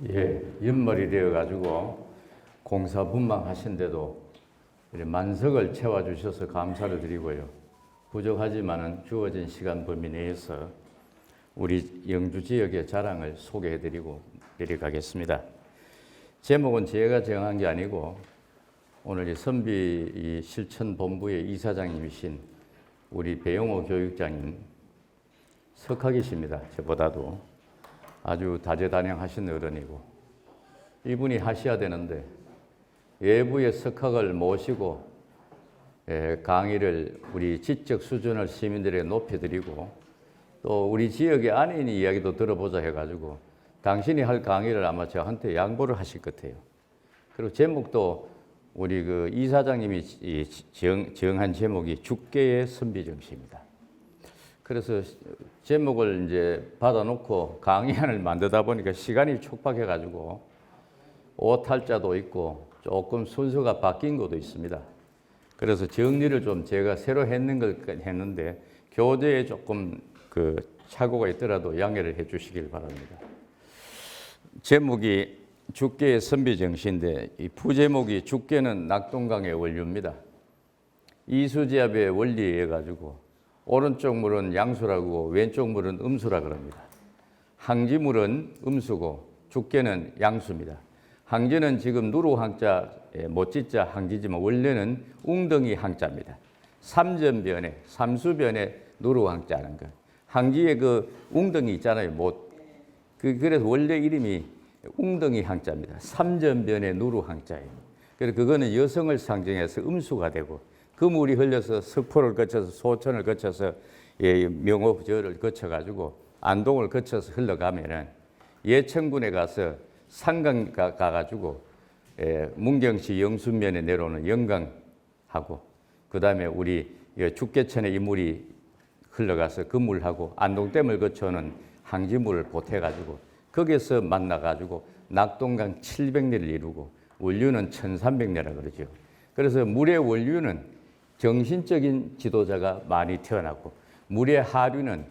예, 연말이 되어가지고 공사분망하신데도 만석을 채워주셔서 감사를 드리고요. 부족하지만은 주어진 시간 범위 내에서 우리 영주 지역의 자랑을 소개해드리고 내려가겠습니다. 제목은 제가 정한 게 아니고 오늘 이 선비 실천본부의 이사장님이신 우리 배용호 교육장님 석학이십니다. 저보다도 아주 다재다능하신 어른이고 이분이 하셔야 되는데 외부의 석학을 모시고 강의를 우리 지적 수준을 시민들에게 높여드리고 또 우리 지역의 안인 이야기도 들어보자 해가지고 당신이 할 강의를 아마 저한테 양보를 하실 것 같아요. 그리고 제목도 우리 그 이사장님이 정한 제목이 죽게의 선비정시입니다. 그래서 제목을 이제 받아놓고 강의안을 만들다 보니까 시간이 촉박해가지고 오탈자도 있고 조금 순서가 바뀐 것도 있습니다. 그래서 정리를 좀 제가 새로 했는데 교재에 조금 그 착오가 있더라도 양해를 해 주시길 바랍니다. 제목이 죽게의 선비정시인데 이 부제목이 죽게는 낙동강의 원류입니다. 이수지압의 원리에 가지고 오른쪽 물은 양수라고 왼쪽 물은 음수라 그럽니다. 항지물은 음수고 죽게는 양수입니다. 항지는 지금 누루항자, 못지자 항지지만 원래는 웅덩이 항자입니다. 삼전변에, 삼수변에 누루항자는 거. 항지의 그 웅덩이 있잖아요. 그래서 원래 이름이 웅덩이 항자입니다. 삼전변에 누루항자예요. 그래서 그거는 여성을 상징해서 음수가 되고 그 물이 흘려서 석포를 거쳐서 소천을 거쳐서 명호저를 거쳐가지고 안동을 거쳐서 흘러가면은 예천군에 가서 상강 가가지고 문경시 영순면에 내려오는 영강하고 그 다음에 우리 죽계천에 이 물이 흘러가서 그 물하고 안동댐을 거쳐오는 항지물을 보태가지고 거기서 만나가지고 낙동강 700리를 이루고 원류는 1300리라 그러죠. 그래서 물의 원류는 정신적인 지도자가 많이 태어나고 물의 하류는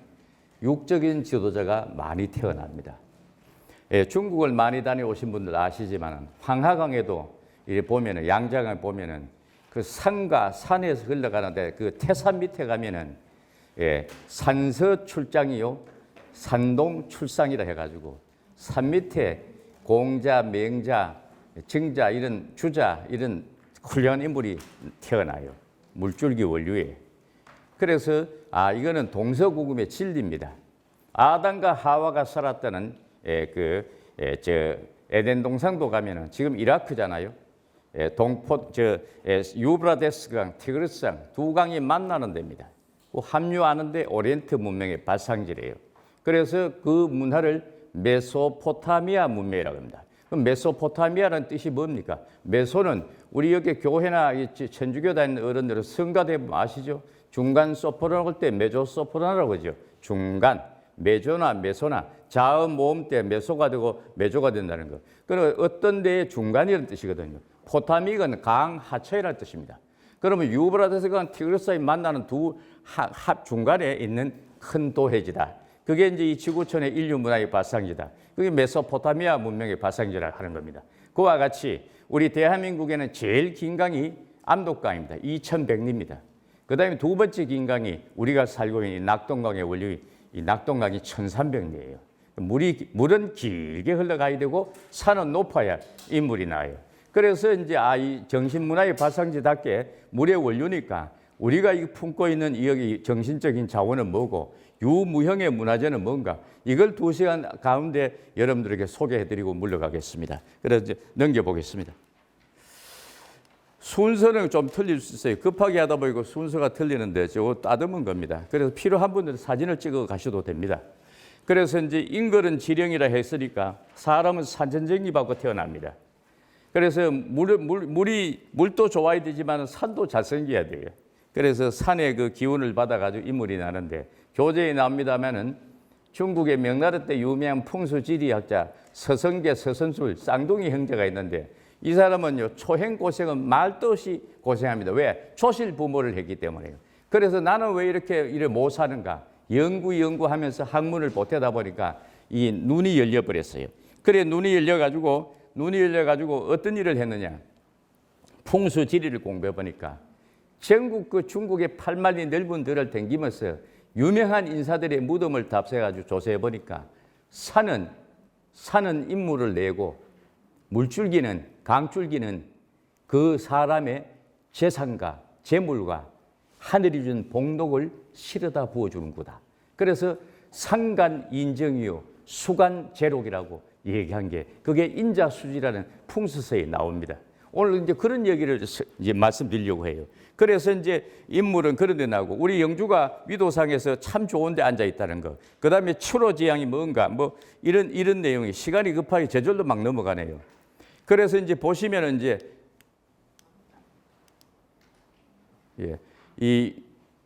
육적인 지도자가 많이 태어납니다. 중국을 많이 다녀오신 분들 아시지만 황하강에도 이렇게 보면은 양장을 보면은 그 산과 산에서 흘러가는데 그 태산 밑에 가면은 산서 출장이요 산동 출상이라 해가지고 산 밑에 공자, 맹자, 정자 이런 주자 이런 훌륭한 인물이 태어나요. 물줄기 원류에. 그래서 이거는 동서고금의 진리입니다. 아담과 하와가 살았다는 에덴 동상도 가면은 지금 이라크잖아요. 유브라데스강, 티그리스강 두 강이 만나는 데입니다. 합류하는데 오리엔트 문명의 발상지래요. 그래서 그 문화를 메소포타미아 문명이라고 합니다. 그럼 메소포타미아라는 뜻이 뭡니까? 메소는 우리 여기 교회나 천주교 다니는 어른들은 성가대 아시죠? 중간 소프라노 할 때 메조 소프라노라고 하죠. 중간, 메조나 메소나 자음 모음 때 메소가 되고 메조가 된다는 거. 그리고 어떤 데에 중간이라는 뜻이거든요. 포타미아는 강 하천이라는 뜻입니다. 그러면 유브라데스강 티그리스강이 만나는 두 중간에 있는 큰 도해지다. 그게 이제 이 지구촌의 인류 문화의 발상지다. 그게 메소포타미아 문명의 발상지라고 하는 겁니다. 그와 같이 우리 대한민국에는 제일 긴 강이 암독강입니다. 2100리입니다. 그 다음에 두 번째 긴 강이 우리가 살고 있는 낙동강의 원류, 이 낙동강이 1300리예요. 물은 길게 흘러가야 되고 산은 높아야 인물이 나요. 그래서 이제 이 정신문화의 발상지답게 물의 원류니까 우리가 품고 있는 이 정신적인 자원은 뭐고 유무형의 문화재는 뭔가 이걸 2시간 가운데 여러분들에게 소개해드리고 물러가겠습니다. 그래서 이제 넘겨보겠습니다. 순서는 좀 틀릴 수 있어요. 급하게 하다 보니까 순서가 틀리는데 저거 따듬은 겁니다. 그래서 필요한 분들은 사진을 찍어 가셔도 됩니다. 그래서 이제 인걸은 지령이라 했으니까 사람은 산천정립하고 태어납니다. 그래서 물도 좋아야 되지만 산도 잘생겨야 돼요. 그래서 산의 그 기운을 받아가지고 인물이 나는데 교재에 나옵니다만은 중국의 명나라 때 유명한 풍수지리학자 서성계 서선술 쌍둥이 형제가 있는데 이 사람은요 초행고생은 말도 없이 고생합니다. 왜? 초실부모를 했기 때문에요. 그래서 나는 왜 이렇게 못 사는가? 연구하면서 학문을 보태다 보니까 이 눈이 열려버렸어요. 그래 눈이 열려가지고 어떤 일을 했느냐. 풍수지리를 공부해 보니까 전국 그 중국의 8만리 넓은 들을 댕기면서 유명한 인사들의 무덤을 답세가지고 조사해 보니까 산은 인물을 내고 물줄기는 강줄기는 그 사람의 재산과 재물과 하늘이 준 복록을 실어다 부어주는 거다. 그래서 상간 인정이요 수간 제록이라고 얘기한 게 그게 인자수지라는 풍수서에 나옵니다. 오늘 이제 그런 얘기를 이제 말씀드리려고 해요. 그래서 이제 인물은 그런 데 나오고 우리 영주가 위도상에서 참 좋은 데 앉아 있다는 거. 그다음에 추로지향이 뭔가 뭐 이런 내용이 시간이 급하게 저절로 막 넘어가네요. 그래서 이제 보시면은 이제 이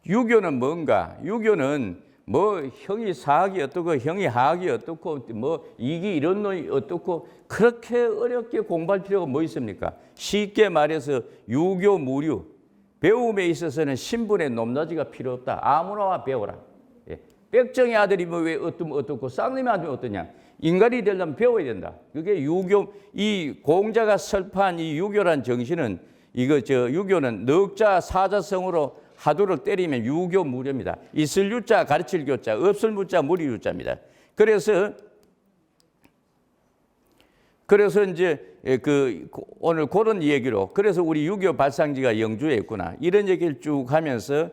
유교는 뭔가? 유교는 뭐 형이 사학이 어떻고 형이 하학이 어떻고 뭐 이기 이런 놈이 어떻고 그렇게 어렵게 공부할 필요가 뭐 있습니까? 쉽게 말해서 유교 무류 배움에 있어서는 신분의 높낮이가 필요 없다. 아무나 와 배워라. 백정의 아들이 뭐 왜 어떻고 쌍놈의 아들이 어떠냐? 인간이 되려면 배워야 된다. 그게 유교 이 공자가 설파한 이 유교란 정신은 유교는 넉자 사자성으로 하두를 때리면 유교 무료입니다. 있을 유자 가르칠 교자, 없을 무자 무리 유자입니다. 그래서 이제 오늘 그런 얘기로 그래서 우리 유교 발상지가 영주에 있구나 이런 얘기를 쭉 하면서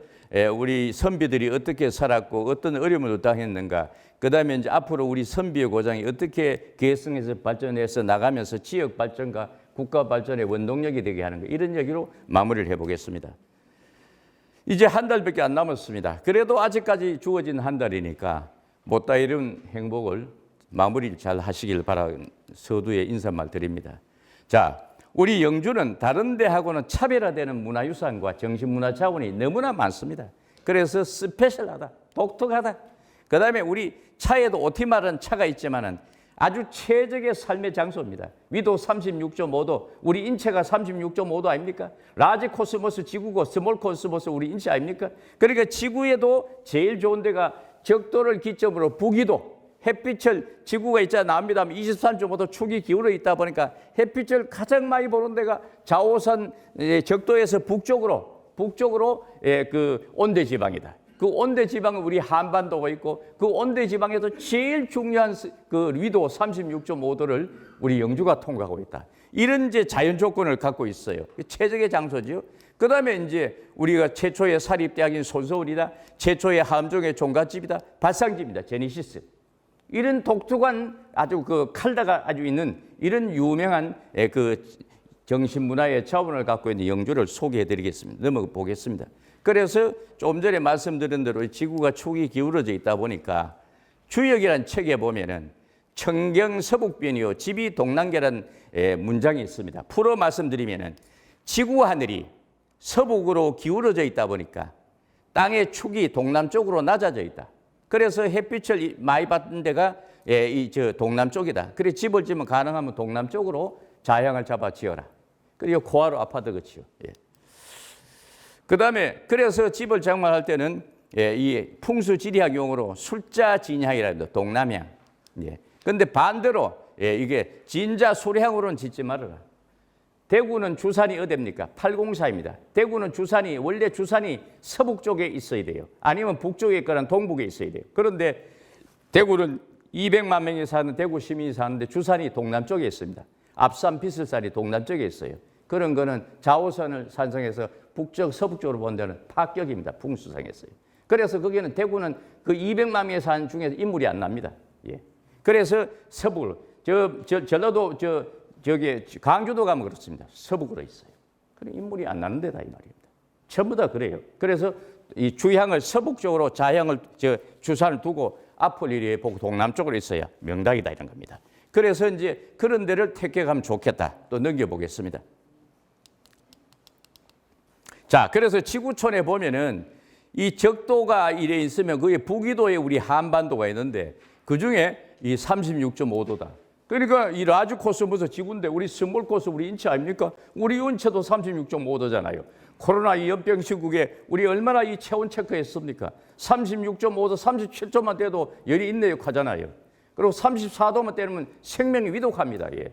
우리 선비들이 어떻게 살았고 어떤 어려움을 당했는가. 그다음에 이제 앞으로 우리 선비의 고장이 어떻게 계승해서 발전해서 나가면서 지역 발전과 국가 발전의 원동력이 되게 하는 거 이런 얘기로 마무리를 해보겠습니다. 이제 한 달밖에 안 남았습니다. 그래도 아직까지 주어진 한 달이니까 못다 이룬 행복을 마무리를 잘 하시길 바라는 서두에 인사말 드립니다. 자, 우리 영주는 다른 데하고는 차별화되는 문화유산과 정신문화 자원이 너무나 많습니다. 그래서 스페셜하다, 독특하다. 그 다음에 우리 차에도 오티마라는 차가 있지만은 아주 최적의 삶의 장소입니다. 위도 36.5도, 우리 인체가 36.5도 아닙니까? 라지 코스모스 지구고 스몰 코스모스 우리 인체 아닙니까? 그러니까 지구에도 제일 좋은 데가 적도를 기점으로 북위도, 햇빛을 지구가 있잖아 나옵니다 하면 23.5도 축이 기울어 있다 보니까 햇빛을 가장 많이 보는 데가 자오산 적도에서 북쪽으로 그 온대지방이다. 그 온대지방은 우리 한반도가 있고 그 온대지방에도 제일 중요한 그 위도 36.5도를 우리 영주가 통과하고 있다. 이런 이제 자연 조건을 갖고 있어요. 최적의 장소지요. 그 다음에 이제 우리가 최초의 사립대학인 손서울이다. 최초의 함정의 종갓집이다. 발상집이다. 제니시스. 이런 독특한 아주 그 칼다가 아주 있는 이런 유명한 그 정신문화의 자원을 갖고 있는 영주를 소개해 드리겠습니다. 넘어가 보겠습니다. 그래서 좀 전에 말씀드린 대로 지구가 축이 기울어져 있다 보니까 주역이라는 책에 보면은 청경서북변이요 집이 동남계라는 문장이 있습니다. 풀어 말씀드리면은 지구 하늘이 서북으로 기울어져 있다 보니까 땅의 축이 동남쪽으로 낮아져 있다. 그래서 햇빛을 많이 받는 데가 동남쪽이다. 그래 집을 지으면 가능하면 동남쪽으로 자향을 잡아 지어라. 그리고 고하로 아파트 그치요. 그 다음에 그래서 집을 장만할 때는 이 풍수지리학 용어로 술자진향이라 합니다. 동남향. 그런데 반대로 이게 진자 수량으로는 짓지 말아라. 대구는 주산이 어디입니까? 804입니다. 대구는 원래 주산이 서북 쪽에 있어야 돼요. 아니면 북쪽에 있거나 동북에 있어야 돼요. 그런데 대구는 200만 명이 사는 대구 시민이 사는데 주산이 동남쪽에 있습니다. 앞산 비슬산이 동남쪽에 있어요. 그런 거는 자오선을 산성해서 북쪽, 서북 쪽으로 본 데는 파격입니다. 풍수상에서요. 그래서 거기는 대구는 그 200만 명이 사는 중에서 인물이 안 납니다. 그래서 서북으로, 전라도, 저기 강주도 가면 그렇습니다. 서북으로 있어요. 그런 인물이 안 나는 데다 이 말입니다. 전부 다 그래요. 그래서 이 주향을 서북 쪽으로 자향을 주산을 두고 앞을 이리 보고 동남쪽으로 있어야 명당이다 이런 겁니다. 그래서 이제 그런 데를 택해가면 좋겠다. 또 넘겨보겠습니다. 자, 그래서 지구촌에 보면은 이 적도가 이래 있으면 그게 북위도에 우리 한반도가 있는데 그 중에 이 36.5도다. 그러니까 이 라지 코스모스 지구인데 우리 스몰 코스 우리 인체 아닙니까? 우리 인체도 36.5도잖아요. 코로나 이 연병 시국에 우리 얼마나 이 체온 체크했습니까? 36.5도, 37도만 돼도 열이 있네요 하잖아요. 그리고 34도만 때리면 생명이 위독합니다. 예.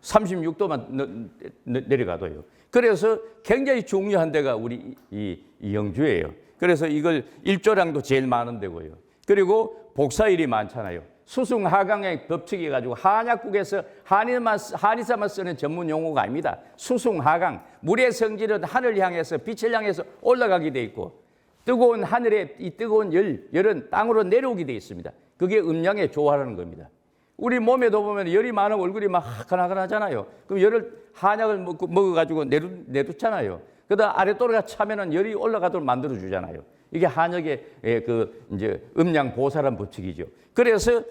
36도만 내려가도요. 그래서 굉장히 중요한 데가 우리 이 영주예요. 그래서 이걸 일조량도 제일 많은 데고요. 그리고 복사일이 많잖아요. 수승하강의 법칙이 가지고 한약국에서 한의사만 쓰는 전문 용어가 아닙니다. 수승하강, 물의 성질은 하늘 향해서 빛을 향해서 올라가게 돼 있고 뜨거운 하늘에 이 뜨거운 열은 땅으로 내려오게 돼 있습니다. 그게 음양에 조화라는 겁니다. 우리 몸에도 보면 열이 많으면 얼굴이 막 화끈화끈하잖아요. 그럼 열을 한약을 먹어가지고 내두잖아요. 그러다 아래또래가 차면은 열이 올라가도록 만들어 주잖아요. 이게 한약의 그 이제 음양 보살한 법칙이죠. 그래서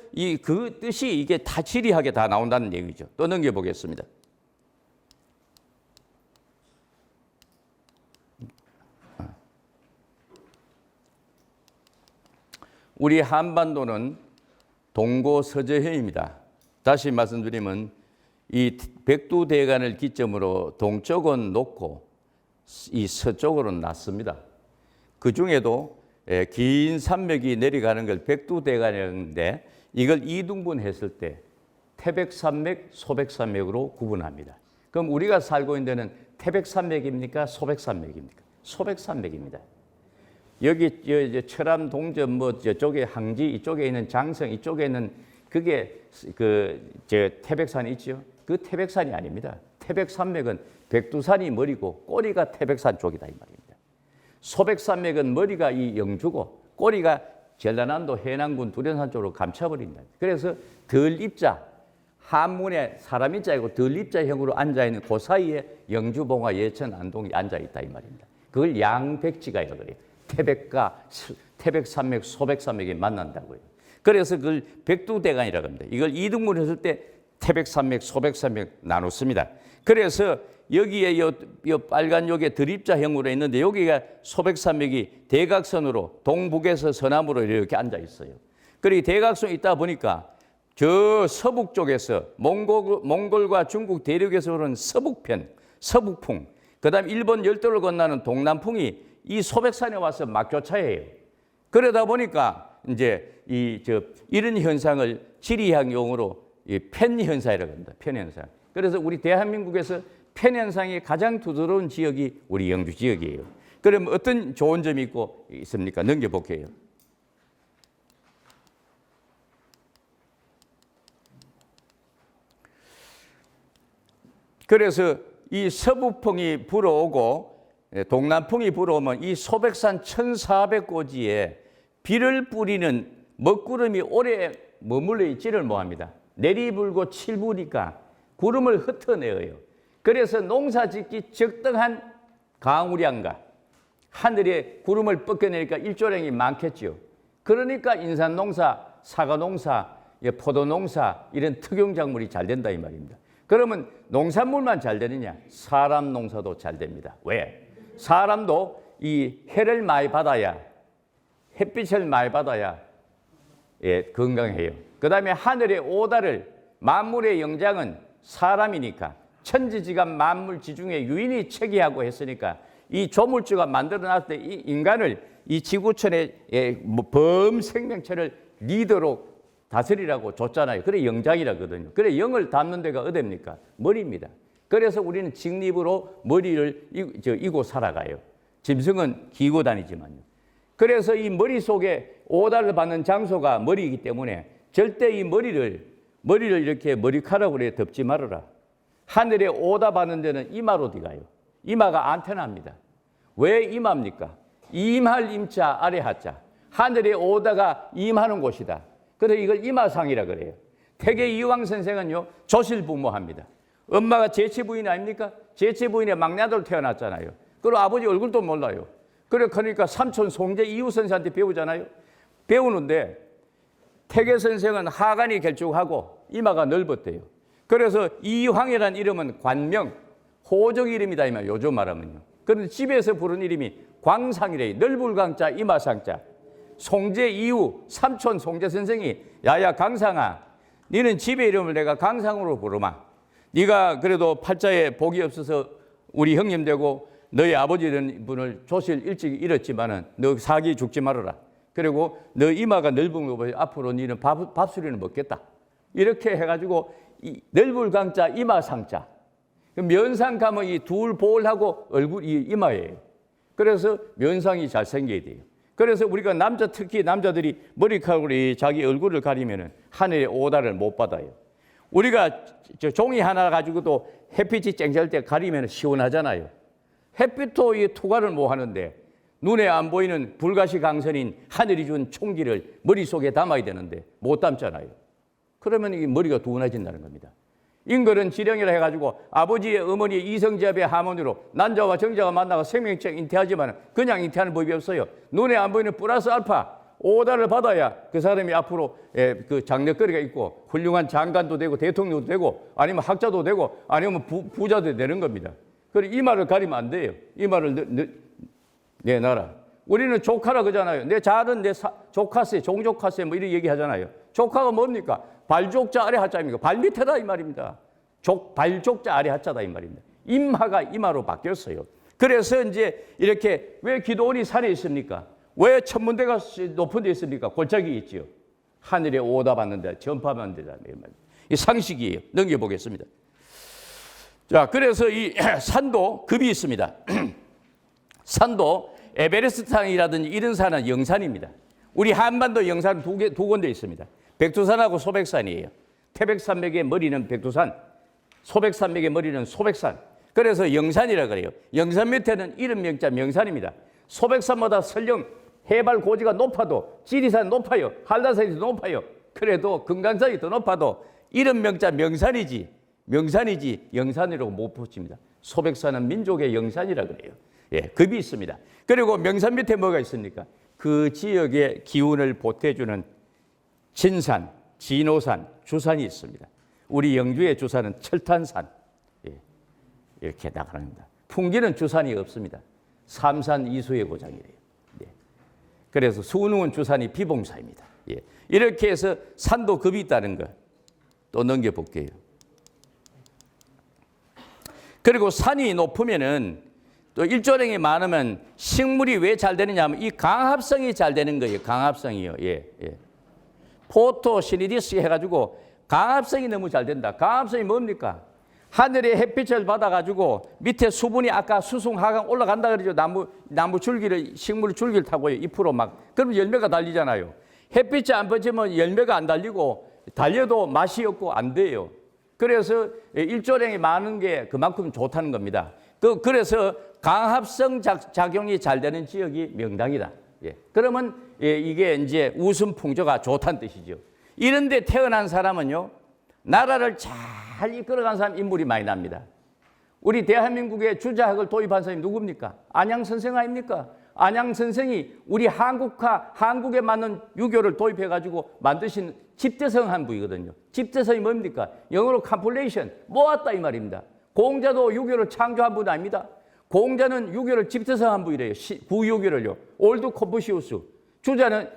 그 뜻이 이게 다 지리하게 다 나온다는 얘기죠. 또 넘겨보겠습니다. 우리 한반도는 동고서저해입니다. 다시 말씀드리면 이 백두대간을 기점으로 동쪽은 높고 이 서쪽으로는 낮습니다. 그 중에도 긴 산맥이 내려가는 걸 백두대간이라는데 이걸 이등분했을 때 태백산맥, 소백산맥으로 구분합니다. 그럼 우리가 살고 있는 데는 태백산맥입니까? 소백산맥입니까? 소백산맥입니다. 여기 철암, 동전, 저쪽에 항지, 이쪽에 있는 장성, 이쪽에 있는 그게 태백산이 있죠. 그 태백산이 아닙니다. 태백산맥은 백두산이 머리고 꼬리가 태백산 쪽이다 이 말입니다. 소백산맥은 머리가 이 영주고 꼬리가 전라남도 해남군 두련산 쪽으로 감춰버린다. 그래서 덜입자, 한문에 사람 입자이고 덜입자형으로 앉아있는 그 사이에 영주, 봉화, 예천, 안동이 앉아있다 이 말입니다. 그걸 양백지가이라고 그래요. 태백산맥, 소백산맥이 만난다고요. 그래서 그걸 백두대간이라고 합니다. 이걸 이등분했을 때 태백산맥, 소백산맥 나눴습니다. 그래서 여기에 요 빨간 요게 드립자형으로 있는데 여기가 소백산맥이 대각선으로 동북에서 서남으로 이렇게 앉아 있어요. 그리고 대각선이 있다 보니까 저 서북 쪽에서 몽골과 중국 대륙에서 오는 서북편, 서북풍, 그다음 일본 열도를 건너는 동남풍이 이 소백산에 와서 막교차해요. 그러다 보니까 이제 이런 현상을 지리학 용어로 편현상이라고 합니다. 편현상. 그래서 우리 대한민국에서 편현상이 가장 두드러운 지역이 우리 영주 지역이에요. 그럼 어떤 좋은 점이 있습니까? 넘겨볼게요. 그래서 이 서북풍이 불어오고 동남풍이 불어오면 이 소백산 1400고지에 비를 뿌리는 먹구름이 오래 머물러 있지를 못합니다. 내리불고 칠부니까 구름을 흩어내어요. 그래서 농사짓기 적당한 강우량과 하늘에 구름을 뻗겨내니까 일조량이 많겠죠. 그러니까 인삼농사, 사과농사, 포도농사 이런 특용작물이 잘 된다 이 말입니다. 그러면 농산물만 잘 되느냐? 사람 농사도 잘 됩니다. 왜? 사람도 이 해를 많이 받아야, 햇빛을 많이 받아야 건강해요. 그 다음에 하늘의 오다를, 만물의 영장은 사람이니까 천지지간 만물지중에 유인이 체계하고 했으니까 이 조물주가 만들어놨을 때 이 인간을 이 지구촌의 범생명체를 리더로 다스리라고 줬잖아요. 그래 영장이라거든요. 그래 영을 담는 데가 어디입니까? 머리입니다. 그래서 우리는 직립으로 머리를 이고 살아가요. 짐승은 기고 다니지만요. 그래서 이 머리 속에 오다를 받는 장소가 머리이기 때문에 절대 이 머리를 이렇게 머리카락으로 덮지 말아라. 하늘에 오다 받는 데는 이마로 들어가요. 이마가 안테나입니다. 왜 이마입니까? 임할 임자 아래 하자. 하늘에 오다가 임하는 곳이다. 그래서 이걸 이마상이라 그래요. 태계 이황 선생은요 조실부모합니다. 엄마가 제치부인 아닙니까? 제치부인의 막내 아들 태어났잖아요. 그리고 아버지 얼굴도 몰라요. 그러니까 삼촌 송제 이후 선생한테 배우잖아요. 배우는데 태계 선생은 하관이 길쭉하고 이마가 넓었대요. 그래서 이황이라는 이름은 관명, 호적 이름이다 이말 요즘 말하면요. 그런데 집에서 부른 이름이 광상이래요. 넓을 강자, 이마상자. 송제 이후 삼촌 송제 선생이 야야 강상아, 너는 집의 이름을 내가 강상으로 부르마. 네가 그래도 팔자에 복이 없어서 우리 형님 되고 너희 아버지 된 분을 조실 일찍 잃었지만은 너 사기 죽지 말아라. 그리고 너 이마가 넓은 거 보여. 앞으로 너는 밥수리는 먹겠다. 이렇게 해가지고 이 넓을 강자 이마 상자. 면상 가면 이 둘 볼하고 얼굴이 이마예요. 그래서 면상이 잘 생겨야 돼요. 그래서 우리가 특히 남자들이 머리카락으로 자기 얼굴을 가리면은 하늘의 오다를 못 받아요. 우리가 종이 하나 가지고도 햇빛이 쨍쨍할 때 가리면 시원하잖아요. 햇빛도 이 투과를 못 하는데 눈에 안 보이는 불가시 강선인 하늘이 준 총기를 머릿속에 담아야 되는데 못 담잖아요. 그러면 이 머리가 둔해진다는 겁니다. 인걸은 지령이라 해가지고 아버지의 어머니의 이성지압의 하모니로 난자와 정자가 만나서 생명체 잉태하지만 그냥 잉태하는 법이 없어요. 눈에 안 보이는 플러스 알파 오다를 받아야 그 사람이 앞으로 그 장래거리가 있고 훌륭한 장관도 되고 대통령도 되고 아니면 학자도 되고 아니면 부자도 되는 겁니다. 그리고 이마를 가리면 안 돼요. 이마를 내놔라. 우리는 조카라 그러잖아요. 내 자는 내 조카세, 종조카세 뭐 이런 얘기 하잖아요. 조카가 뭡니까? 발족자 아래 하자입니까? 발 밑에다 이 말입니다. 발족자 아래 하자다 이 말입니다. 임하가 이마로 바뀌었어요. 그래서 이제 이렇게 왜 기도원이 산에 있습니까? 왜 천문대가 높은 데 있습니까? 골짜기 있지요. 하늘에 오다 받는데 전파받는 데다 이 상식이에요. 넘겨보겠습니다. 자, 그래서 이 산도 급이 있습니다. 산도 에베레스트산이라든지 이런 산은 영산입니다. 우리 한반도 영산은 두 군데 있습니다. 백두산하고 소백산이에요. 태백산맥의 머리는 백두산, 소백산맥의 머리는 소백산. 그래서 영산이라 그래요. 영산 밑에는 이름 명자 명산입니다. 소백산보다 설령 해발 고지가 높아도 지리산 높아요. 한라산이 더 높아요. 그래도 금강산이 더 높아도 이름 명자 명산이지 영산이라고 못 붙입니다. 소백산은 민족의 영산이라 그래요. 예, 급이 있습니다. 그리고 명산 밑에 뭐가 있습니까? 그 지역의 기운을 보태주는 진산, 진호산, 주산이 있습니다. 우리 영주의 주산은 철탄산. 예, 이렇게 나갑니다. 풍기는 주산이 없습니다. 삼산 이수의 고장이래요. 예. 그래서 수능은 주산이 비봉사입니다. 예. 이렇게 해서 산도 급이 있다는 거 또 넘겨볼게요. 그리고 산이 높으면은 또 일조량이 많으면 식물이 왜 잘 되느냐 하면 이 강합성이 잘 되는 거예요. 강합성이요. 예, 예. 포토시니디스 해가지고 강합성이 너무 잘 된다. 강합성이 뭡니까? 하늘의 햇빛을 받아가지고 밑에 수분이 아까 수승 하강 올라간다 그러죠. 나무 줄기를 식물 줄기를 타고요. 잎으로 막 그럼 열매가 달리잖아요. 햇빛이 안 받으면 열매가 안 달리고 달려도 맛이 없고 안 돼요. 그래서 일조량이 많은 게 그만큼 좋다는 겁니다. 그래서 강합성 작용이 잘 되는 지역이 명당이다. 예. 그러면 이게 이제 웃음 풍조가 좋다는 뜻이죠. 이런 데 태어난 사람은요, 나라를 잘 이끌어간 사람 인물이 많이 납니다. 우리 대한민국에 주자학을 도입한 사람이 누굽니까? 안양 선생 아닙니까? 안양 선생이 우리 한국에 맞는 유교를 도입해가지고 만드신 집대성 한 부이거든요. 집대성이 뭡니까? 영어로 컴플레이션, 모았다 이 말입니다. 공자도 유교를 창조한 분 아닙니다. 공자는 유교를 집대성 한 부이래요. 구유교를요. 올드 콤푸시우스. 주자는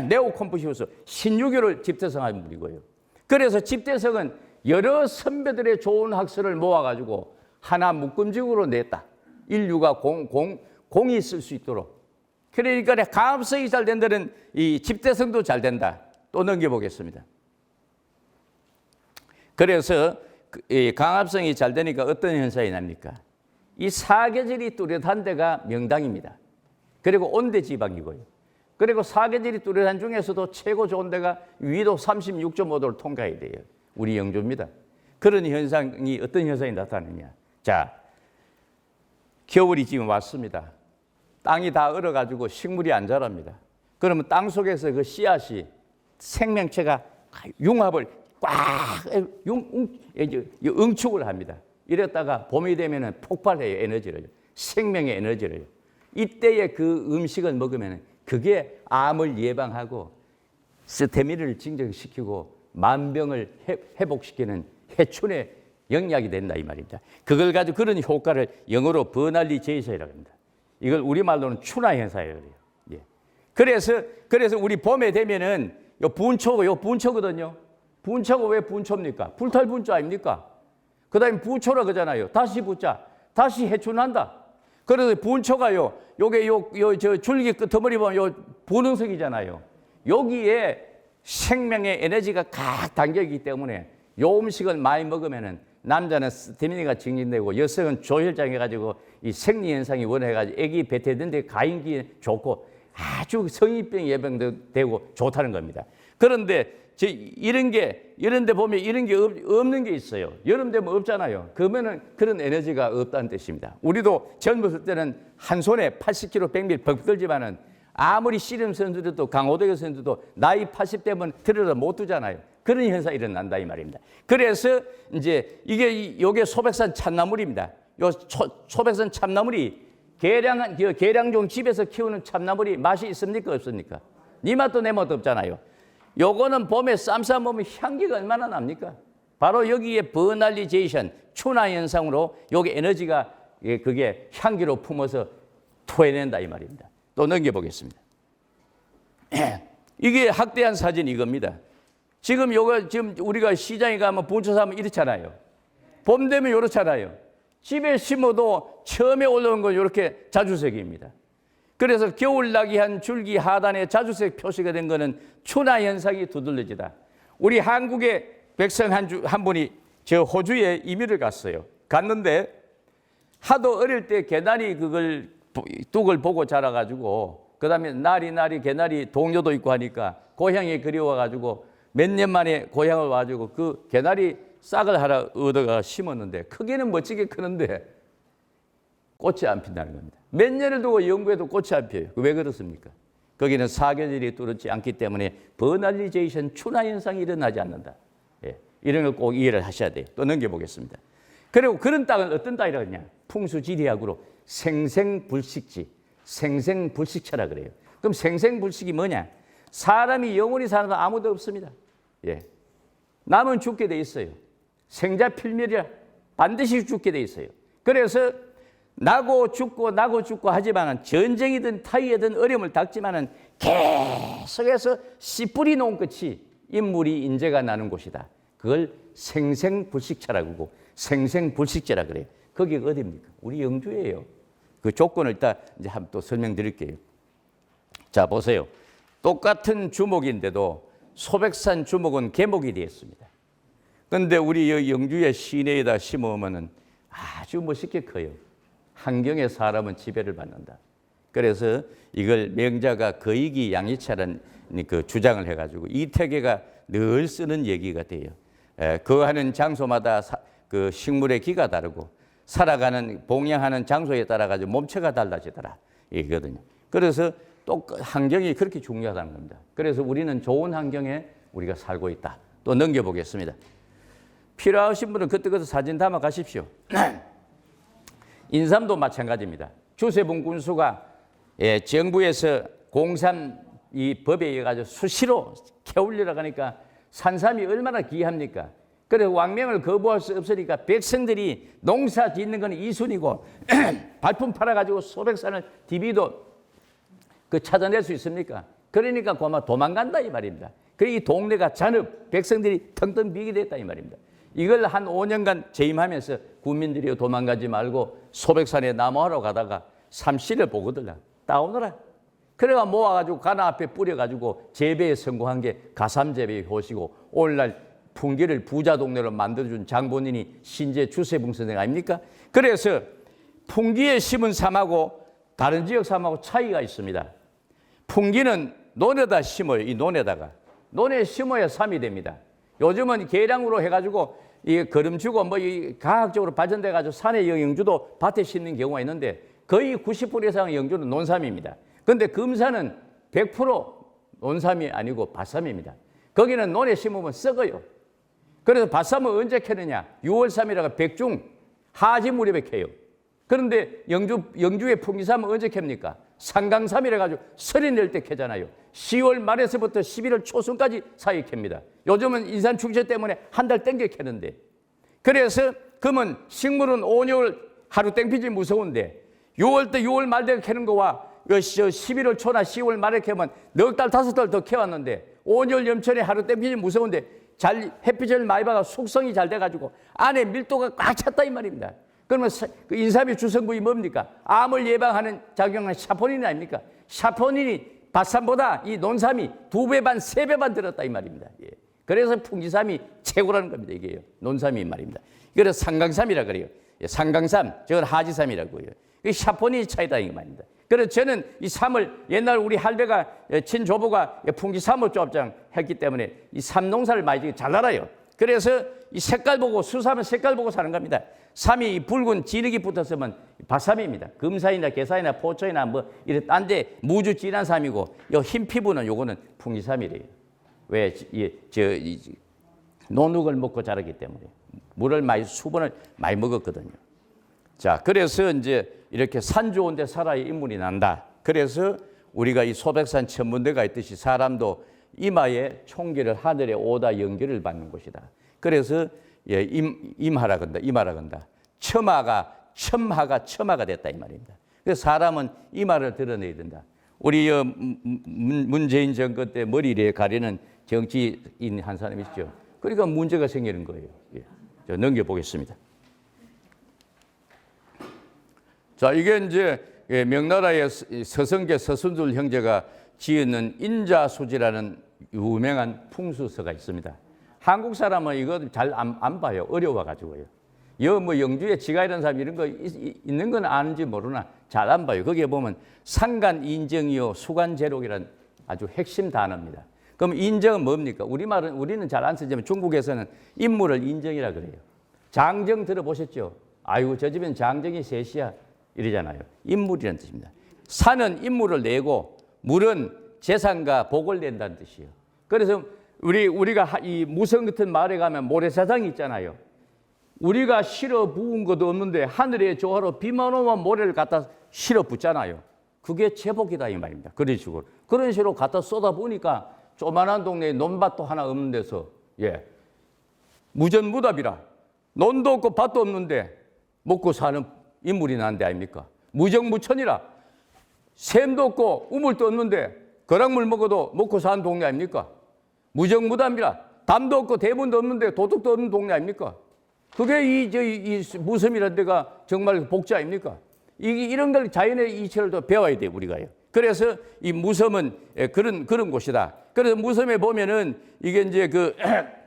네오 콤푸시우스. 신유교를 집대성한 분이고요. 그래서 집대성은 여러 선배들의 좋은 학설을 모아가지고 하나 묶음직으로 냈다. 인류가 공이 쓸 수 있도록. 그러니까 강합성이 잘 된다는 이 집대성도 잘 된다. 또 넘겨보겠습니다. 그래서 이 강합성이 잘 되니까 어떤 현상이 납니까? 이 사계절이 뚜렷한 데가 명당입니다. 그리고 온대 지방이고요. 그리고 사계절이 뚜렷한 중에서도 최고 좋은 데가 위도 36.5도를 통과해야 돼요. 우리 영주입니다. 그런 현상이 어떤 현상이 나타나느냐. 자, 겨울이 지금 왔습니다. 땅이 다 얼어가지고 식물이 안 자랍니다. 그러면 땅 속에서 그 씨앗이 생명체가 융합을 꽉 응축을 합니다. 이랬다가 봄이 되면 폭발해요. 에너지를. 생명의 에너지를. 이때에 그 음식을 먹으면 그게 암을 예방하고 스태미나를 증정시키고 만병을 회복시키는 해춘의 영약이 된다 이 말입니다. 그걸 가지고 그런 효과를 영어로 버날리 제이서라고 합니다. 이걸 우리말로는 추나 현상이에요. 예. 그래서 우리 봄에 되면은 요 분초거든요. 분초가 왜 분초입니까? 불탈 분초 아닙니까? 그다음에 부초라 그러잖아요. 다시 붙자. 다시 해춘한다. 그래서 분초가요. 요게 저 줄기 끄트머리 보면 요 분홍색이잖아요. 여기에 생명의 에너지가 각 담겨 있기 때문에 요 음식을 많이 먹으면은 남자는 스태미나가 증진되고 여성은 조혈장 해가지고 이 생리 현상이 원해가지고 아기 배태든데 가임기에 좋고 아주 성인병 예방도 되고 좋다는 겁니다. 그런데 이런데 보면 이런 게 없는 게 있어요. 여름 되면 없잖아요. 그러면은 그런 에너지가 없다는 뜻입니다. 우리도 젊었을 때는 한 손에 80kg 100ml 벅 들지만은 아무리 씨름 선수들도 강호동의 선수도 나이 80대면 들어도 못 두잖아요. 그런 현상이 일어난다 이 말입니다. 그래서 이제 요게 소백산 참나물입니다. 요 소백산 참나물이 계량종 집에서 키우는 참나물이 맛이 있습니까 없습니까? 니 맛도 내 맛도 없잖아요. 요거는 봄에 쌈 싸 먹으면 향기가 얼마나 납니까? 바로 여기에 버널리제이션, 춘화 현상으로 요게 에너지가 그게 향기로 품어서 토해낸다 이 말입니다. 또 넘겨보겠습니다. 이게 학대한 사진 이겁니다. 지금 우리가 시장에 가면 bun초 사면 이렇잖아요. 봄 되면 이렇잖아요. 집에 심어도 처음에 올라온 건 이렇게 자주색입니다. 그래서 겨울나기한 줄기 하단에 자주색 표시가 된 거는 춘화 현상이 두들러지다. 우리 한국의 백성 한 분이 저 호주에 이민을 갔어요. 갔는데 하도 어릴 때 개나리 뚝을 보고 자라가지고 그다음에 나리 개나리 동료도 있고 하니까 고향에 그리워가지고 몇 년 만에 고향을 와가지고 그 개나리 싹을 하나 얻어가 심었는데 크기는 멋지게 크는데 꽃이 안 핀다는 겁니다. 몇 년을 두고 연구해도 꽃이 안 피어요. 왜 그렇습니까? 거기는 사계절이 뚫지 않기 때문에 버널리제이션 춘화 현상이 일어나지 않는다. 예, 이런 걸 꼭 이해를 하셔야 돼요. 또 넘겨보겠습니다. 그리고 그런 땅은 어떤 땅이라고 하냐? 풍수지리학으로 생생불식지, 생생불식처라 그래요. 그럼 생생불식이 뭐냐? 사람이 영원히 사는 사람 아무도 없습니다. 예, 남은 죽게 돼 있어요. 생자필멸이라 반드시 죽게 돼 있어요. 그래서 나고 죽고 하지만은 전쟁이든 타이어든 어려움을 닥지만은 계속해서 씨 뿌리 놓은 끝이 인물이 인재가 나는 곳이다. 그걸 생생불식처라고 하고 생생불식제라 그래요. 거기가 어디입니까? 우리 영주예요. 그 조건을 일단 이제 한번 또 설명드릴게요. 자, 보세요. 똑같은 주목인데도 소백산 주목은 개목이 되어 있습니다. 그런데 우리 영주의 시내에다 심으면은 아주 멋있게 커요. 환경에 사람은 지배를 받는다. 그래서 이걸 명자가 거이기 양이차라는 그 주장을 해가지고 이태계가 늘 쓰는 얘기가 돼요. 거하는 장소마다 그 식물의 기가 다르고 살아가는 봉양하는 장소에 따라 가지고 몸체가 달라지더라 이거거든요. 그래서 또 환경이 그렇게 중요하다는 겁니다. 그래서 우리는 좋은 환경에 우리가 살고 있다. 또 넘겨보겠습니다. 필요하신 분은 그때 사진 담아 가십시오. 인삼도 마찬가지입니다. 주세봉 군수가 정부에서 공산 이 법에 의해 가지고 수시로 캐올리라고 하니까 산삼이 얼마나 귀합니까? 그래서 왕명을 거부할 수 없으니까 백성들이 농사 짓는 건 이순이고 발품 팔아가지고 소백산을 DB도 찾아낼 수 있습니까? 그러니까 아마 도망간다 이 말입니다. 그래서 이 동네가 잔업, 백성들이 텅텅 비게 됐다 이 말입니다. 이걸 한 5년간 재임하면서 국민들이 도망가지 말고 소백산에 나무하러 가다가 삼씨를 보거들라. 따오너라. 그래가 모아가지고 가나 앞에 뿌려가지고 재배에 성공한 게 가삼재배의 효시고 오늘날 풍기를 부자 동네로 만들어준 장본인이 신재 주세봉 선생 아닙니까? 그래서 풍기에 심은 삶하고 다른 지역 삶하고 차이가 있습니다. 풍기는 논에다 심어요. 이 논에다가. 논에 심어야 삶이 됩니다. 요즘은 계량으로 해가지고 이 거름 주고 이 과학적으로 발전돼가지고 산의 영주도 밭에 심는 경우가 있는데 거의 90% 이상의 영주는 논삼입니다. 그런데 금산은 100% 논삼이 아니고 밭삼입니다. 거기는 논에 심으면 썩어요. 그래서 밭삼은 언제 캐느냐? 6월 3일에 백중 하지 무렵에 캐요. 그런데 영주의 풍기삼은 언제 캡니까? 상강삼일 해가지고 설이 낼 때 캐잖아요. 10월 말에서부터 11월 초순까지 사이에 캡니다. 요즘은 인산 충체 때문에 한 달 땡겨 캐는데. 그래서 그러면 식물은 5, 6월 하루 땡피지 무서운데 6월 때 6월 말 때 캐는 거와 11월 초나 10월 말에 캐면 넉 달, 5달 더 캐왔는데 5월 염천에 하루 땡피지 무서운데 잘 햇빛을 많이 받아 숙성이 잘 돼가지고 안에 밀도가 꽉 찼다 이 말입니다. 그러면 그 인삼의 주성분이 뭡니까? 암을 예방하는 작용하는 샤포닌 아닙니까? 샤포닌이 밭삼보다 이 논삼이 2배 반, 3배 반 들었다 이 말입니다. 예. 그래서 풍지삼이 최고라는 겁니다. 이게요. 논삼이 말입니다. 그래서 상강삼이라 그래요. 예, 상강삼, 저건 하지삼이라고요. 이 샤포닌이 차이다 이 말입니다. 그래서 저는 이 삼을 옛날 우리 할배가 친조부가 풍지삼을 조합장 했기 때문에 이 삼농사를 많이 잘 알아요. 그래서 이 색깔 보고 수삼은 색깔 보고 사는 겁니다. 삼이 붉은 진흙이 붙었으면 밭삼입니다. 금산이나 계산이나 포천이나 뭐 이런 딴데 무주 진한 삼이고 요 흰 피부는 요거는 풍지삼이래요. 왜 논둑을 먹고 자라기 때문에 물을 많이 수분을 많이 먹었거든요. 자, 그래서 이제 이렇게 산 좋은 데 살아야 인물이 난다. 그래서 우리가 이 소백산 천문대가 있듯이 사람도 이마에 총기를 하늘에 오다 연기를 받는 곳이다. 그래서 예, 임하라 건다. 임하라 건다. 첨하가 됐다 이 말입니다. 그래서 사람은 이마를 드러내야 된다. 우리 문재인 정권 때 머리를 가리는 정치인 한 사람 있죠. 그러니까 문제가 생기는 거예요. 예. 자, 넘겨보겠습니다. 자, 이게 이제 명나라의 서성계 서순tul 형제가 지은 인자수지라는 유명한 풍수서가 있습니다. 한국 사람은 이거 잘 안 봐요. 어려워가지고요. 뭐 영주에 지가 이런 사람 이런 거 있는 건 아는지 모르나 잘 안 봐요. 거기에 보면 상간 인정이요 수간 제록이라는 아주 핵심 단어입니다. 그럼 인정은 뭡니까? 우리는 잘 안 쓰지만 중국에서는 인물을 인정이라 그래요. 장정 들어보셨죠? 아이고 저 집엔 장정이 셋이야 이러잖아요. 인물이라는 뜻입니다. 산은 인물을 내고 물은 재산과 복을 낸다는 뜻이에요. 그래서 우리가 이 무성 같은 마을에 가면 모래사장이 있잖아요. 우리가 실어 부은 것도 없는데 하늘의 조화로 비만 오면 모래를 갖다 실어 붓잖아요. 그게 제복이다 이 말입니다. 그런 식으로 갖다 쏟아 부으니까 조만한 동네에 논밭도 하나 없는 데서 예 무전무답이라 논도 없고 밭도 없는데 먹고 사는 인물이 난데 아닙니까? 무정무천이라 샘도 없고 우물도 없는데 거락물 먹어도 먹고 사는 동네 아닙니까? 무정무담이라 담도 없고 대문도 없는데 도둑도 없는 동네 아닙니까? 그게 이 무섬이라는 데가 정말 복지 아닙니까? 이런 걸 자연의 이치를 또 배워야 돼요, 우리가요. 그래서 이 무섬은 그런 곳이다. 그래서 무섬에 보면은 이게 이제 그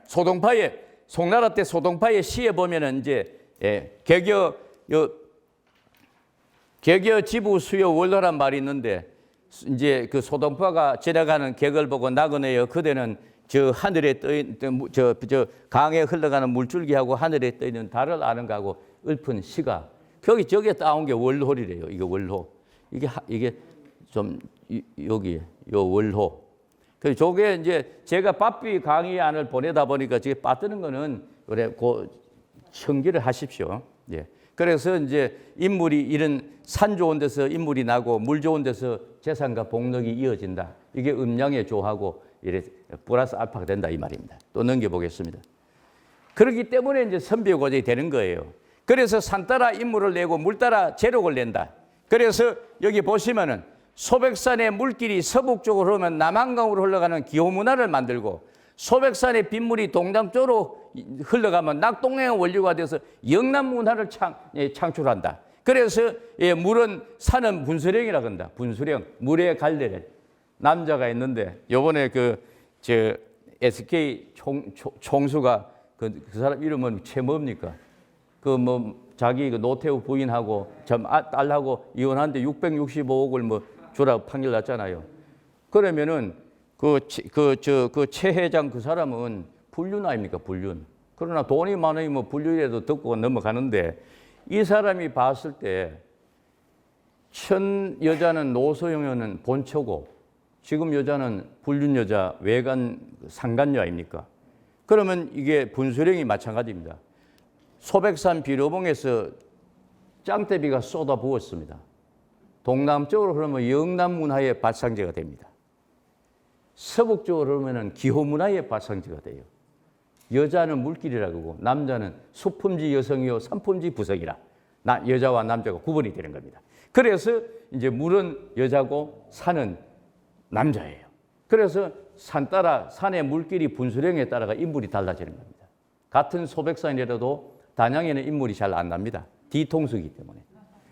소동파의 송나라 때 소동파의 시에 보면은 이제 개겨 지부 수요 원로란 말이 있는데 이제 그 소동파가 지나가는 객을 보고 나그네여 그대는 저 하늘에 저 강에 흘러가는 물줄기하고 하늘에 떠 있는 달을 아는 거하고 읊은 시가 저게 따온 게 월호리래요. 이게 월호. 이게 좀 여기 요 월호. 그 저게 이제 제가 바삐 강의안을 보내다 보니까 저게 빠뜨는 거는 그래 그 청기를 하십시오. 예. 그래서 이제 인물이 이런 산 좋은 데서 인물이 나고 물 좋은 데서 재산과 복력이 이어진다. 이게 음양의 조하고 이래 플러스 알파가 된다 이 말입니다. 또 넘겨보겠습니다. 그렇기 때문에 이제 선비고정이 되는 거예요. 그래서 산 따라 인물을 내고 물 따라 제록을 낸다. 그래서 여기 보시면은 소백산의 물길이 서북쪽으로 흐르면 남한강으로 흘러가는 기호문화를 만들고 소백산의 빗물이 동남쪽으로 흘러가면 낙동강의 원류가 돼서 영남문화를 창출한다. 그래서 물은 산은 분수령이라고 한다. 분수령, 물의 갈대를. 남자가 있는데 요번에 저 SK 총수가 그 사람 이름은 뭡니까? 자기 노태우 부인하고 딸하고 이혼하는데 665억을 뭐 주라고 판결 났잖아요. 그러면은 그 최 회장 그 사람은 불륜 아닙니까? 불륜. 그러나 돈이 많으면 뭐 불륜이라도 듣고 넘어가는데 이 사람이 봤을 때 천 여자는 노소영은 본처고 지금 여자는 불륜 여자 외간 상간녀 아닙니까? 그러면 이게 분수령이 마찬가지입니다. 소백산 비료봉에서 짱대비가 쏟아 부었습니다. 동남쪽으로 흐르면 영남문화의 발상지가 됩니다. 서북쪽으로 흐르면 기호문화의 발상지가 돼요. 여자는 물길이라고 하고 남자는 수품지 여성이요 삼품지 부성이라 여자와 남자가 구분이 되는 겁니다. 그래서 이제 물은 여자고 산은 남자예요. 그래서 산 따라 산의 물길이 분수령에 따라가 인물이 달라지는 겁니다. 같은 소백산이라도 단양에는 인물이 잘 안 납니다. 뒤통수이기 때문에.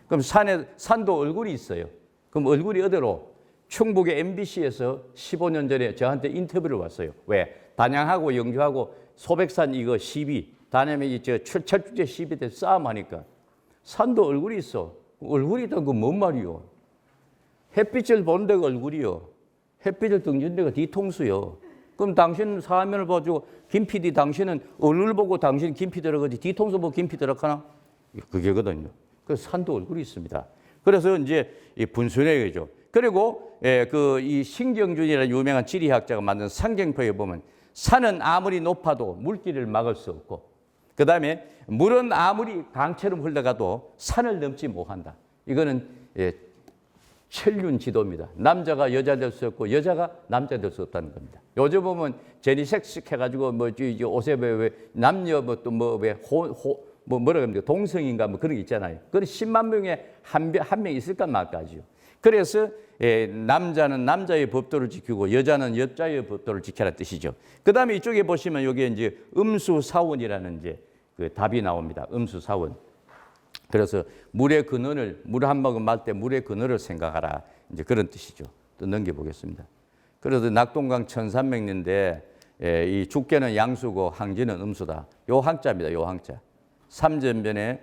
그럼 산도 얼굴이 있어요. 그럼 얼굴이 어디로? 충북의 MBC에서 15년 전에 저한테 인터뷰를 왔어요. 왜? 단양하고 영주하고 소백산 이거 시비, 다음에 철쭉제 시비 때 싸움하니까 산도 얼굴이 있어. 얼굴이 있다는 건 뭔 말이요? 햇빛을 보는 데가 얼굴이요. 햇빛을 등지는 데가 뒤통수요. 그럼 당신 사면을 봐주고 김 PD 당신은 얼굴 보고 당신 김 PD 들어가지 뒤통수 보고 김 PD 들어가나? 그게거든요. 그래서 산도 얼굴이 있습니다. 그래서 이제 이 분수령이죠. 그리고 이 신경준이라는 유명한 지리학자가 만든 상경표에 보면 산은 아무리 높아도 물길을 막을 수 없고 그 다음에 물은 아무리 강처럼 흘러가도 산을 넘지 못한다. 이거는 천륜 지도입니다. 남자가 여자 될 수 없고 여자가 남자 될 수 없다는 겁니다. 요즘 보면 제니섹스 해가지고 옷에 왜 남녀 뭐라 그럽니까 동성인가 뭐 그런 게 있잖아요. 그건 10만 명에 한 명 있을까 말까지요. 그래서 남자는 남자의 법도를 지키고 여자는 여자의 법도를 지켜라 뜻이죠. 그 다음에 이쪽에 보시면 여기 이제 음수사원이라는 이제 그 답이 나옵니다. 음수사원. 그래서 물의 근원을 물 한 모금 말 때 물의 근원을 생각하라 이제 그런 뜻이죠. 또 넘겨보겠습니다. 그래서 낙동강 1300년대 이 죽게는 양수고 항지는 음수다. 요 항자입니다. 요 항자. 삼전변에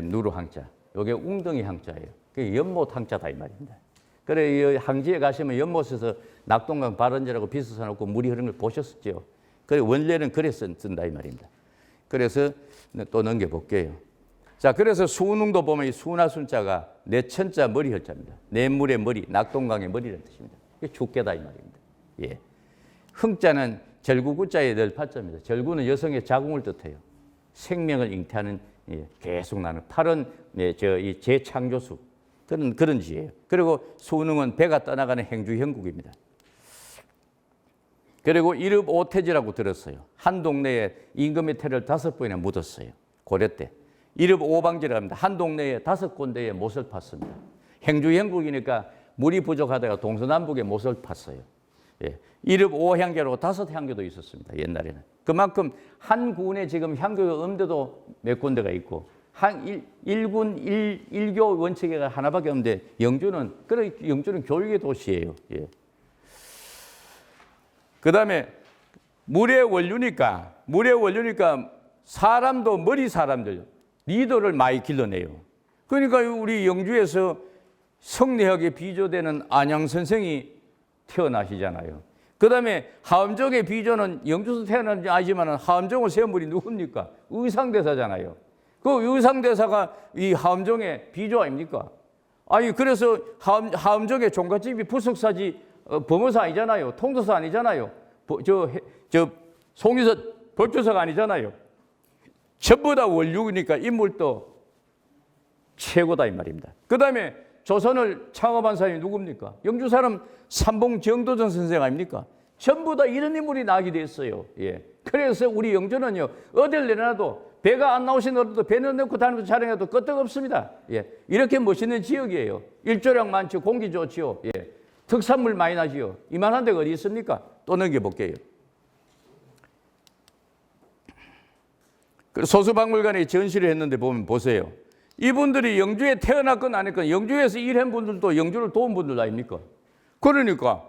누루 항자. 요게 웅덩이 항자예요. 그게 연못 항자다 이 말입니다. 그래 이 항지에 가시면 연못에서 낙동강 발원지라고 비서서 놓고 물이 흐르는 걸 보셨었죠. 그래 원래는 그래서 쓴다 이 말입니다. 그래서 또 넘겨볼게요. 자, 그래서 수능도 보면 이 수나순자가 내천자 머리 혈자입니다. 내물의 머리, 낙동강의 머리라는 뜻입니다. 이게 죽게다 이 말입니다. 예. 흥자는 절구구자의 널파자입니다. 절구는 여성의 자궁을 뜻해요. 생명을 잉태하는 계속 나는 팔은 이 재창조수 그런 지예요. 그리고 수능은 배가 떠나가는 행주형국입니다. 그리고 일읍 오태지라고 들었어요. 한 동네에 임금의 태를 5번이나 묻었어요. 고려 때. 일읍 오방지라고 합니다. 한 동네에 5군데에 못을 팠습니다. 행주형국이니까 물이 부족하다가 동서남북에 못을 팠어요. 예. 일읍 오향교로 5향교도 있었습니다. 옛날에는. 그만큼 한 군에 지금 향교가 없는데도 몇 군데가 있고 일군 일교 원칙에가 하나밖에 없는데 영주는 교육의 도시예요. 예. 그다음에 물의 원류니까 사람도 머리 사람들 리더를 많이 길러내요. 그러니까 우리 영주에서 성리학에 비조되는 안양 선생이 태어나시잖아요. 그다음에 하엄정의 비조는 영주에서 태어난지 아시지만 하엄정을 세운 분이 누굽니까? 의상대사잖아요. 그 의상대사가 이 하엄정의 비조 아닙니까? 아니 그래서 하엄정의 종갓집이 부석사지 범어사 아니잖아요. 통도사 아니잖아요. 송유서 법조사가 아니잖아요. 전부 다 원류니까 인물도 최고다 이 말입니다. 그 다음에 조선을 창업한 사람이 누굽니까? 영주 사람 삼봉 정도전 선생 아닙니까? 전부 다 이런 인물이 나게 됐어요. 예. 그래서 우리 영주는요 어딜 내놔도 배가 안 나오신 어른도 배는 넣고 다니면서 촬영해도 끄떡없습니다. 예. 이렇게 멋있는 지역이에요. 일조량 많죠. 공기 좋지요. 예. 특산물 많이 나지요. 이만한 데가 어디 있습니까? 또 넘겨볼게요. 소수박물관에 전시를 했는데 보면 보세요. 이분들이 영주에 태어났건 아니건 영주에서 일한 분들도 영주를 도운 분들 아닙니까? 그러니까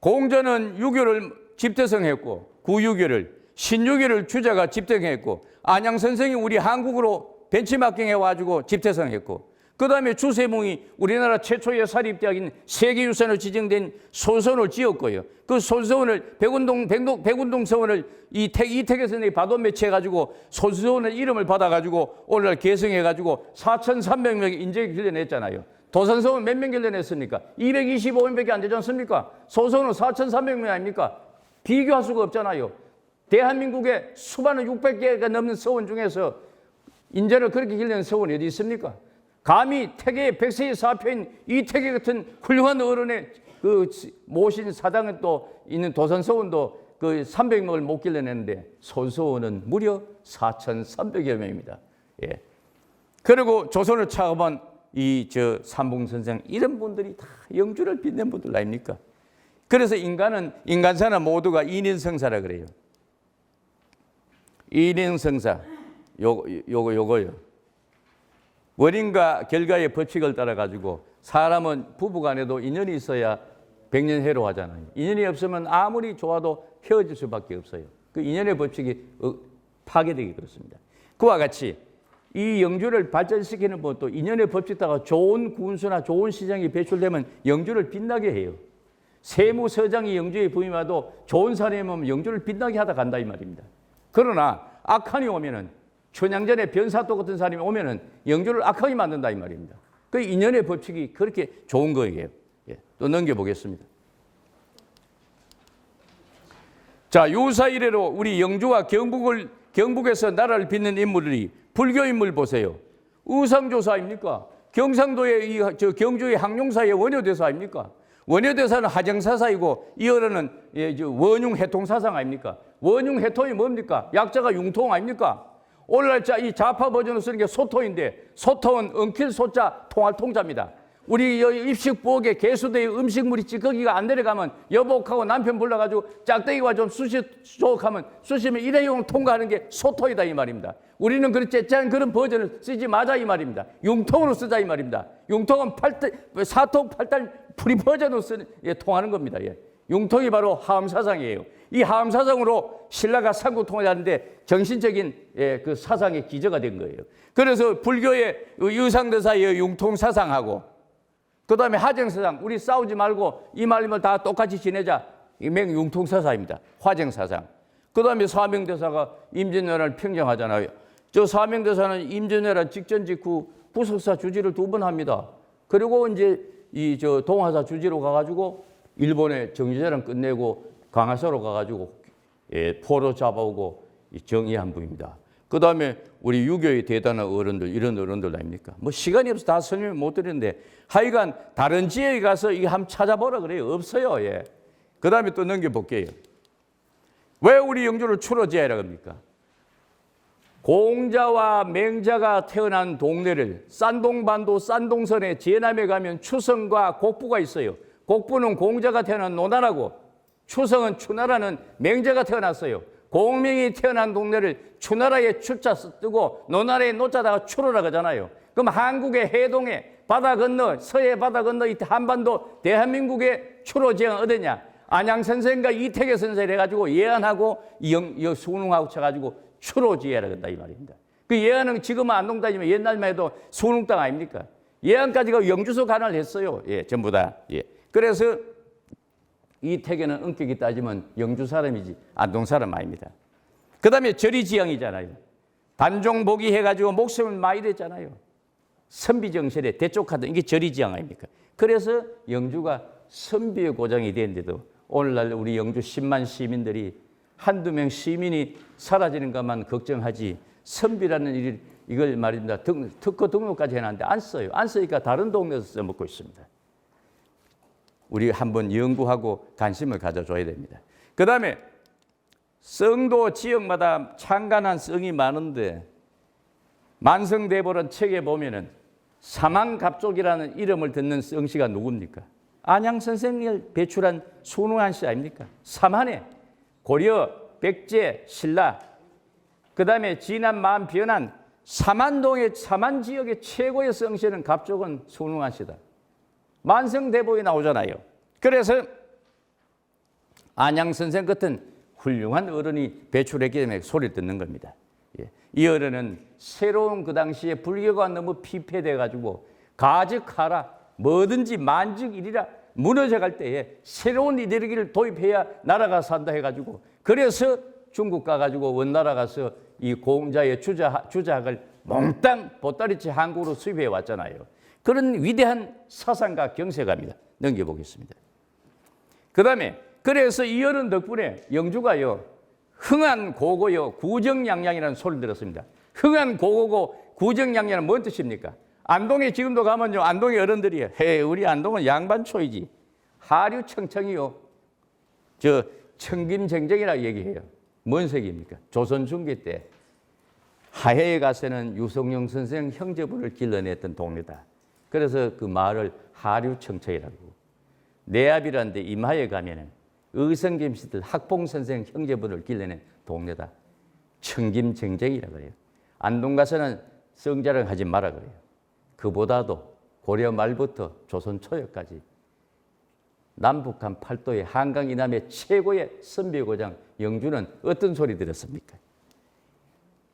공자는 유교를 집대성했고 구유교를 신유교를 주자가 집대성했고 안양 선생이 우리 한국으로 벤치마킹 해가지고 집대성했고 그 다음에 주세몽이 우리나라 최초의 사립대학인 세계유산으로 지정된 소서원을 지었고요. 그 소서원을 백운동 서원을 이택에서 바돈 매치해가지고 소서원의 이름을 받아가지고 오늘날 개성해가지고 4,300명의 인재를 길러냈잖아요. 도산서원 몇 명 길러냈습니까? 225명밖에 안 되지 않습니까? 소서원은 4,300명 아닙니까? 비교할 수가 없잖아요. 대한민국의 수많은 600개가 넘는 서원 중에서 인재를 그렇게 길러낸 서원이 어디 있습니까? 감히 태계의 백세의 사표인 이태계 같은 훌륭한 어른의 그 모신 사당은 또 있는 도산서원도 그 300명을 못 길러내는데 소서원은 무려 4,300여 명입니다. 예. 그리고 조선을 창업한 삼봉 선생 이런 분들이 다 영주를 빛낸 분들 아닙니까? 그래서 인간사는 모두가 인인성사라 그래요. 인인성사 요거요. 원인과 결과의 법칙을 따라 가지고 사람은 부부간에도 인연이 있어야 백년해로 하잖아요. 인연이 없으면 아무리 좋아도 헤어질 수밖에 없어요. 그 인연의 법칙이 파괴되기 그렇습니다. 그와 같이 이 영주를 발전시키는 법도 인연의 법칙다가 좋은 군수나 좋은 시장이 배출되면 영주를 빛나게 해요. 세무서장이 영주에 부임해도 좋은 사람이 오면 영주를 빛나게 하다 간다 이 말입니다. 그러나 악한이 오면은 춘향전에 변사또 같은 사람이 오면은 영주를 악하게 만든다 이 말입니다. 그 인연의 법칙이 그렇게 좋은 거예요. 예, 또 넘겨보겠습니다. 자, 유사 이래로 우리 영주와 경북에서 나라를 빚는 인물이 불교 인물 보세요. 의상조사 아닙니까? 경상도의 경주의 항룡사의 원효대사 아닙니까? 원효대사는 하정사사이고 이 어른은 원융해통사상 아닙니까? 원융해통이 뭡니까? 약자가 융통 아닙니까? 오늘날 이 좌파 버전으로 쓰는 게 소통인데 소통은 엉킬 소자 통할 통자입니다. 우리 입식부엌에 개수대의 음식물이 찌꺼기가 안 내려가면 여복하고 남편 불러가지고 짝대기와 좀 쑤시 족하면 쑤시면 일회용 통과하는 게 소통이다 이 말입니다. 우리는 그렇지 않은 그런 버전을 쓰지 마자 이 말입니다. 융통으로 쓰자 이 말입니다. 융통은 사통 팔단 프리 버전으로 통하는 겁니다. 예. 융통이 바로 하엄사상이에요. 이 하엄사상으로 신라가 삼국통을 하는데 정신적인 그 사상의 기저가 된 거예요. 그래서 불교의 유상대사의 융통사상하고 그 다음에 하정사상, 우리 싸우지 말고 이 말임을 다 똑같이 지내자. 이 맹융통사상입니다. 화정사상. 그 다음에 사명대사가 임진왜란을 평정하잖아요. 저 사명대사는 임진왜란 직전 직후 부석사 주지를 2번 합니다. 그리고 이제 동화사 주지로 가가지고 일본의 정유재랑 끝내고 강화사로 가가지고 포로 잡아오고 정의한 분입니다. 그 다음에 우리 유교의 대단한 어른들, 이런 어른들 아닙니까? 뭐 시간이 없어서 다 설명 못 드리는데 하여간 다른 지역에 가서 이거 한번 찾아보라 그래요. 없어요. 예. 그 다음에 또 넘겨볼게요. 왜 우리 영주를 추로지어야라고 합니까? 공자와 맹자가 태어난 동네를 산동반도 산동선의 제남에 가면 추성과 곡부가 있어요. 곡부는 공자가 태어난 노나라고 추성은 추나라는 맹자가 태어났어요. 공명이 태어난 동네를 추나라에 추자 쓰고 노나라에 노자다가 추로라 그러잖아요. 그럼 한국의 해동에 바다 건너 서해 바다 건너 이 한반도 대한민국의 추로지형은 어디냐? 안양 선생과 이태계 선생을 해가지고 예안하고 수능하고 쳐가지고 추로지혜라 그런다 이 말입니다. 그 예안은 지금은 안동 다니면 옛날만 해도 수능 땅 아닙니까? 예안까지가 영주소 관할을 했어요. 예, 전부 다. 예. 그래서 이태계는 엄격히 따지면 영주 사람이지 안동 사람 아닙니다. 그 다음에 절이지향이잖아요. 단종복이 해가지고 목숨을 많이 냈잖아요. 선비정신에 대쪽하던 이게 절이지향 아닙니까? 그래서 영주가 선비의 고장이 되는데도 오늘날 우리 영주 10만 시민들이 한두 명 시민이 사라지는 것만 걱정하지 선비라는 이걸 말입니다. 특허 등록까지 해놨는데 안 써요. 안 쓰니까 다른 동네에서 써먹고 있습니다. 우리 한번 연구하고 관심을 가져줘야 됩니다. 그 다음에 성도 지역마다 창간한 성이 많은데 만성대보론 책에 보면은 사망갑족이라는 이름을 듣는 성씨가 누굽니까? 안양 선생을 배출한 손웅한 씨 아닙니까? 삼한에 고려, 백제, 신라, 그 다음에 진안, 만, 변안 삼안동의 삼안 지역의 최고의 성씨는 갑족은 손웅한 씨다. 만성대보에 나오잖아요. 그래서 안양 선생 같은 훌륭한 어른이 배출했기 때문에 소리를 듣는 겁니다. 예. 이 어른은 새로운 그 당시에 불교가 너무 피폐돼가지고 가즉하라 뭐든지 만즉이리라 무너져갈 때에 새로운 이데올로기를 도입해야 나라가 산다 해가지고 그래서 중국 가가지고 원나라 가서 이 공자의 주자학을 몽땅 보따리째 한국으로 수입해 왔잖아요. 그런 위대한 사상가 경세가입니다. 넘겨보겠습니다. 그 다음에 그래서 이 어른 덕분에 영주가요 흥한고고요 구정양양이라는 소리를 들었습니다. 흥한고고고 구정양양은 뭔 뜻입니까? 안동에 지금도 가면요 안동의 어른들이 헤 우리 안동은 양반초이지 하류청청이요 저 청김쟁쟁이라고 얘기해요. 뭔 색입니까? 조선 중기 때 하해에 가서는 유성룡 선생 형제분을 길러냈던 동네다. 그래서 그 마을을 하류청청이라고. 내압이라는 데 임하에 가면은 의성김씨들 학봉선생 형제분을 길러낸 동네다. 청김쟁쟁이라고 그래요. 안동 가서는 성자랑 하지 마라 그래요. 그보다도 고려 말부터 조선 초여까지 남북한 팔도의 한강 이남의 최고의 선비 고장 영주는 어떤 소리 들었습니까?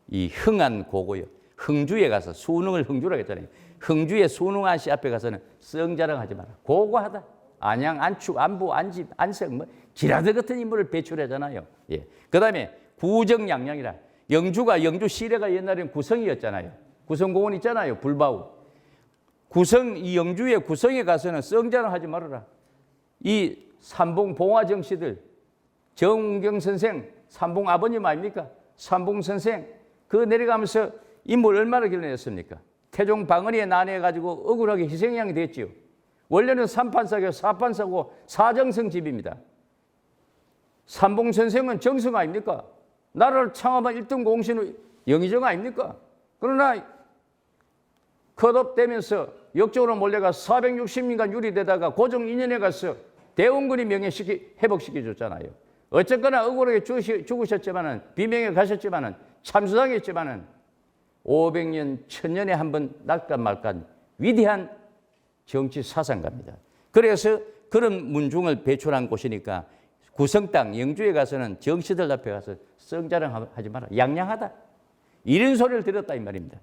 이 흥한 고고요. 흥주에 가서 수능을 흥주라고 했잖아요. 흥주의 수능한 씨 앞에 가서는 썽자랑하지 마라. 고고하다. 안양, 안축, 안부, 안집, 안성 뭐 기라드 같은 인물을 배출하잖아요. 예. 그다음에 구정양양이라 영주 시래가 옛날에는 구성이었잖아요. 구성공원 있잖아요. 불바우. 이 영주의 구성에 가서는 썽자랑하지 말아라. 이 삼봉 봉화정 씨들 정웅경 선생 삼봉 아버님 아닙니까? 삼봉 선생 그 내려가면서 인물 얼마나 길러냈습니까? 태종 방언이에 난해가지고 억울하게 희생양이 됐지요. 원래는 삼판사고 사판사고 사정성 집입니다. 삼봉 선생은 정성 아닙니까? 나라를 창업한 1등 공신의 영의정 아닙니까? 그러나 컷업되면서 역적으로 몰려가 460년간 유리되다가 고종 2년에 가서 대원군이 회복시켜줬잖아요. 어쨌거나 억울하게 죽으셨지만은 비명에 가셨지만은 참수당했지만은 500년, 1000년에 한 번 날까 말까 위대한 정치 사상가입니다. 그래서 그런 문중을 배출한 곳이니까 구성 땅 영주에 가서는 정치들 앞에 가서 썽자랑하지 마라. 양양하다. 이런 소리를 들었다 이 말입니다.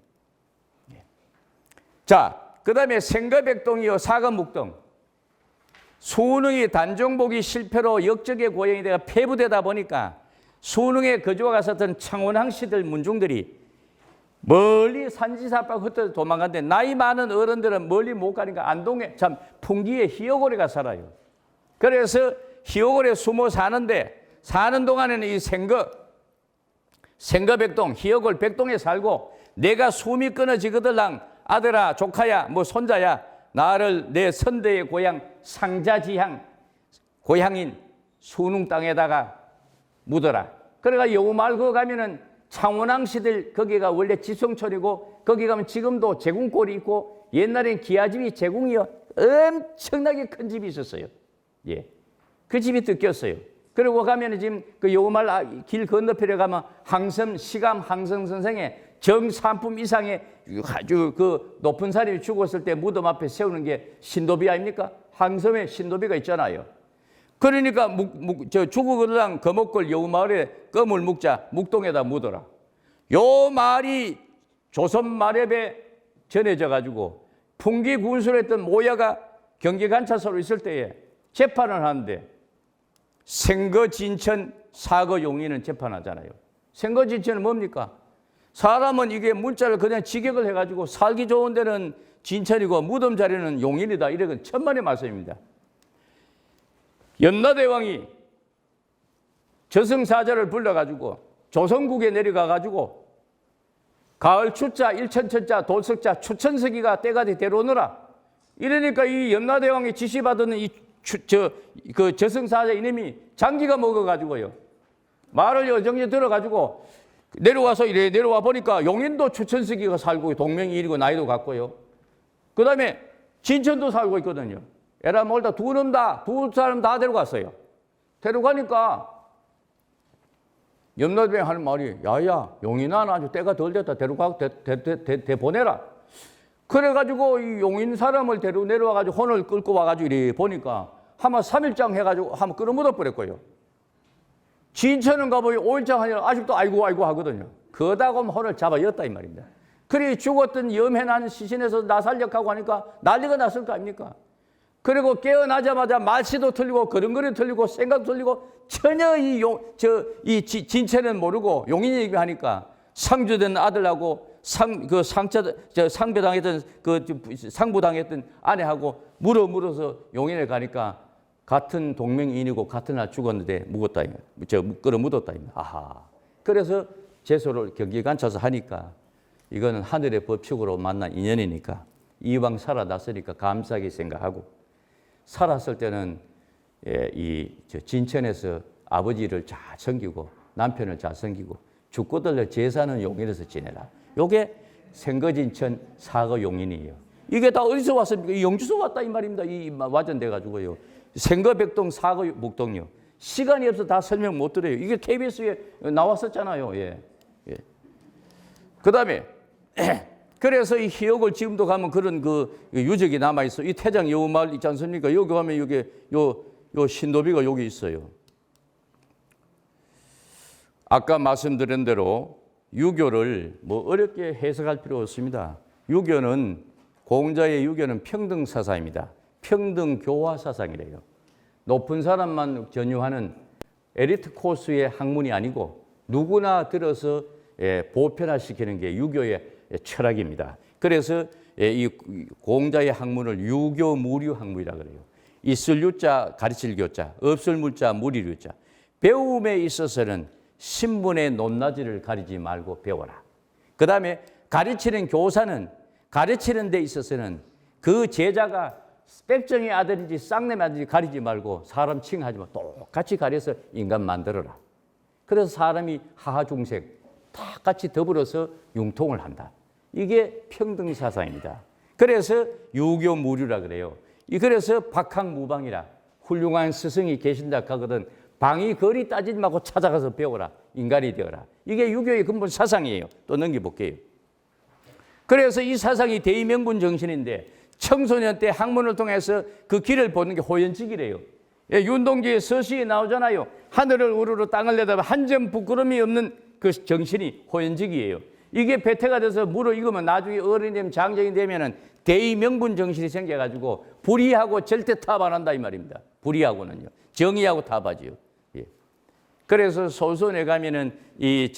자, 그 다음에 생거백동이요 사거묵동. 수능이 단종복이 실패로 역적의 고향이 되어 폐부되다 보니까 수능에 거주와 갔었던 창원항 시들 문중들이 멀리 산지사박 흩어져 도망갔는데 나이 많은 어른들은 멀리 못 가니까 안동에 참 풍기에 희어고래가 살아요. 그래서 희어고래 숨어 사는 동안에는 이 생거백동 희어골 백동에 살고 내가 숨이 끊어지거들랑 아들아 조카야 뭐 손자야 나를 내 선대의 고향 상자지향 고향인 수능 땅에다가 묻어라. 그래가 여우마을 거 가면은 창원항 시들 거기가 원래 지성촌이고 거기 가면 지금도 제궁골이 있고 옛날엔 기아집이 제궁이요 엄청나게 큰 집이 있었어요. 예, 그 집이 뜯겼어요. 그리고 가면은 지금 그 여우마을 길 건너편에 가면 항섬 시감 항섬 선생의 정삼품 이상의 아주 그 높은 사람이 죽었을 때 무덤 앞에 세우는 게 신도비 아닙니까? 항섬에 신도비가 있잖아요. 그러니까 죽으거들랑 거목골 여우마을에 껌을 묵자 묵동에다 묻어라. 요 말이 조선 말엽에 전해져 가지고 풍기 군수했던 모야가 경기관찰소로 있을 때에 재판을 하는데 생거진천 사거용인은 재판하잖아요. 생거진천은 뭡니까? 사람은 이게 문자를 그냥 직역을 해가지고 살기 좋은 데는 진천이고 무덤 자리는 용인이다. 이런 천만의 말씀입니다. 염라대왕이 저승사자를 불러가지고 조선국에 내려가가지고 가을 추자, 일천천자, 돌석자, 추천서기가 때까지 데려오느라 이러니까 이 염라대왕이 지시받은 그 저승사자 이놈이 장기가 먹어가지고요. 말을 여정에 들어가지고 내려와서 이래 내려와 보니까 용인도 추천서기가 살고 동명이인이고 나이도 같고요. 그 다음에 진천도 살고 있거든요. 에라 몰다 두 사람 다 데려갔어요. 데려가니까 염라대왕 하는 말이 야야 용인아 아주 때가 덜 됐다. 데려가고 보내라. 그래가지고 이 용인 사람을 데리고 내려와가지고 혼을 끌고 와가지고 이래 보니까 한번 3일장 해가지고 한번 끌어묻어 버렸고요. 진천은 가보니 5일장 하니까 아직도 아이고 하거든요. 그러다가 혼을 잡아였다 이 말입니다. 그래 죽었던 염해난 시신에서 나살력하고 하니까 난리가 났을 거 아닙니까? 그리고 깨어나자마자 말씨도 틀리고 걸음걸이 틀리고 생각도 틀리고 전혀 진천은 모르고 용인이 얘기하니까 상주된 아들하고 상배당했던 상부당했던 아내하고 물어서 용인에 가니까 같은 동명이인이고 같은 날 죽었는데 묵었다 끌어 묻었다. 아하. 그래서 제소를 경기관찰서 하니까 이거는 하늘의 법칙으로 만난 인연이니까 이왕 살아났으니까 감사하게 생각하고 살았을 때는 진천에서 아버지를 잘 섬기고 남편을 잘 섬기고 죽고들 제사는 용인에서 지내라. 요게 생거진천 사거용인이에요. 이게 다 어디서 왔습니까? 영주에서 왔다 이 말입니다. 이 와전돼 가지고요. 생거백동 사거묵동요. 시간이 없어서 다 설명 못 드려요. 이게 KBS에 나왔었잖아요. 예. 그 다음에 그래서 이 희역을 지금도 가면 그런 그 유적이 남아 있어. 이 태장 여우마을 있지 않습니까? 여기 가면 여기 요 신도비가 여기 있어요. 아까 말씀드린 대로 유교를 뭐 어렵게 해석할 필요 없습니다. 유교는 공자의 유교는 평등 사상입니다. 평등 교화 사상이래요. 높은 사람만 전유하는 엘리트 코스의 학문이 아니고 누구나 들어서 보편화시키는 게 유교의 철학입니다. 그래서 이 공자의 학문을 유교 무류 학문이라 그래요. 있을 유자 가르칠 교자, 없을 물자 무리를 유자. 배움에 있어서는 신분의 높낮이를 가리지 말고 배워라. 그 다음에 가르치는 교사는 가르치는 데 있어서는 그 제자가 빽정의 아들인지 쌍내의 아들인지 가리지 말고 사람 칭하지 말고 똑같이 가려서 인간 만들어라. 그래서 사람이 하하중생 다 같이 더불어서 융통을 한다. 이게 평등 사상입니다. 그래서 유교 무류라 그래요. 그래서 박학무방이라 훌륭한 스승이 계신다 하거든 방이 거리 따지지 말고 찾아가서 배워라. 인간이 되어라. 이게 유교의 근본 사상이에요. 또 넘겨볼게요. 그래서 이 사상이 대의명분 정신인데 청소년 때 학문을 통해서 그 길을 보는 게 호연직이래요. 윤동주의 서시에 나오잖아요. 하늘을 우러러 땅을 내다봐 한 점 부끄러움이 없는 그 정신이 호연직이에요. 이게 배태가 돼서 무르익으면 나중에 어른이 되면 장정이 되면은 대의명분 정신이 생겨가지고 불의하고 절대 타협 안 한다 이 말입니다. 불의하고는요. 정의하고 타협하지요. 예. 그래서 소선에 가면은 이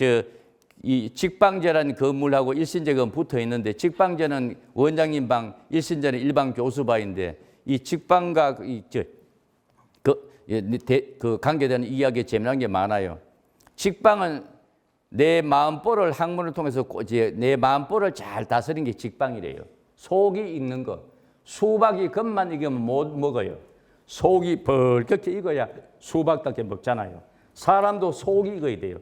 직방제라는 건물하고 일신제가 붙어 있는데 직방제는 원장님 방, 일신제는 일반 교수방인데 이 직방과 그 관계되는 이야기에 재미난 게 많아요. 직방은 내 마음보를 학문을 통해서 내 마음보를 잘 다스리는 게 직방이래요. 속이 익는 거. 수박이 겉만 익으면 못 먹어요. 속이 벌겋게 익어야 수박답게 먹잖아요. 사람도 속이 익어야 돼요.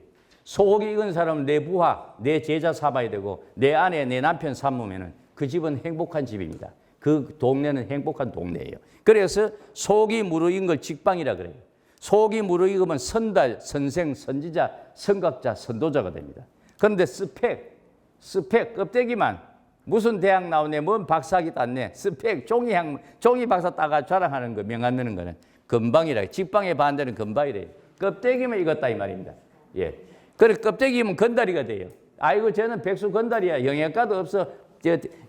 속이 익은 사람은 내 부하, 내 제자 삼아야 되고 내 아내, 내 남편 삼으면 그 집은 행복한 집입니다. 그 동네는 행복한 동네예요. 그래서 속이 무르익은 걸 직방이라 그래요. 속이 무르익으면 선달, 선생, 선지자, 선각자, 선도자가 됩니다. 그런데 스펙, 껍데기만 무슨 대학 나오네, 뭔 박사학위 땄네, 스펙, 종이 박사 따가 자랑하는 거, 명함 내는 거는 건방이라, 직방의 반대는 건방이래요. 껍데기만 익었다 이 말입니다. 예. 그래 껍데기면 건다리가 돼요. 아이고 저는 백수 건다리야. 영양가도 없어.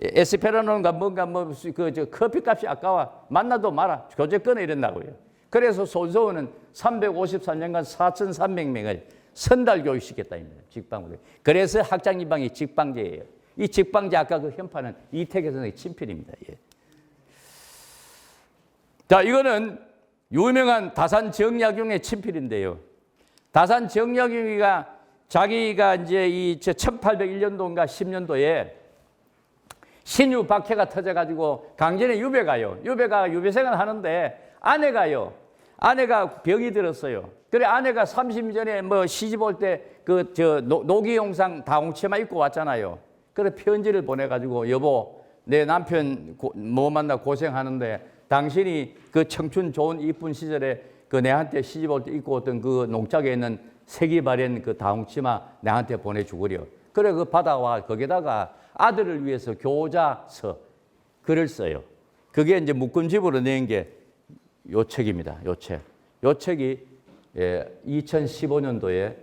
에스페라노인가 뭔가 커피값이 아까워. 만나도 마라. 교재 끊어 이런다고요. 그래서 손소원은 353년간 4,300명을 선달 교육시켰다 입니다. 직방으로. 그래서 학장이방이 직방제예요. 이 직방제 아까 그 현판은 이태계 선생의 친필입니다. 예. 자, 이거는 유명한 다산 정약용의 친필인데요. 다산 정약용이가 자기가 이제 이 1801년도인가 10년도에 신유 박해가 터져가지고 강진에 유배 가요. 유배생활 하는데 아내가 병이 들었어요. 그래 아내가 30년 전에 뭐 시집 올 때 노기용상 다홍치마 입고 왔잖아요. 그래 편지를 보내가지고 여보 내 남편 뭐 만나 고생하는데 당신이 그 청춘 좋은 이쁜 시절에 그 내한테 시집 올 때 입고 왔던 그 농짝에 있는 색이 바랜 그 다홍치마 내한테 보내주구려. 그래 그 받아와 거기다가 아들을 위해서 교자서 글을 써요. 그게 이제 묶음집으로 낸 게 요 책입니다. 요 책이 2015년도에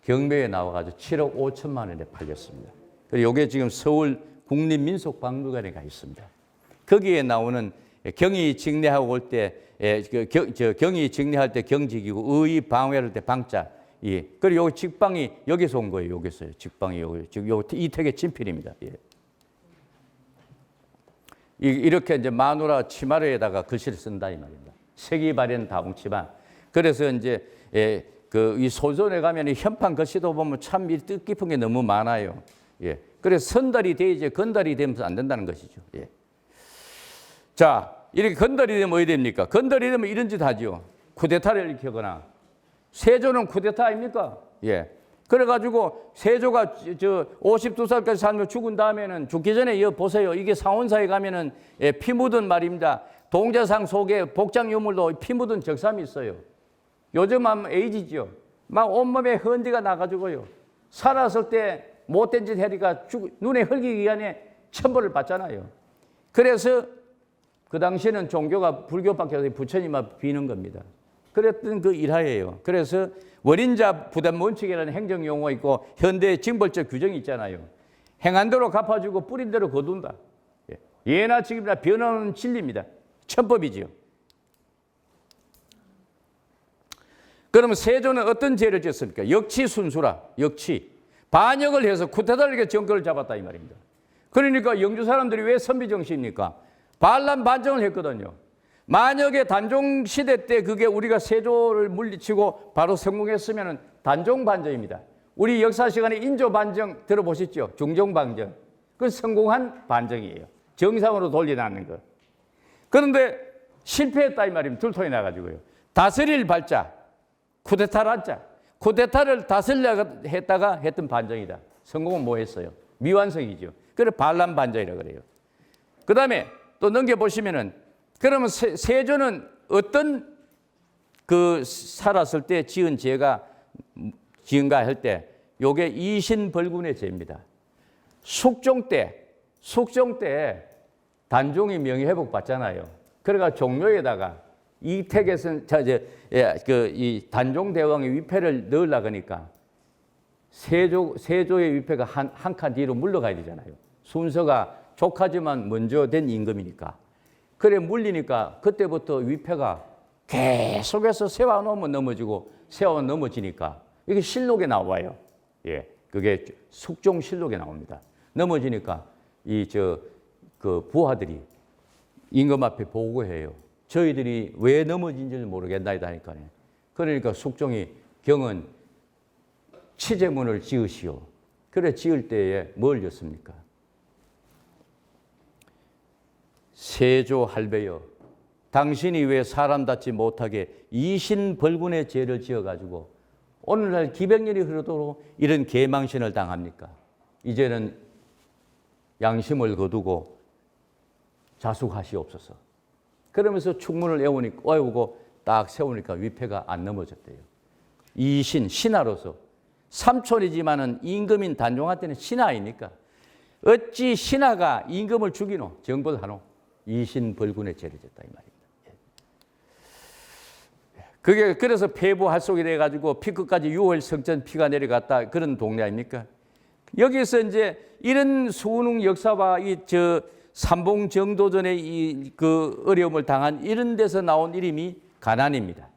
경매에 나와가지고 7억 5천만 원에 팔렸습니다. 그리고 이게 지금 서울 국립민속박물관에 가 있습니다. 거기에 나오는 경이 직례하고 올 때 경이 직례할 때 경직이고 의의 방회할 때 방자. 예. 그리고 요 직방이 여기서 온 거예요. 여기서요. 직방이 여기. 지금 요 이택의 친필입니다. 예. 이렇게 이제 마누라 치마에다가 글씨를 쓴다 이 말입니다. 색이 바랜 다홍치마. 그래서 이제 이 소전에 가면 현판 글씨도 보면 참 뜻깊은 게 너무 많아요. 예. 그래서 선달이 돼야지 건달이 되면 안 된다는 것이죠. 예. 자, 이렇게 건달이 되면 어디 됩니까? 건달이 되면 이런 짓 하죠. 쿠데타를 일으키거나. 세조는 쿠데타 아닙니까? 예. 그래가지고 세조가 52살까지 살며 죽은 다음에는 죽기 전에 이거 보세요. 이게 상온사에 가면은 피 묻은 말입니다. 동자상 속에 복장 유물도 피 묻은 적삼이 있어요. 요즘 하면 에이지죠. 막 온몸에 헌지가 나가지고요. 살았을 때 못된 짓 하니까 눈에 흙이 기간에 천벌을 받잖아요. 그래서 그 당시에는 종교가 불교밖에 없어서 부처님 앞 비는 겁니다. 그랬던 그 일화예요. 그래서 원인자 부담 원칙이라는 행정용어가 있고 현대 징벌적 규정이 있잖아요. 행한 대로 갚아주고 뿌린 대로 거둔다. 예나 지금이나 변화는 진리입니다. 천법이지요. 그러면 세조는 어떤 죄를 지었습니까? 역치 순수라. 역치. 반역을 해서 쿠데타를 정권을 잡았다 이 말입니다. 그러니까 영주 사람들이 왜 선비정시입니까? 반란 반정을 했거든요. 만약에 단종 시대 때 그게 우리가 세조를 물리치고 바로 성공했으면 단종 반정입니다. 우리 역사 시간에 인조 반정 들어보셨죠? 중종 반정. 그건 성공한 반정이에요. 정상으로 돌려놨는 거. 그런데 실패했다 이 말이면 들통이 나가지고요. 다스릴 발자, 쿠데타를 한자. 쿠데타를 다스리려고 했다가 했던 반정이다. 성공은 뭐 했어요? 미완성이죠. 그래서 반란 반정이라고 그래요. 그 다음에 또 넘겨보시면은 그러면 세조는 어떤 그 살았을 때 지은 죄가 지은가 할 때 요게 이신벌군의 죄입니다. 숙종 때 단종이 명예회복 받잖아요. 그러니까 종묘에다가 이택에서 이 단종 대왕의 위패를 넣으려고 하니까 세조의 위패가 한 칸 뒤로 물러가야 되잖아요. 순서가 조카지만 먼저 된 임금이니까. 그래 물리니까 그때부터 위패가 계속해서 세워놓으면 넘어지고 세워놓으면 넘어지니까 이게 실록에 나와요. 예, 그게 숙종실록에 나옵니다. 넘어지니까 그 부하들이 임금 앞에 보고해요. 저희들이 왜 넘어진지를 모르겠나이다 하니까요. 그러니까 숙종이 경은 치제문을 지으시오. 그래 지을 때에 뭘 줬습니까? 세조 할배여, 당신이 왜 사람답지 못하게 이신벌군의 죄를 지어가지고 오늘날 기백년이 흐르도록 이런 계망신을 당합니까? 이제는 양심을 거두고 자숙하시옵소서. 그러면서 충문을 애우고 딱 세우니까 위패가 안 넘어졌대요. 이신, 신하로서 삼촌이지만은 임금인 단종한테는 신하 아닙니까? 어찌 신하가 임금을 죽이노? 정벌하노? 이신벌군의 죄를 졌다 이 말입니다. 그게 그래서 폐부할속이 돼가지고 피끝까지 6월 성전 피가 내려갔다 그런 동네 아닙니까? 여기서 이제 이런 수능 역사와 삼봉정도전의 그 어려움을 당한 이런 데서 나온 이름이 가난입니다.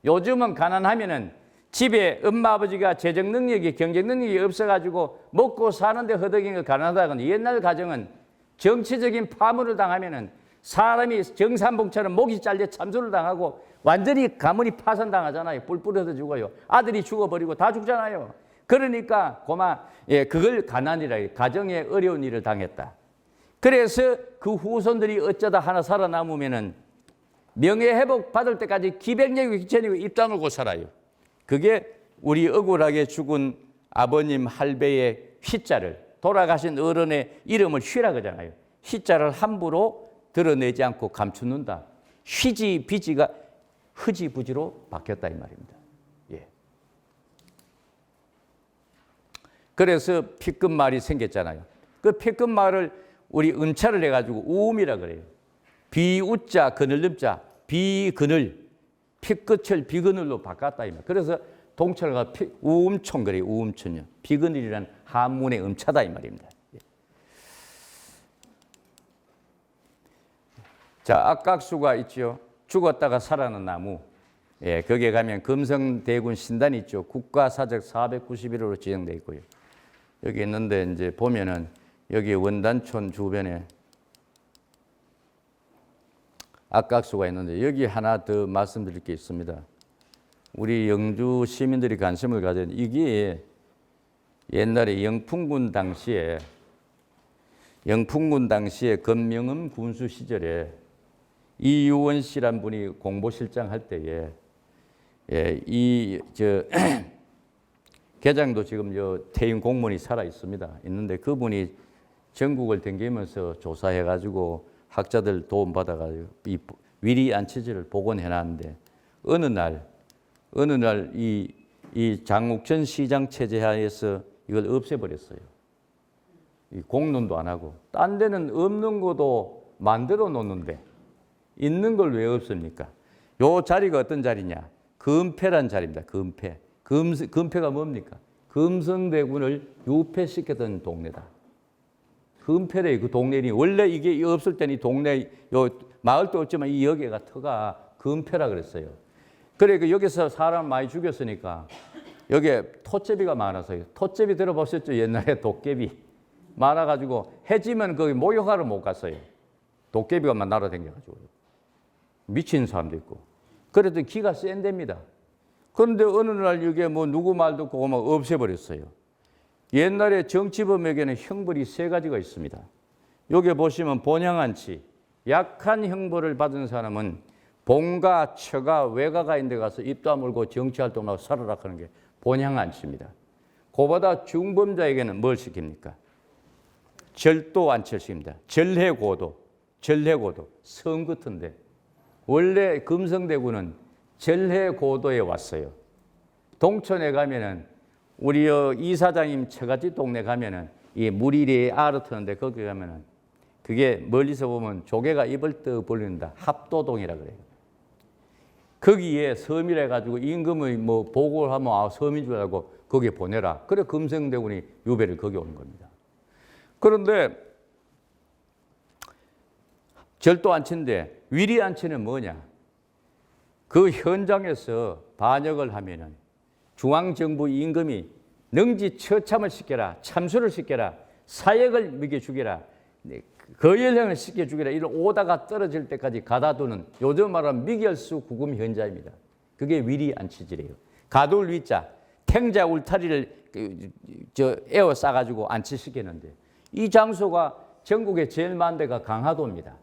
요즘은 가난하면은 집에 엄마 아버지가 재정 능력이 경제 능력이 없어가지고 먹고 사는데 허덕인 거 가난하다거나 옛날 가정은 정치적인 파문을 당하면은 사람이 정산봉처럼 목이 잘려 참수를 당하고 완전히 가문이 파산당하잖아요. 뿔뿔 얻어 죽어요. 아들이 죽어버리고 다 죽잖아요. 그러니까 그걸 가난이라 해요. 가정에 어려운 일을 당했다. 그래서 그 후손들이 어쩌다 하나 살아남으면은 명예회복 받을 때까지 기백년이고 기천이고 입 다물고 살아요. 그게 우리 억울하게 죽은 아버님 할배의 휘자를 돌아가신 어른의 이름을 휘라 그러잖아요. 휘자를 함부로 드러내지 않고 감추는다. 휘지비지가 흐지부지로 바뀌었다 이 말입니다. 예. 그래서 피끝말이 생겼잖아요. 그 피끝말을 우리 음차를 해가지고 우음이라 그래요. 비우자 그늘름자 비그늘 피끝을 비그늘로 바꿨다 이 말. 그래서 동철과 우음촌 그래요. 우음촌요. 비그늘이란 한문의 음차다 이 말입니다. 자, 악각수가 있죠. 죽었다가 살아난 나무. 예, 거기에 가면 금성대군 신단이 있죠. 국가사적 491호로 지정되어 있고요. 여기 있는데 이제 보면은 여기 원단촌 주변에 악각수가 있는데 여기 하나 더 말씀드릴 게 있습니다. 우리 영주 시민들이 관심을 가진 이게 옛날에 영풍군 당시에 건명음 군수 시절에 이유원 씨란 분이 공보실장 할 때에 계장도 지금 퇴임 공무원이 살아 있습니다. 있는데 그분이 전국을 댕기면서 조사해가지고 학자들 도움 받아가지고 이 위리 안치지를 복원해놨는데 어느 날 이 장욱전 시장 체제 하에서 이걸 없애버렸어요. 공론도 안 하고 딴 데는 없는 것도 만들어 놓는데 있는 걸 왜 없습니까? 요 자리가 어떤 자리냐? 금패란 자리입니다. 금패. 금패가 뭡니까? 금성대군을 유폐시켰던 동네다. 금패래 그 동네니 원래 이게 없을 때는 이 동네 요 마을도 없지만 이 여기가 터가 금패라 그랬어요. 그래 그 여기서 사람 많이 죽였으니까 여기에 톳제비가 많아서요. 톳제비 들어보셨죠? 옛날에 도깨비 많아가지고 해지면 거기 목욕하러 못 갔어요. 도깨비가 막 날아다녀가지고 미친 사람도 있고. 그래도 기가 센 데입니다. 그런데 어느 날 이게 뭐 누구 말 듣고 막 없애버렸어요. 옛날에 정치범에게는 형벌이 3가지가 있습니다. 여기 보시면 본향안치. 약한 형벌을 받은 사람은 본가, 처가, 외가가 있는 데 가서 입 다물고 정치활동하고 살아라 하는 게 본향안치입니다. 그보다 중범자에게는 뭘 시킵니까? 절도안치를 시킵니다. 절해고도. 절해고도. 성 같은데. 원래 금성대군은 절해고도에 왔어요. 동천에 가면은 우리 이사장님 처갓집 동네 가면은 이 물이 알아트는데 거기 가면은 그게 멀리서 보면 조개가 입을 떡 벌린다. 합도동이라 그래요. 거기에 섬이라 해가지고 임금의 뭐 보고를 하면 아 섬인 줄 알고 거기에 보내라. 그래 금성대군이 유배를 거기 오는 겁니다. 그런데 절도안치인데 위리안치는 뭐냐? 그 현장에서 반역을 하면은 중앙정부 임금이 능지 처참을 시켜라, 참수를 시켜라, 사역을 먹여 주게라, 거열형을 시켜 주게라 이런 오다가 떨어질 때까지 가다두는 요즘 말하면 미결수 구금 현자입니다. 그게 위리안치질이에요. 가둘 위자, 탱자 울타리를 에워 싸가지고 안치시키는데 이 장소가 전국에 제일 많은 데가 강화도입니다.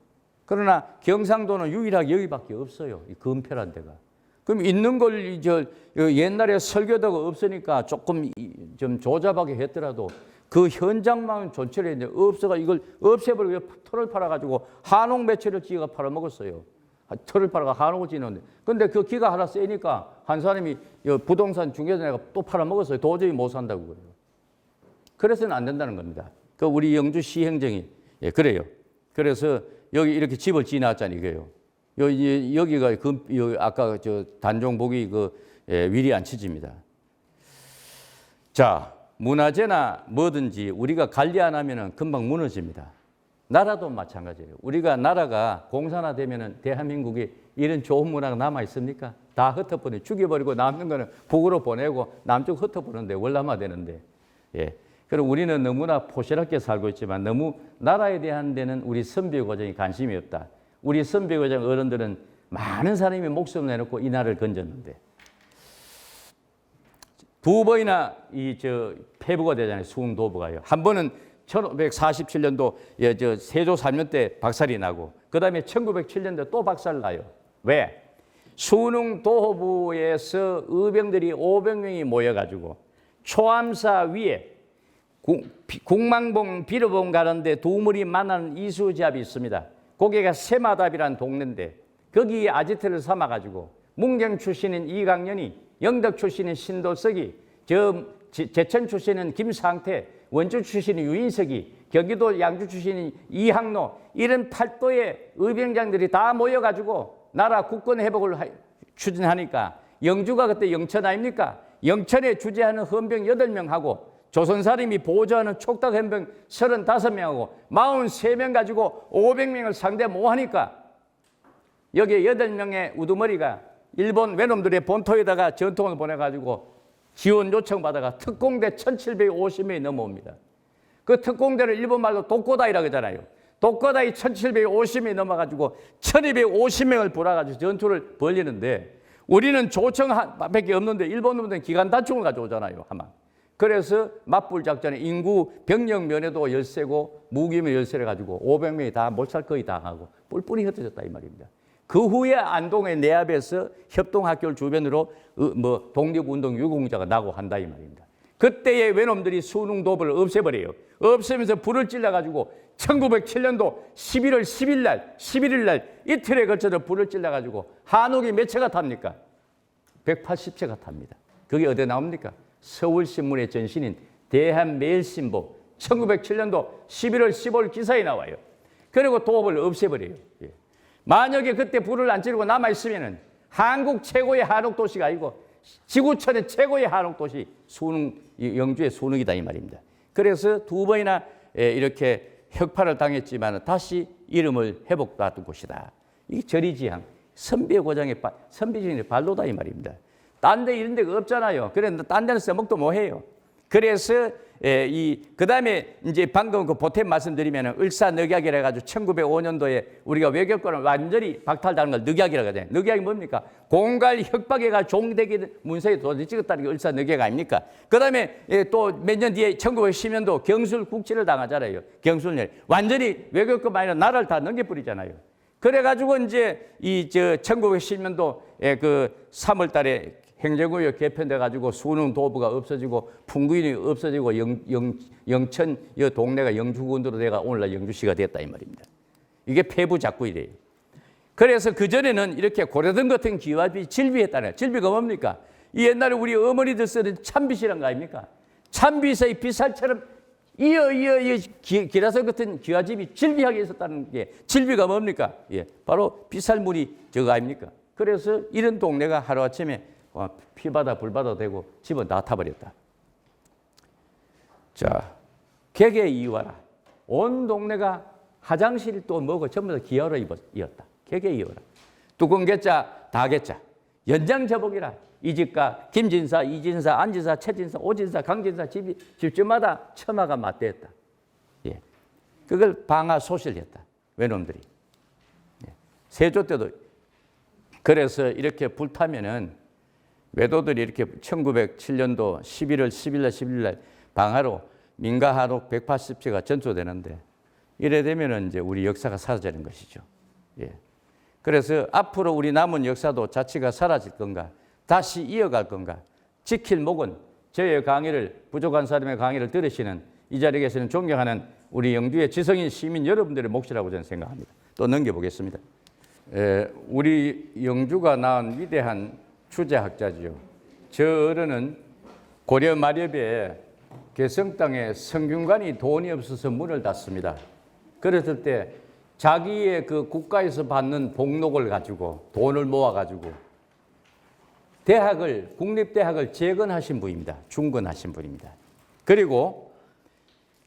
그러나 경상도는 유일하게 여기밖에 없어요. 이 금패란 데가. 그럼 있는 걸 옛날에 설교도가 없으니까 조금 좀 조잡하게 했더라도 그 현장만 전체를 했는데 없어가 이걸 없애버리고 털을 팔아가지고 한옥 매체를 지어가 팔아먹었어요. 털을 팔아가 한옥을 지는데. 근데 그 기가 하나 세니까 한 사람이 부동산 중개사가 또 팔아먹었어요. 도저히 못 산다고 그래요. 그래서는 안 된다는 겁니다. 그 우리 영주시 행정이 그래요. 그래서 여기 이렇게 집을 지어놨잖아요, 이거요. 여기가 아까 단종복이 위리안치지입니다. 자, 문화재나 뭐든지 우리가 관리 안 하면은 금방 무너집니다. 나라도 마찬가지예요. 우리가 나라가 공산화되면은 대한민국에 이런 좋은 문화가 남아 있습니까? 다 흩어버리고 죽여버리고 남는 거는 북으로 보내고 남쪽 흩어버리는데 월남화되는데. 예. 그럼 우리는 너무나 포시럽게 살고 있지만 너무 나라에 대한 데는 우리 선비 과정에 관심이 없다. 우리 선비 과정 어른들은 많은 사람이 목숨을 내놓고 이 나라를 건졌는데 2번이나 폐부가 되잖아요. 수흥도부가요. 한 번은 1547년도 세조 3년 때 박살이 나고 그 다음에 1907년도에 또 박살 나요. 왜? 수능도부에서 의병들이 500명이 모여가지고 초암사 위에 국망봉, 비로봉 가는데 두물이 만나는 이수지압이 있습니다. 거기가 세마답이라는 동네인데 거기에 아지트를 삼아가지고 문경 출신인 이강년이, 영덕 출신인 신도석이, 제천 출신인 김상태, 원주 출신인 유인석이, 경기도 양주 출신인 이항로 이런 8도의 의병장들이 다 모여가지고 나라 국권 회복을 추진하니까 영주가 그때 영천 아닙니까? 영천에 주재하는 헌병 8명하고 조선사림이 보조하는 촉탁 헌병 35명하고 43명 가지고 500명을 상대 못하니까 여기에 8명의 우두머리가 일본 외놈들의 본토에다가 전통을 보내가지고 지원 요청받아가 특공대 1750명이 넘어옵니다. 그 특공대를 일본말로 독고다이라고 하잖아요. 독고다이 1750명이 넘어가지고 1250명을 불어가지고 전투를 벌리는데 우리는 조청밖에 없는데 일본 놈들은 기관단총을 가져오잖아요. 아마. 그래서 맞불 작전에 인구 병력 면에도 열세고 무기면 열세를 가지고 500명이 다 못살 거의 당하고 뿔뿔이 흩어졌다 이 말입니다. 그 후에 안동의 내압에서 협동학교를 주변으로 독립운동 유공자가 나고 한다 이 말입니다. 그때의 외놈들이 수능도부를 없애버려요. 없애면서 불을 찔러가지고 1907년도 11월 11일 날 이틀에 걸쳐서 불을 찔러가지고 한옥이 몇 채가 탑니까? 180채가 탑니다. 그게 어디에 나옵니까? 서울신문의 전신인 대한매일신보 1907년도 11월 15일 기사에 나와요. 그리고 도읍을 없애버려요. 예. 만약에 그때 불을 안 지르고 남아있으면은 한국 최고의 한옥도시가 아니고 지구촌의 최고의 한옥도시 순흥, 영주의 순흥이다 이 말입니다. 그래서 두 번이나 이렇게 혁파를 당했지만 다시 이름을 회복받은 곳이다. 이게 절이지향, 선비의 고장의 선비주인의 발로다 이 말입니다. 딴 데 이런 데가 없잖아요. 그런데 딴 데는 써먹도 못 해요. 그래서 그 다음에 이제 방금 그 보탬 말씀드리면 을사늑약이라 해가지고 1905년도에 우리가 외교권을 완전히 박탈당한 걸 늑약이라고 하잖아요. 늑약이 뭡니까? 공갈 협박해가 종대기 문서에 도장을 찍었다는 게 을사늑약 아닙니까? 그 다음에 또 몇 년 뒤에 1910년도 경술 국치를 당하잖아요. 경술을 완전히 외교권만 아니라 나라를 다 넘겨버리잖아요. 그래가지고 이제 1910년도 그 3월 달에 행정구역 개편돼가지고 순흥 도부가 없어지고 풍구인이 없어지고 영천 이 동네가 영주군으로 돼가 오늘날 영주시가 됐다 이 말입니다. 이게 폐부작구이래요. 그래서 그 전에는 이렇게 고려등 같은 기와비 질비했다네. 질비가 뭡니까? 이 옛날에 우리 어머니들 쓰는 참빗이란 거 아닙니까? 참빗의 빗살처럼 이어 기라성 같은 기와집이 질비하게 있었다는 게 질비가 뭡니까? 예, 바로 빗살물이 저거 아닙니까? 그래서 이런 동네가 하루아침에 피바다 불바다 되고 집은 다 타버렸다. 자, 개개 이와라. 온 동네가 화장실 또 뭐고 전부 다 기와로 이었다. 개개 이와라. 두꺼운 개자, 다개자. 연장저복이라. 이 집과 김진사, 이진사, 안진사, 최진사, 오진사, 강진사 집집마다 처마가 맞대했다. 예. 그걸 방아소실했다. 외놈들이. 예. 세조 때도 그래서 이렇게 불타면은 외도들이 이렇게 1907년도 11월 10일 날 11일 날 방화로 민가한옥 180채가 전초되는데 이래 되면은 이제 우리 역사가 사라지는 것이죠. 예. 그래서 앞으로 우리 남은 역사도 자치가 사라질 건가? 다시 이어갈 건가? 지킬 목은 저의 강의를 부족한 사람의 강의를 들으시는 이 자리에 계시는 존경하는 우리 영주의 지성인 시민 여러분들의 몫이라고 저는 생각합니다. 또 넘겨보겠습니다. 우리 영주가 낳은 위대한 추제학자지요. 저 어른은 고려 말엽에 개성 땅에 성균관이 돈이 없어서 문을 닫습니다. 그랬을 때 자기의 그 국가에서 받는 복록을 가지고 돈을 모아가지고 국립대학을 재건하신 분입니다. 중건하신 분입니다. 그리고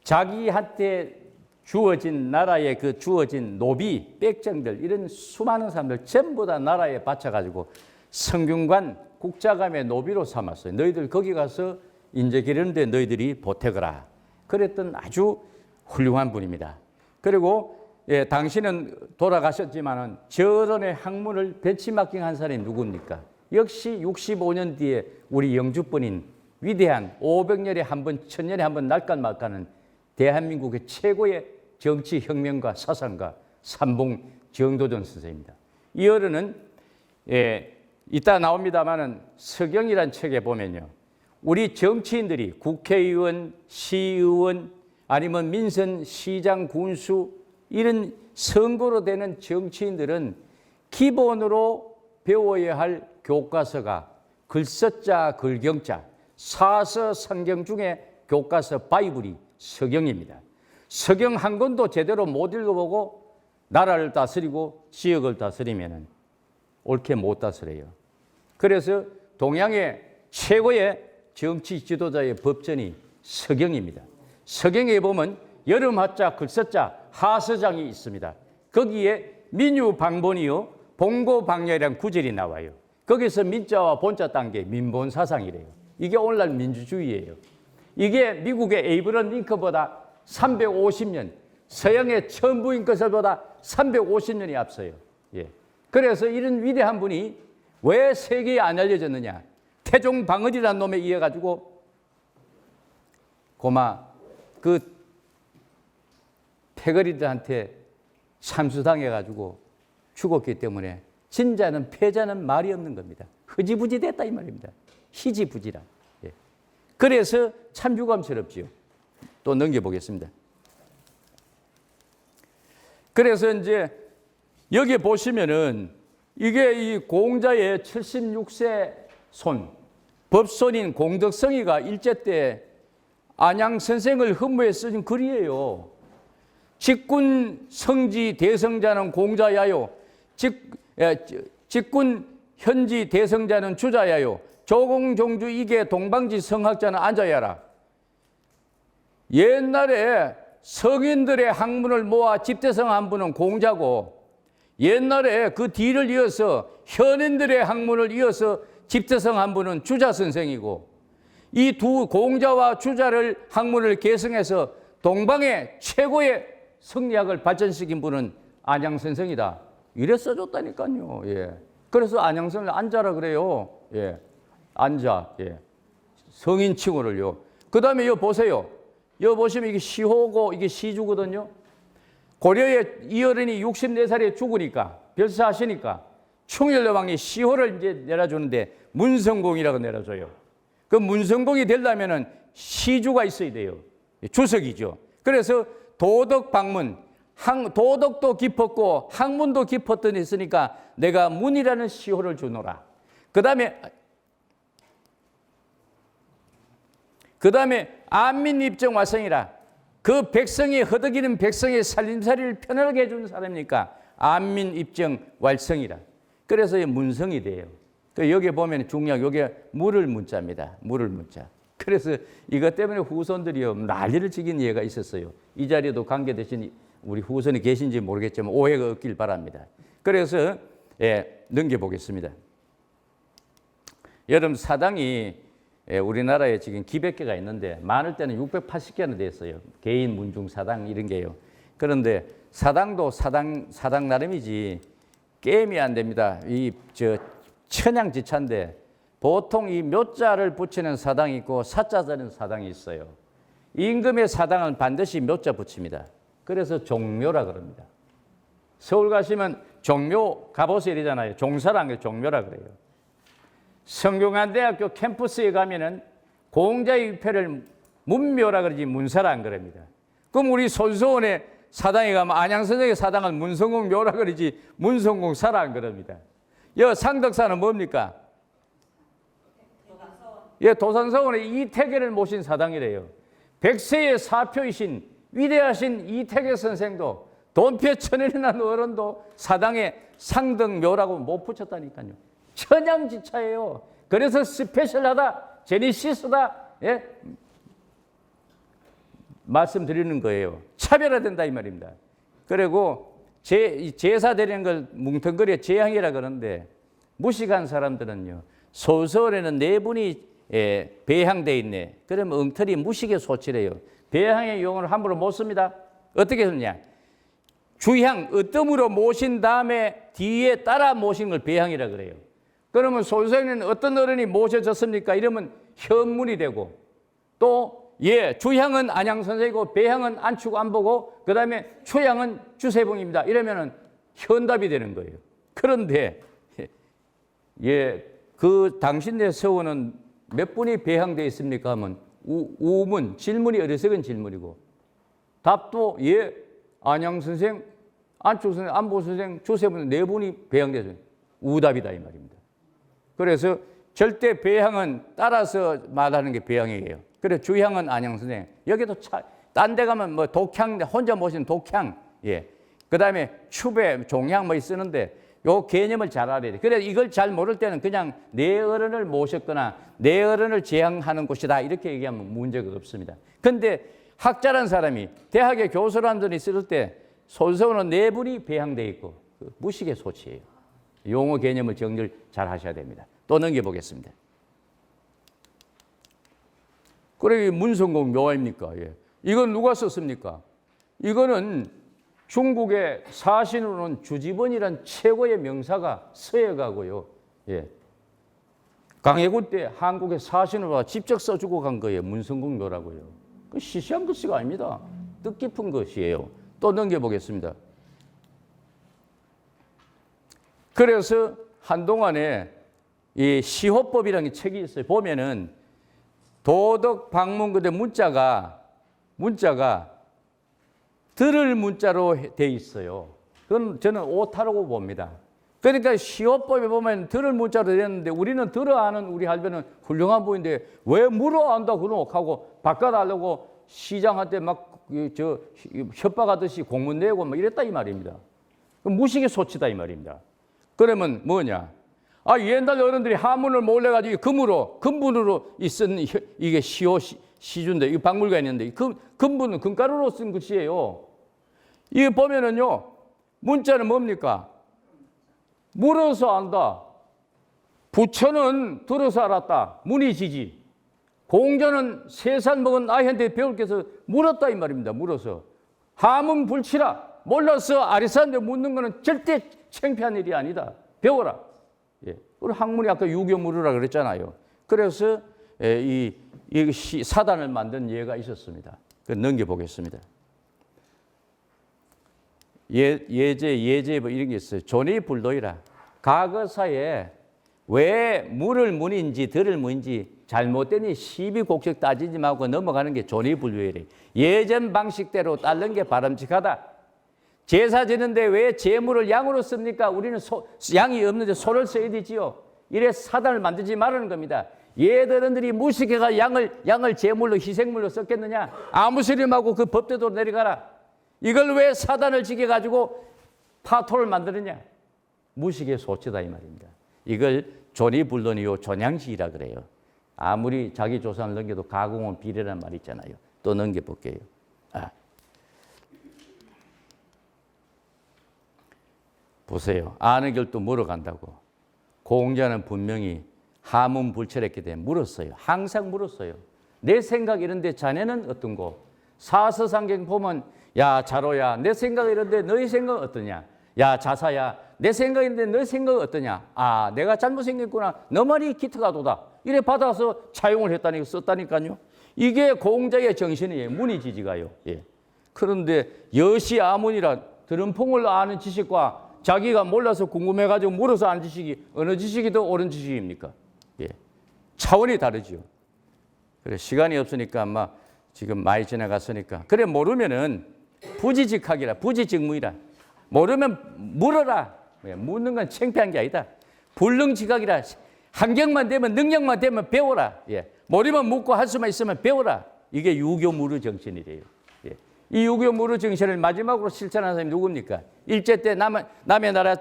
자기한테 주어진 나라의 그 주어진 노비, 백정들 이런 수많은 사람들 전부 다 나라에 바쳐가지고 성균관 국자감의 노비로 삼았어요. 너희들 거기 가서 인재 기르는데 너희들이 보태거라. 그랬던 아주 훌륭한 분입니다. 그리고 당신은 돌아가셨지만은 저런의 학문을 벤치마킹한 사람이 누굽니까? 역시 65년 뒤에 우리 영주뿐인 위대한 500년에 한 번, 1000년에 한 번 날까 말까는 대한민국의 최고의 정치 혁명가, 사상가 삼봉 정도전 선생입니다. 이 어른은 이따 나옵니다만은 서경이란 책에 보면요. 우리 정치인들이 국회의원, 시의원, 아니면 민선, 시장, 군수 이런 선거로 되는 정치인들은 기본으로 배워야 할 교과서가 글서자, 글경자, 사서, 성경 중에 교과서 바이블이 서경입니다. 서경 한 권도 제대로 못 읽어보고 나라를 다스리고 지역을 다스리면 옳게 못 다스려요. 그래서 동양의 최고의 정치 지도자의 법전이 서경입니다. 서경에 보면 여름하자, 글서자, 하서장이 있습니다. 거기에 민유방본이요, 봉고방열이라는 구절이 나와요. 거기서 민자와 본자 단계 민본사상이래요. 이게 오늘날 민주주의예요. 이게 미국의 에이브럼 링컨보다 350년, 서양의 천부인 것보다 350년이 앞서요. 예. 그래서 이런 위대한 분이 왜 세계에 안 알려졌느냐? 태종방언이라는 놈에 의해 가지고 고마 그 패거리들한테 참수당해 가지고 죽었기 때문에 진자는 패자는 말이 없는 겁니다. 흐지부지 됐다 이 말입니다. 희지부지라. 예. 그래서 참 유감스럽지요. 또 넘겨보겠습니다. 그래서 이제 여기 보시면은 이게 이 공자의 76세 손, 법손인 공덕성이가 일제 때 안양 선생을 흠모해 쓰신 글이에요. 직군 성지 대성자는 공자야요. 직군 현지 대성자는 주자야요. 조공종주 이계 동방지 성학자는 앉아야라. 옛날에 성인들의 학문을 모아 집대성한 분은 공자고, 옛날에 그 뒤를 이어서 현인들의 학문을 이어서 집대성한 분은 주자 선생이고, 이 두 공자와 주자를 학문을 계승해서 동방의 최고의 성리학을 발전시킨 분은 안양 선생이다. 이래 써줬다니까요. 예. 그래서 안양선을 앉아라 그래요. 예. 앉아. 예. 성인 칭호를요. 그 다음에 이거 보세요. 이거 보시면 이게 시호고 이게 시주거든요. 고려에 이 어른이 64살에 죽으니까, 별사하시니까 충렬여왕이 시호를 이제 내려주는데 문성공이라고 내려줘요. 그 문성공이 되려면은 시주가 있어야 돼요. 주석이죠. 그래서 도덕 방문, 도덕도 깊었고 학문도 깊었던 했으니까 내가 문이라는 시호를 주노라. 그 다음에 안민 입정 와성이라. 그 백성이 허덕이는 백성의 살림살이를 편하게 해주는 사람이니까 안민 입정 왈성이라. 그래서 문성이 돼요. 여기 보면 중요한 여기 물을 문자입니다. 물을 문자. 그래서 이것 때문에 후손들이요 난리를 치긴 예가 있었어요. 이 자리에도 관계되신 우리 후손이 계신지 모르겠지만 오해가 없길 바랍니다. 그래서 넘겨보겠습니다. 여러분 사당이 우리나라에 지금 기백 개가 있는데 많을 때는 680개나 됐어요. 개인 문중 사당 이런 게요. 그런데 사당도 사당 나름이지 게임이 안 됩니다. 천양지차인데 보통 이 묘자를 붙이는 사당이 있고 사자 되는 사당이 있어요. 임금의 사당은 반드시 묘자 붙입니다. 그래서 종묘라 그럽니다. 서울 가시면 종묘 가보세요 이러잖아요. 종사라는 게 종묘라 그래요. 성균관대학교 캠퍼스에 가면은 공자의 위패를 문묘라 그러지 문사라 안 그럽니다. 그럼 우리 손수원의 사당에 가면 안양선생의 사당을 문성공 묘라 그러지 문성공 사라 안 그럽니다. 여 상덕사는 뭡니까? 예, 도산서원의 이태계를 모신 사당이래요. 백세의 사표이신 위대하신 이태계 선생도 돈폐천연이라는 어른도 사당에 상덕묘라고 못 붙였다니까요. 천양지차예요. 그래서 스페셜하다, 제니시스다, 예? 말씀드리는 거예요. 차별화된다 이 말입니다. 그리고 제사 드리는 걸 뭉텅거려 제향이라 그러는데 무식한 사람들은요. 소설에는 네 분이 배향돼 있네. 그러면 엉터리 무식의 소치래요. 배향의 용어를 함부로 못 씁니다. 어떻게 쓰냐? 주향, 어뜸으로 모신 다음에 뒤에 따라 모신 걸 배향이라 그래요. 그러면 소설에는 어떤 어른이 모셔졌습니까? 이러면 현문이 되고 또 주향은 안양 선생이고 배향은 안추고 안보고 그 다음에 초향은 주세봉입니다. 이러면은 현답이 되는 거예요. 그런데 그 당신네 서원은 몇 분이 배향되어 있습니까? 하면 우문, 질문이 어리석은 질문이고 답도 안양 선생, 안축 선생, 안보 선생, 주세봉 네 분이 배향되어 우답이다 이 말입니다. 그래서 절대 배향은 따라서 말하는 게 배향이에요. 그래 주향은 안양 선생. 여기도 딴 데 가면 뭐 독향 혼자 모시는 독향. 그 다음에 추배, 종향 뭐 쓰는데 요 개념을 잘 알아야 돼. 그래 이걸 잘 모를 때는 그냥 내 어른을 모셨거나 내 어른을 제향하는 곳이다 이렇게 얘기하면 문제가 없습니다. 근데 학자란 사람이 대학의 교수라는 분이 쓸 때 소설은 네 분이 배향돼 있고 무식의 소치예요. 용어 개념을 정리를 잘 하셔야 됩니다. 또 넘겨보겠습니다. 그래 문성공 묘화입니까? 이건 누가 썼습니까? 이거는 중국의 사신으로는 주지번이란 최고의 명사가 서예가고요. 강해군 때 한국의 사신으로 직접 써주고 간 거예요. 문성공 묘라고요. 그 시시한 글씨가 아닙니다. 뜻깊은 것이에요. 또 넘겨보겠습니다. 그래서 한동안에 이 시호법이라는 책이 있어요. 보면은 도덕 방문 근데 문자가 들을 문자로 돼 있어요. 그건 저는 오타라고 봅니다. 그러니까 시호법에 보면 들을 문자로 됐는데 우리는 들어 아는 우리 할배는 훌륭한 분인데 왜 물어 안다 그러노 하고 바꿔달라고 시장한테 막 협박하듯이 공문 내고 막 이랬다 이 말입니다. 무식의 소치다 이 말입니다. 그러면 뭐냐? 옛날 어른들이 하문을 몰래가지고 금분으로 쓴 이게 시주인데 이 박물관에 있는데 금분은 금가루로 쓴 글씨예요. 이거 보면은요 문자는 뭡니까? 물어서 안다. 부처는 들어서 알았다. 문의지지. 공자는 3살 먹은 아이한테 배울 게 해서 물었다 이 말입니다. 물어서. 하문 불치라. 몰라서 아리사한테 묻는 거는 절대 창피한 일이 아니다. 배워라. 예. 그리고 학문이 아까 유교 물으라 그랬잖아요. 그래서 이 사단을 만든 예가 있었습니다. 넘겨보겠습니다. 예제 뭐 이런 게 있어요. 존의불도이라. 과거사에 왜 물을 문인지 들을 문인지 잘못되니 시비곡식 따지지 말고 넘어가는 게 존의불도이래. 예전 방식대로 따르는 게 바람직하다. 제사 지는데 왜 제물을 양으로 씁니까? 우리는 양이 없는데 소를 써야 되지요. 이래 사단을 만들지 말라는 겁니다. 얘들은들이 무식해가 양을 제물로 희생물로 썼겠느냐? 아무 소리하고 그 법대로 내려가라. 이걸 왜 사단을 지켜가지고 파토를 만드느냐? 무식의 소치다 이 말입니다. 이걸 존의불론이요 존양시이라 그래요. 아무리 자기 조상을 넘겨도 가공은 비례란 말이 있잖아요. 또 넘겨볼게요. 보세요. 아는 결도 물어간다고. 공자는 분명히 하문 불철했기 때문에 물었어요. 항상 물었어요. 내 생각 이런데 자네는 어떤고? 사서상경 보면 야 자로야 내 생각 이런데 너희 생각 어떠냐? 야 자사야 내 생각 이런데 너희 생각 어떠냐? 내가 잘못 생겼구나. 너 말이 기특하 도다. 이래 받아서 차용을 했다니까 썼다니까요. 이게 공자의 정신이에요. 문의지지가요. 예. 그런데 여시 아문이라 드럼풍을 아는 지식과 자기가 몰라서 궁금해가지고 물어서 아는 지식이 어느 지식이 더 옳은 지식입니까? 예. 차원이 다르죠. 그래 시간이 없으니까 아마 지금 많이 지나갔으니까 그래 모르면은 부지직하기라 부지직무이라 모르면 물어라. 묻는 건 창피한 게 아니다. 불능지각이라 환경만 되면 능력만 되면 배워라. 예. 모르면 묻고 할 수만 있으면 배워라. 이게 유교 무르 정신이래요. 예. 이 유교 무르 정신을 마지막으로 실천한 사람이 누굽니까? 일제 때 남의 나라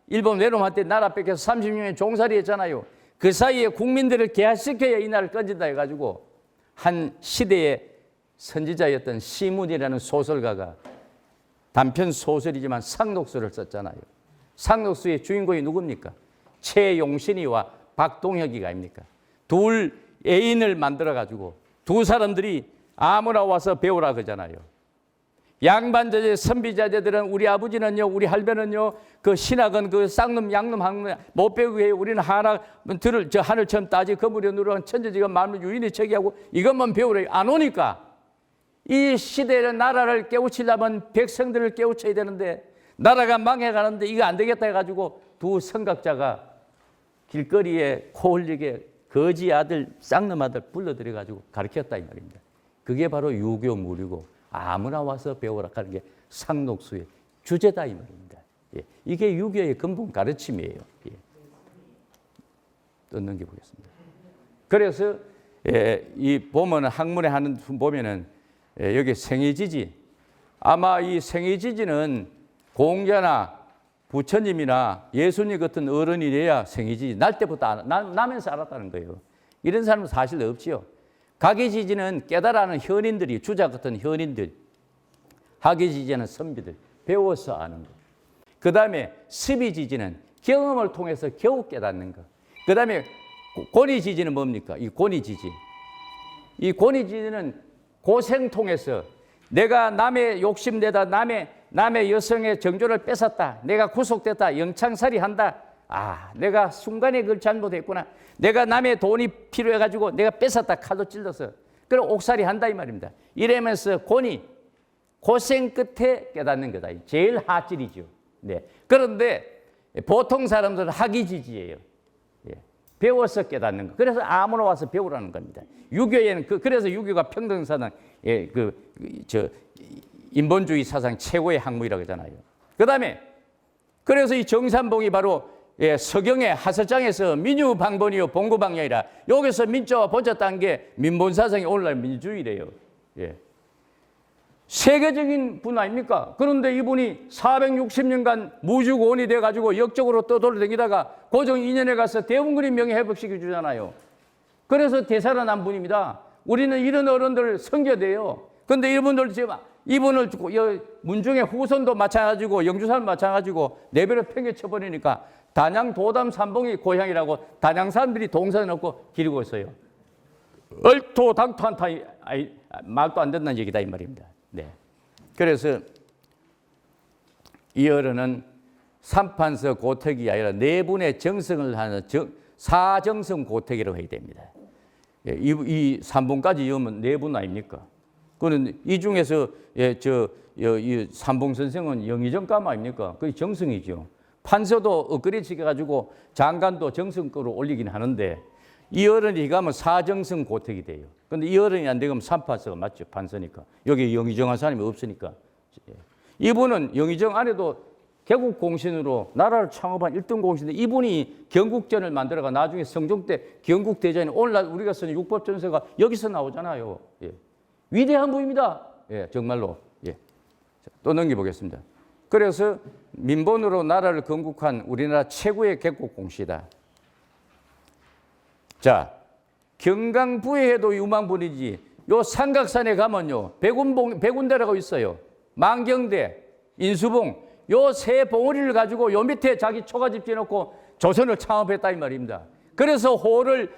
일본 외놈한 테 나라 뺏겨서 30년의 종살이 했잖아요. 그 사이에 국민들을 개화시켜야 이 나라를 건진다 해가지고 한 시대의 선지자였던 시문이라는 소설가가 단편 소설이지만 상록수를 썼잖아요. 상록수의 주인공이 누굽니까? 최용신이와 박동혁이가 아닙니까? 둘 애인을 만들어가지고 두 사람들이 아무나 와서 배우라 그러잖아요. 양반자제, 선비자제들은 우리 아버지는요, 우리 할배는요, 그 신학은 그 쌍놈, 양놈, 항놈 못 배우게 해요. 우리는 하늘 처음 따지 거물에 누르는 천재지가 마음을 유인히 처기하고 이것만 배우래. 안 오니까 이 시대의 나라를 깨우치려면 백성들을 깨우쳐야 되는데 나라가 망해가는데 이거 안 되겠다 해가지고 두 선각자가 길거리에 코 흘리게 거지 아들, 쌍놈 아들 불러들여가지고 가르쳤다 이 말입니다. 그게 바로 유교 무리고 아무나 와서 배우라 하는 게 상록수의 주제다 이 말입니다. 예. 이게 유교의 근본 가르침이에요. 예. 또 넘겨보겠습니다. 그래서 이 보면은 학문에 하는 보면은 여기 생이지지 아마 이 생이지지는 공자나 부처님이나 예수님 같은 어른이래야 생이지지 날 때부터 나면서 알았다는 거예요. 이런 사람은 사실 없지요. 가계지지는 깨달아는 현인들이 주자 같은 현인들, 학계지지는 선비들 배워서 아는 것. 그 다음에 습이지지는 경험을 통해서 겨우 깨닫는 것. 그 다음에 권위지지는 뭡니까? 이 권위지지. 이 권위지지는 고생 통해서 내가 남의 욕심내다 남의 여성의 정조를 뺏었다. 내가 구속됐다. 영창살이 한다. 내가 순간에 그걸 잘못했구나. 내가 남의 돈이 필요해가지고 내가 뺏었다. 칼로 찔러서. 그럼 옥살이 한다 이 말입니다. 이러면서 고생 끝에 깨닫는 거다. 제일 하질이죠. 네. 그런데 보통 사람들은 학이지지예요. 예. 배워서 깨닫는 거. 그래서 아무나 와서 배우라는 겁니다. 유교에는 그래서 유교가 평등사상, 인본주의 사상 최고의 학문이라고 하잖아요. 그 다음에 그래서 이 정산봉이 바로 서경의 하설장에서 민유방본이요 봉고방향이라 여기서 민자와 본자 딴 게 민본사상에 오늘날 민주주의래요. 예. 세계적인 분 아닙니까? 그런데 이분이 460년간 무주고원이 돼가지고 역적으로 떠돌아다니다가 고종 2년에 가서 대웅군이 명예회복시켜 주잖아요. 그래서 되살아난 분입니다. 우리는 이런 어른들을 섬겨야 그런데 이분들 지금 이분을 문중의 후손도 마찬가지고 영주사는 마찬가지고 내버려 팽개쳐버리니까 단양 도담 삼봉이 고향이라고 단양 사람들이 동산을 얻고 기르고 있어요. 얼토당토한타 말도 안 된다는 얘기다 이 말입니다. 네. 그래서 이 어른은 삼판서 고택이 아니라 네 분의 정성을 하는 사정성 고택이라고 해야 됩니다. 이 3분까지 이으면 네 분 아닙니까? 그는 이 중에서 이 삼봉 선생은 영의정감 아닙니까? 그게 정성이죠. 판서도 엇그리치게 가지고 장관도 정성으로 올리긴 하는데 이 어른이 가면 사정성 고택이 돼요. 그런데 이 어른이 안 되면 삼판서가 맞죠. 판서니까. 여기 영의정한 사람이 없으니까. 이분은 영의정 안에도 개국 공신으로 나라를 창업한 1등 공신인데 이분이 경국전을 만들어가 나중에 성종 때 경국대전에 오늘날 우리가 쓰는 육법전서가 여기서 나오잖아요. 예. 위대한 분입니다. 예, 정말로. 예. 또 넘겨보겠습니다. 그래서 민본으로 나라를 건국한 우리나라 최고의 개국 공시다. 자, 경강부에도 유망 분이지. 요 삼각산에 가면요, 백운대라고 있어요. 만경대, 인수봉, 요 세 봉우리를 가지고 요 밑에 자기 초가집 지어놓고 조선을 창업했다 이 말입니다. 그래서 호를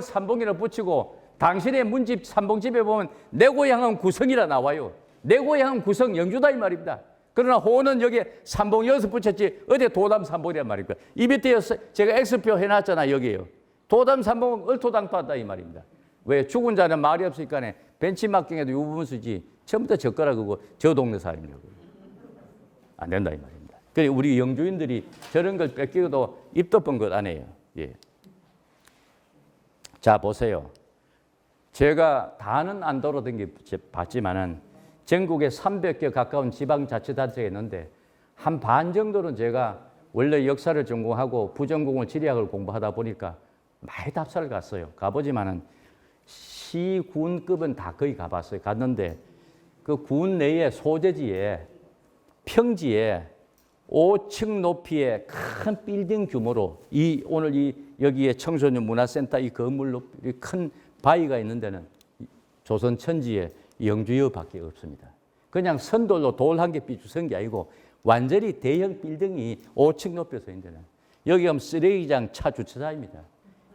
삼봉이라 붙이고 당신의 문집 삼봉집에 보면 내 고향은 구성이라 나와요. 내 고향은 구성 영주다 이 말입니다. 그러나 호는 여기에 삼봉 여기서 붙였지 어디 도담 삼봉이란 말입니다. 이 밑에 제가 X표 해놨잖아 여기에요. 도담 삼봉은 얼토당토하다 이 말입니다. 왜? 죽은 자는 말이 없으니까 벤치마킹에도 이 부분 쓰지 처음부터 젓가락 그거 저 동네 사람이라고. 안 된다 이 말입니다. 그래 우리 영주인들이 저런 걸 뺏기고도 입 덮은 것 안 해요. 예. 자 보세요. 제가 다는 안 돌아다니 봤지만은 전국에 300개 가까운 지방자치단체가 있는데 한 반 정도는 제가 원래 역사를 전공하고 부전공을 지리학을 공부하다 보니까 많이 답사를 갔어요. 가보지만은 시군급은 다 거의 가봤어요. 갔는데 그 군 내의 소재지에 평지에 5층 높이의 큰 빌딩 규모로 오늘 여기에 청소년 문화센터 이 건물 높이 큰 바위가 있는 데는 조선 천지에 영주여밖에 없습니다. 그냥 선돌로 돌 한 개 삐죽선 게 아니고 완전히 대형 빌딩이 5층 높이에 서 있는 데는 여기 가면 쓰레기장 차 주차장입니다.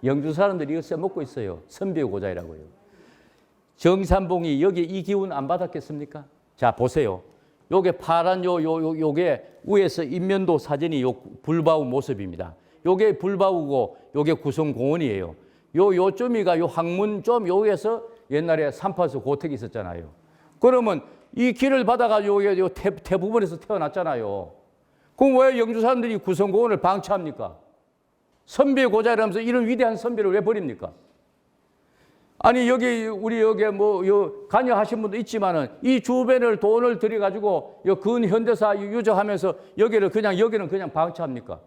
영주 사람들이 이거 써먹고 있어요. 선비의 고자이라고요. 정산봉이 여기 이 기운 안 받았겠습니까? 자 보세요. 요게 파란 요게 위에서 인면도 사진이 요 불바우 모습입니다. 요게 불바우고 요게 구성공원이에요. 요쯤이가 요 항문 좀 여기에서 옛날에 삼파서 고택이 있었잖아요. 그러면 이 길을 받아가지고 요 대부분에서 태어났잖아요. 그럼 왜 영주 사람들이 구성공원을 방치합니까? 선비의 고자라면서 이런 위대한 선비를 왜 버립니까? 아니 우리 여기 관여하신 분도 있지만은 이 주변을 돈을 들여가지고 근현대사 유저하면서 여기는 그냥 방치합니까?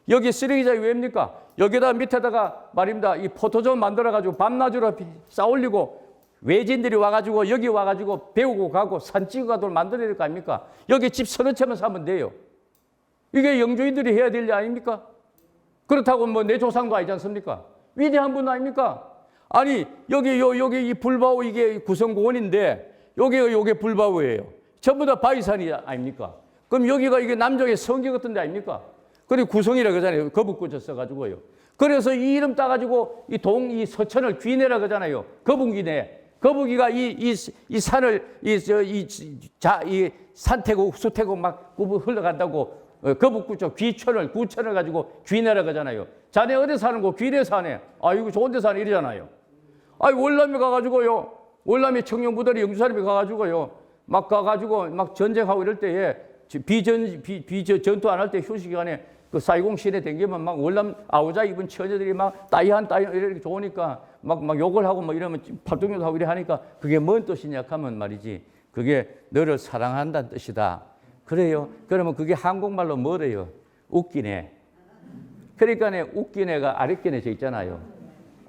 여기 쓰레기장이 왜입니까? 여기다 밑에다가 말입니다. 이 포토존 만들어가지고 밤낮으로 쌓아올리고 외진들이 와가지고 여기 와가지고 배우고 가고 산 찍어 가도록 만들어야 될 거 아닙니까? 여기 집 서너 채만 사면 돼요. 이게 영주인들이 해야 될 일 아닙니까? 그렇다고 내 조상도 아니지 않습니까? 위대한 분 아닙니까? 아니 여기 이 불바우 이게 구성공원인데 요게 불바우예요. 전부 다 바위산이 아닙니까? 그럼 여기가 이게 남쪽의 성지 같은 데 아닙니까? 그리고 구성이라 그러잖아요. 거북꽃을 써가지고요. 그래서 이 이름 따가지고 이 서천을 귀내라 그러잖아요. 거북이네. 거북이가 이 산을 이 산태국 수태국 막 흘러간다고 거북구청 구천을 가지고 귀내라 그러잖아요. 자네 어디 사는 거 귀내 사네. 아이고 좋은 데 사네 이러잖아요. 아이 월남에 가가지고요. 월남에 청룡부들이 영주 사람이 가가지고요. 막 가가지고 막 전쟁하고 이럴 때에 전투 안 할 때 휴식 시간에 그 사이공 시내 댕기면 막 월남 아우자 입은 처녀들이 막 따이한 이렇게 좋으니까 막 욕을 하고 막 이러면 팔뚝뇨도 하고 이래 하니까 그게 뭔 뜻이냐 하면 말이지. 그게 너를 사랑한다는 뜻이다. 그래요. 그러면 그게 한국말로 뭐래요? 웃기네. 그러니까 웃기네가 아랫기네 저 있잖아요.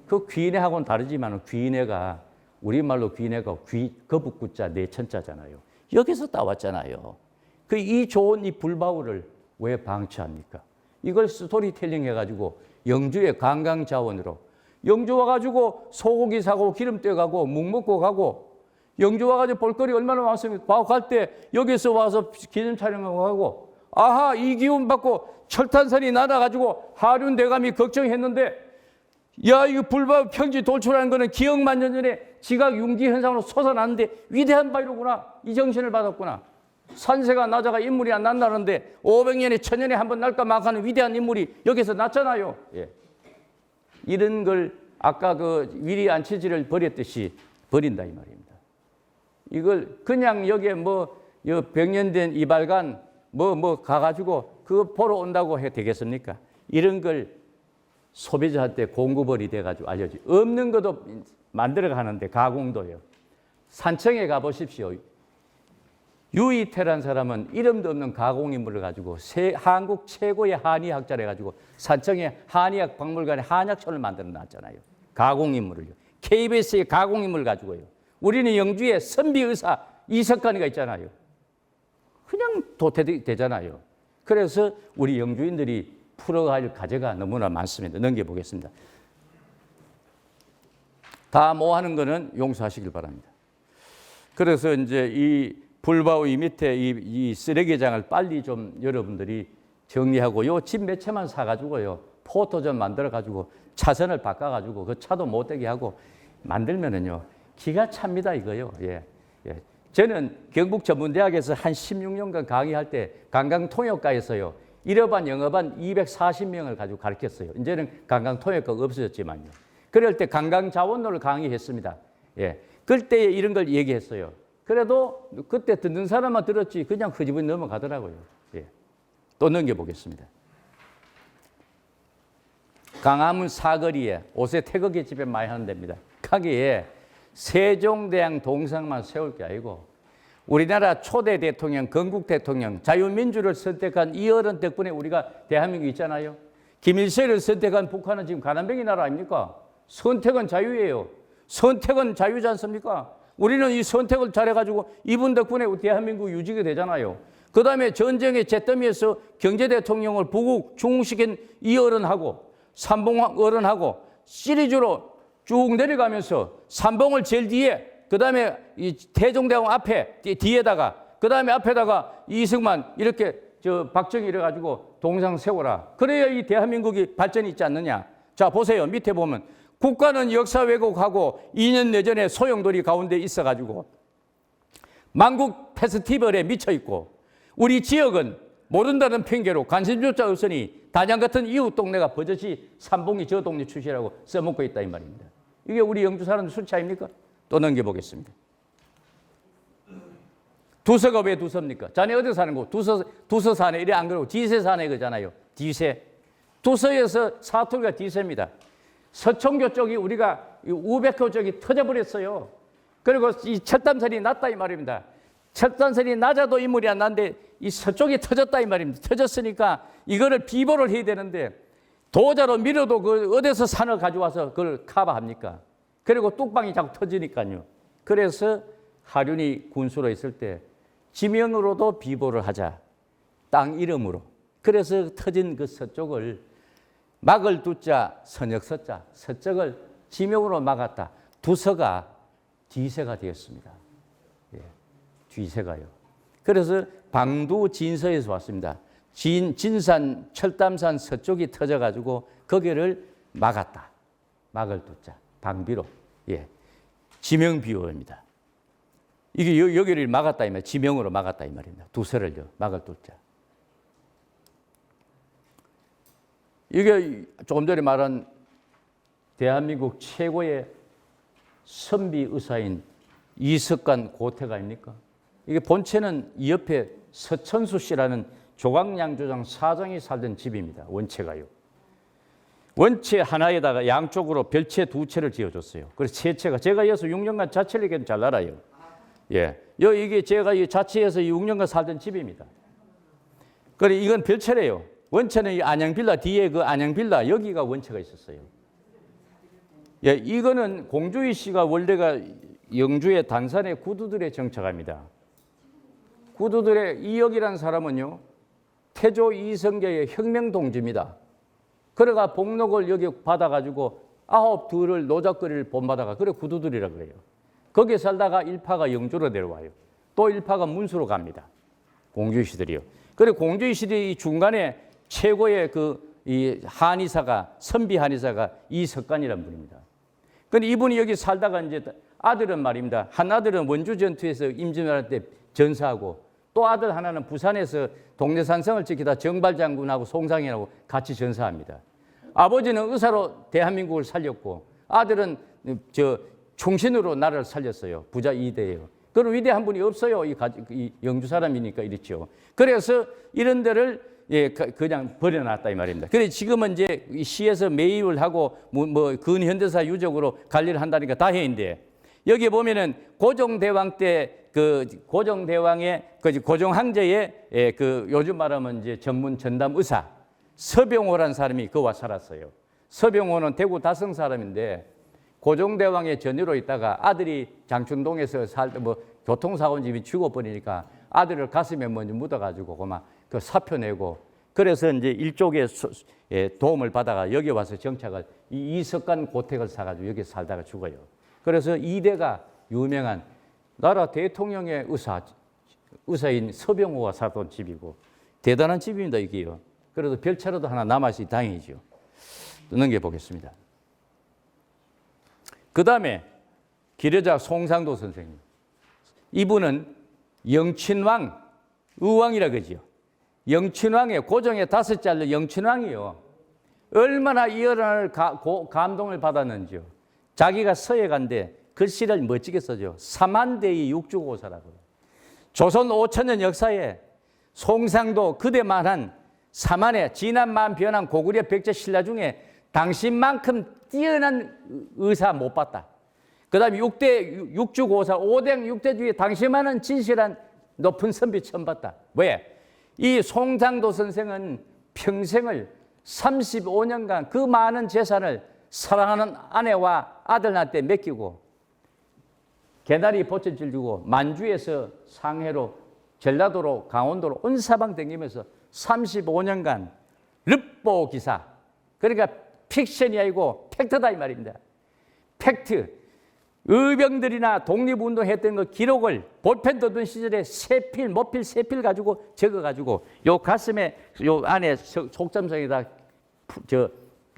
그 귀네하고는 다르지만 귀네가 우리말로 귀네가 거북구자 내천자잖아요. 여기서 따왔잖아요. 이 좋은 이 불바울을 왜 방치합니까? 이걸 스토리텔링 해가지고 영주의 관광자원으로 영주 와가지고 소고기 사고 기름 떼가고 묵 먹고 가고 영주 와가지고 볼거리 얼마나 많습니까? 갈 때 여기서 와서 기념 촬영하고 가고 아하 이 기운 받고 철탄선이 날아가지고 하륜 대감이 걱정했는데 야 이거 불법 평지 돌출하는 거는 기억만 년 전에 지각 융지 현상으로 솟아났는데 위대한 바이로구나. 이 정신을 받았구나. 산세가 나자가 인물이 안 난다는데 500년에 1000년에 한 번 날까 막 하는 위대한 인물이 여기서 났잖아요. 예. 이런 걸 아까 그 위리 안치지를 버렸듯이 버린다 이 말입니다. 이걸 그냥 여기에 뭐 100년 된 이발관 뭐 가가지고 그거 보러 온다고 해도 되겠습니까? 이런 걸 소비자한테 공급원이 돼가지고 알려지. 없는 것도 만들어 가는데 가공도요. 산청에 가보십시오. 유이태란 사람은 이름도 없는 가공인물을 가지고 한국 최고의 한의학자를 해가지고 산청에 한의학 박물관에 한약촌을 만들어 놨잖아요. 가공인물을요. KBS의 가공인물 가지고요. 우리는 영주에 선비의사 이석관이가 있잖아요. 그냥 도태되잖아요. 그래서 우리 영주인들이 풀어갈 과제가 너무나 많습니다. 넘겨보겠습니다. 다 뭐 하는 거는 용서하시길 바랍니다. 그래서 이제 이 불바우 이 밑에 이 쓰레기장을 빨리 좀 여러분들이 정리하고 요 집 몇 채만 사가지고요. 포토존 만들어가지고 차선을 바꿔가지고 그 차도 못 되게 하고 만들면은요. 기가 찹니다, 이거요. 예. 예. 저는 경북전문대학에서 한 16년간 강의할 때 관광통역과에서요. 1어반, 영어반 240명을 가지고 가르쳤어요. 이제는 관광통역과가 없어졌지만요. 그럴 때 관광자원론을 강의했습니다. 예. 그때 이런 걸 얘기했어요. 그래도 그때 듣는 사람만 들었지 그냥 흐지부지 넘어가더라고요. 예. 또 넘겨보겠습니다. 강화문 사거리에 옷에 태극기 집회 많이 하는 데입니다. 거기에 세종대왕 동상만 세울 게 아니고 우리나라 초대 대통령, 건국 대통령, 자유민주를 선택한 이 어른 덕분에 우리가 대한민국 있잖아요. 김일성을 선택한 북한은 지금 가난뱅이 나라 아닙니까? 선택은 자유예요. 선택은 자유지 않습니까? 우리는 이 선택을 잘해가지고 이분 덕분에 대한민국 유지가 되잖아요. 그 다음에 전쟁의 잿더미에서 경제대통령을 부국 중흥시킨 이 어른하고 삼봉 어른하고 시리즈로 쭉 내려가면서 삼봉을 제일 뒤에 그 다음에 이 태종대왕 앞에 뒤에다가 그 다음에 앞에다가 이승만 이렇게 박정희 이래가지고 동상 세워라. 그래야 이 대한민국이 발전이 있지 않느냐. 자 보세요. 밑에 보면 국가는 역사 왜곡하고 2년 내전에 소용돌이 가운데 있어가지고 만국 페스티벌에 미쳐있고 우리 지역은 모른다는 핑계로 관심조차 없으니 단양 같은 이웃 동네가 버젓이 삼봉이 저 동네 출신이라고 써먹고 있다 이 말입니다. 이게 우리 영주 사람들 수치 아닙니까? 또 넘겨보겠습니다. 두서가 왜 두서입니까? 자네 어디 사는 거? 두서 사네 이래 안 그러고 디세 사네 그잖아요. 디세. 두서에서 사투리가 디세입니다. 서총교 쪽이 우리가 우백호 쪽이 터져버렸어요. 그리고 이 철담선이 낮다 이 말입니다. 철담선이 낮아도 인물이 안 난데 이 서쪽이 터졌다 이 말입니다. 터졌으니까 이거를 비보를 해야 되는데 도자로 밀어도 그 어디서 산을 가져와서 그걸 커버합니까? 그리고 뚝방이 자꾸 터지니까요. 그래서 하륜이 군수로 있을 때 지명으로도 비보를 하자. 땅 이름으로. 그래서 터진 그 서쪽을 막을 두자 선역서자 서쪽을 지명으로 막았다. 두서가 뒤세가 되었습니다. 예, 뒤세가요. 그래서 방두 진서에서 왔습니다. 진산 철담산 서쪽이 터져가지고 거기를 막았다. 막을 두자 방비로. 예, 지명비호입니다. 이게 여기를 막았다 이 말, 지명으로 막았다 이 말입니다. 두서를요, 막을 두자. 이게 조금 전에 말한 대한민국 최고의 선비 의사인 이석관 고택 아닙니까? 이게 본체는 이 옆에 서천수 씨라는 조광양조장 사장이 살던 집입니다. 원체가요. 원체 하나에다가 양쪽으로 별채 두 채를 지어줬어요. 그래서 세 채가 제가 여기서 6년간 자취를 잘 알아요. 예, 이게 제가 이 자취해서 6년간 살던 집입니다. 그래 이건 별채래요. 원체는 이 안양빌라 뒤에 그 안양빌라 여기가 원체가 있었어요. 예, 이거는 공주희 씨가 원래가 영주의 단산의 구두들의 정착합니다. 구두들의 이역이라는 사람은요, 태조 이성계의 혁명동지입니다. 그래가 복록을 여기 받아가지고 9둘을 노작거리를 본받아가 그래 구두들이라 그래요. 거기에 살다가 일파가 영주로 내려와요. 또 일파가 문수로 갑니다. 공주희 씨들이요. 그래 공주희 씨들이 중간에 최고의 이 한의사가 선비 한의사가 이석관이라는 분입니다. 근데 이분이 여기 살다가 이제 아들은 말입니다. 한 아들은 원주 전투에서 임진왜란 때 전사하고 또 아들 하나는 부산에서 동래산성을 지키다 정발장군하고 송상현하고 같이 전사합니다. 아버지는 의사로 대한민국을 살렸고 아들은 충신으로 나라를 살렸어요. 부자 2대예요. 그런 위대한 분이 없어요. 이 영주 사람이니까 이렇죠. 그래서 이런 데를 그냥 버려놨다 이 말입니다. 그래 지금은 이제 시에서 매입을 하고 뭐 근현대사 유적으로 관리를 한다니까 다행인데 여기 보면은 고종대왕 때 고종대왕의 고종항제의 요즘 말하면 이제 전문 전담 의사 서병호라는 사람이 그와 살았어요. 서병호는 대구 다성 사람인데 고종대왕의 전유로 있다가 아들이 장춘동에서 살 때 교통사고 집이 죽어버리니까 아들을 가슴에 먼저 묻어가지고 그만 그 사표 내고 그래서 이제 일족의 도움을 받아가 여기 와서 정착을 이석관 고택을 사가지고 여기 살다가 죽어요. 그래서 이대가 유명한 나라 대통령의 의사인 서병호가 살던 집이고 대단한 집입니다 이게요. 그래도 별차라도 하나 남아있으니 다행이죠. 넘겨보겠습니다. 그 다음에 기려자 송상도 선생님. 이분은 영친왕, 의왕이라 그러지요. 영친왕의 고종의 5짤로 영친왕이요. 얼마나 이 어른을 감동을 받았는지요. 자기가 서해 간데 글씨를 멋지게 써죠. 삼한대의 육주고사라고. 조선 5천년 역사에 송상도 그대만한 삼한의 진한만 변한 고구려 백제 신라 중에 당신만큼 뛰어난 의사 못 봤다. 그 다음에 6대 육주고사 5대 6대 중에 당신만한 진실한 높은 선비 처음 봤다. 왜? 이 송상도 선생은 평생을 35년간 그 많은 재산을 사랑하는 아내와 아들한테 맡기고 개나리 보채질 주고 만주에서 상해로 전라도로 강원도로 온 사방 다니면서 35년간 릅보 기사 그러니까 픽션이 아니고 팩트다 이 말입니다. 팩트. 의병들이나 독립운동했던 그 기록을 볼펜 두던 시절에 세필, 모필, 세필 가지고 적어가지고 요 가슴에 요 안에 속점성에다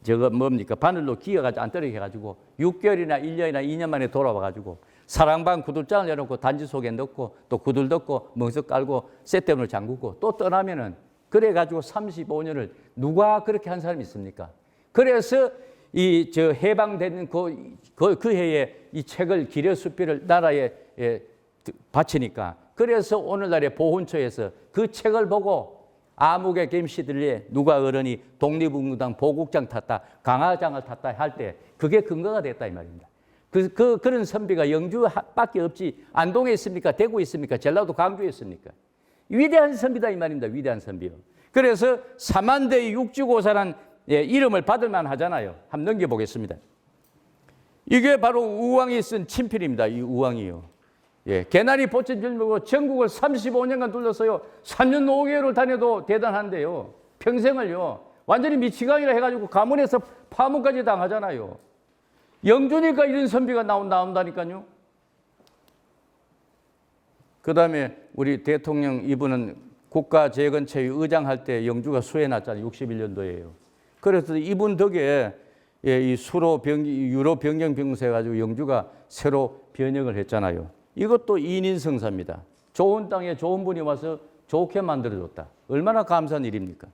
저거 뭡니까 바늘로 기어가지고 안 떨어지게 해가지고 6개월이나 1년이나 2년 만에 돌아와가지고 사랑방 구들장을 내놓고 단지 속에 넣고 또 구들 덮고 멍석 깔고 쇳대문을 잠그고 또 떠나면은 그래가지고 35년을 누가 그렇게 한 사람이 있습니까? 그래서 해방되는 그 해에 이 책을 기려수필을 나라에 바치니까 그래서 오늘날의 보훈처에서 그 책을 보고 아무개 gem시들에 누가 어른이 독립운동당 보국장 탔다 강화장을 탔다 할 때 그게 근거가 됐다 이 말입니다. 그런 선비가 영주밖에 없지 안동에 있습니까? 대구에 있습니까? 전라도 광주에 있습니까? 위대한 선비다 이 말입니다. 위대한 선비요. 그래서 삼한대의 육주고사란 이름을 받을만 하잖아요. 한번 넘겨보겠습니다. 이게 바로 우왕이 쓴 친필입니다. 이 우왕이요. 개나리 보채 들고 전국을 35년간 둘러서요. 3년 5개월을 다녀도 대단한데요. 평생을요. 완전히 미치광이라 해가지고 가문에서 파문까지 당하잖아요. 영주니까 이런 선비가 나온다니까요. 그 다음에 우리 대통령 이분은 국가재건체의 의장할 때 영주가 수해났잖아요. 61년도에요. 그래서 이분 덕에 이 유로 변경 병세 가지고 영주가 새로 변형을 했잖아요. 이것도 인인성사입니다. 좋은 땅에 좋은 분이 와서 좋게 만들어줬다. 얼마나 감사한 일입니까?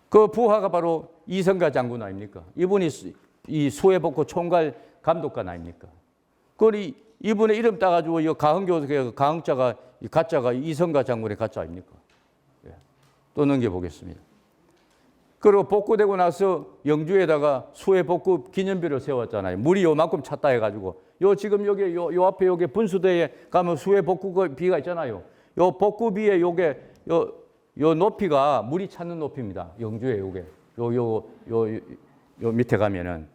그 부하가 바로 이성가 장군 아닙니까? 이분이 이 수해복구 총괄 감독관 아닙니까? 그 이분의 이름 따가지고 이 가흥교도의 가흥자가 가짜가 이성가 장군의 가짜 아닙니까? 또 넘겨보겠습니다. 그리고 복구되고 나서 영주에다가 수해복구 기념비를 세웠잖아요. 물이 요만큼 찼다 해가지고 지금 여기 요 앞에 여기 분수대에 가면 수해복구 비가 있잖아요. 요 복구비에 요 높이가 물이 찼는 높이입니다. 영주에 요게. 요 밑에 가면은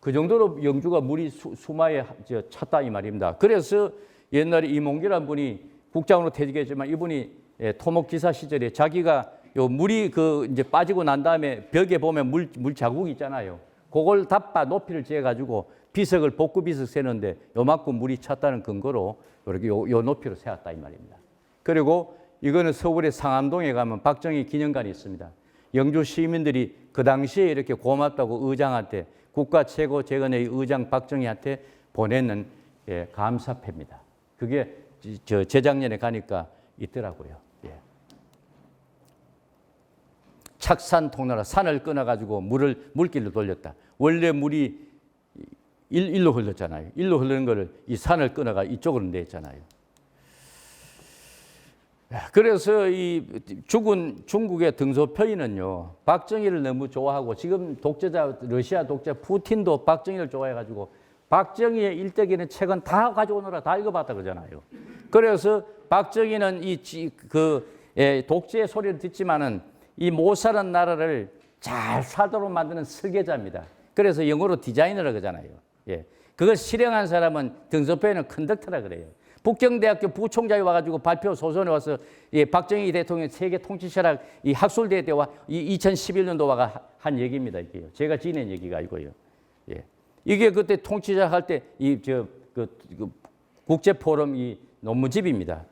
그 정도로 영주가 물이 수마에 찼다 이 말입니다. 그래서 옛날에 이몽규라는 분이 국장으로 퇴직했지만 이분이 토목기사 시절에 자기가 요 물이 그 이제 빠지고 난 다음에 벽에 보면 물 자국이 있잖아요. 그걸 덮아 높이를 재가지고 비석을 복구 비석 세는데 요만큼 물이 찼다는 근거로 이렇게 요 높이로 세웠다 이 말입니다. 그리고 이거는 서울의 상암동에 가면 박정희 기념관이 있습니다. 영주 시민들이 그 당시에 이렇게 고맙다고 의장한테 국가 최고 재건의 의장 박정희한테 보내는 감사패입니다. 그게 저 재작년에 가니까 있더라고요. 예. 착산 통로라 산을 끊어가지고 물길로 돌렸다. 원래 물이 일로 흘렀잖아요. 일로 흐르는 거를 이 산을 끊어가 이쪽으로 냈잖아요. 그래서 이 죽은 중국의 등소표인은요, 박정희를 너무 좋아하고 지금 독재자, 러시아 독재 푸틴도 박정희를 좋아해가지고 박정희의 일대기는 책은 다 가져오느라 다 읽어봤다 그러잖아요. 그래서 박정희는 독재의 소리를 듣지만은 이 못 사는 나라를 잘 살도록 만드는 설계자입니다. 그래서 영어로 디자이너라고 그러잖아요. 예. 그걸 실행한 사람은 등소표에는 컨덕터라 그래요. 북경대학교 부총장이 와가지고 발표 소선에 와서 박정희 대통령 세계 통치철학 이 학술대회 때 와 2011년도 와가 한 얘기입니다. 이게요. 제가 지낸 얘기가 아니고요. 예. 이게 그때 통치철학 할 때 국제 포럼 이 논문집입니다.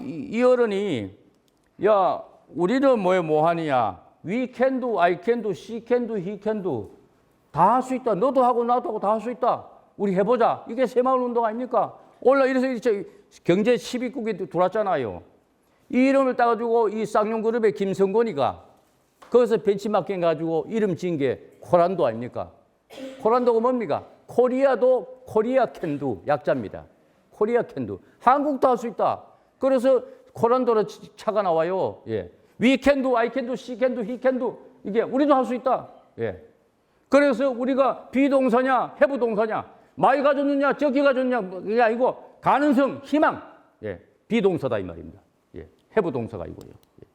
이 어른이 야 우리는 뭐 하느냐? We can do, I can do, she can do, he can do. 다 할 수 있다. 너도 하고 나도 하고 다 할 수 있다. 우리 해보자. 이게 새마을운동 아닙니까? 이래서 경제 10위국에 들어왔잖아요. 이 이름을 따가지고 이 쌍용그룹의 김성곤이가 거기서 벤치마킹 가지고 이름 지은 게 코란도 아닙니까? 코란도가 뭡니까? 코리아도 코리아 캔두 약자입니다. 코리아 캔두. 한국도 할 수 있다. 그래서 코란도로 차가 나와요. 예. We can do, I can do, she can do, he can do. 이게 우리도 할 수 있다. 예. 그래서 우리가 비동사냐, 해부동사냐, 많이 가졌느냐, 적게 가졌느냐, 그게 아니고 가능성, 희망. 예. 비동사다 이 말입니다. 예. 해부동사가 아니고요. 예.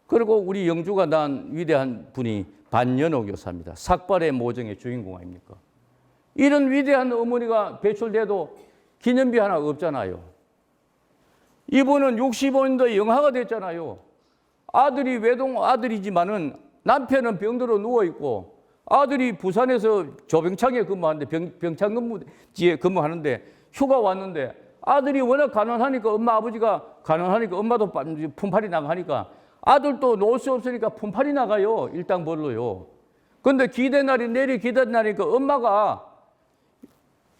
그리고 우리 영주가 난 위대한 분이 반연호 교사입니다. 삭발의 모정의 주인공 아닙니까? 이런 위대한 어머니가 배출돼도 기념비 하나 없잖아요. 이분은 65년도에 영하가 됐잖아요. 아들이 외동 아들이지만은 남편은 병들어 누워있고 아들이 부산에서 조병창에 근무하는데 병창 근무지에 근무하는데 휴가 왔는데 아들이 워낙 가난하니까 엄마 아버지가 가난하니까 엄마도 품팔이 나가니까 아들도 놓을 수 없으니까 품팔이 나가요. 일당벌로요. 근데 기대날이 내리 기대날이니까 엄마가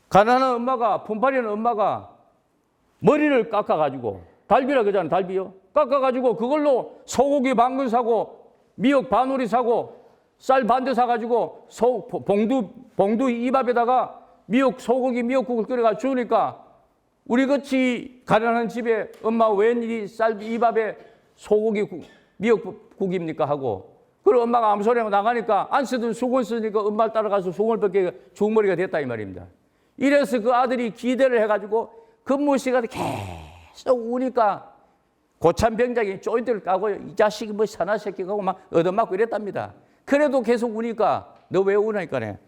가난한 엄마가 품팔이는 엄마가 머리를 깎아가지고 달비라 그러잖아요. 달비요. 깎아가지고 그걸로 소고기 반근 사고 미역 반우리 사고 쌀 반대 사가지고 봉두 이밥에다가 소고기 미역국을 끓여가 주니까 우리같이 가난한 집에 엄마 웬일이 쌀 이밥에 소고기 미역국입니까 하고 그리고 엄마가 아무 소리 하고 나가니까 안 쓰던 수건 쓰니까 엄마를 따라가서 수건을 벗게 죽머리가 됐다 이 말입니다. 이래서 그 아들이 기대를 해가지고 근무 시간에 계속 우니까 고참병장이 조인트를 까고 이 자식이 뭐 사나 새끼가 막 얻어맞고 이랬답니다. 그래도 계속 우니까 너 왜 우나니까네.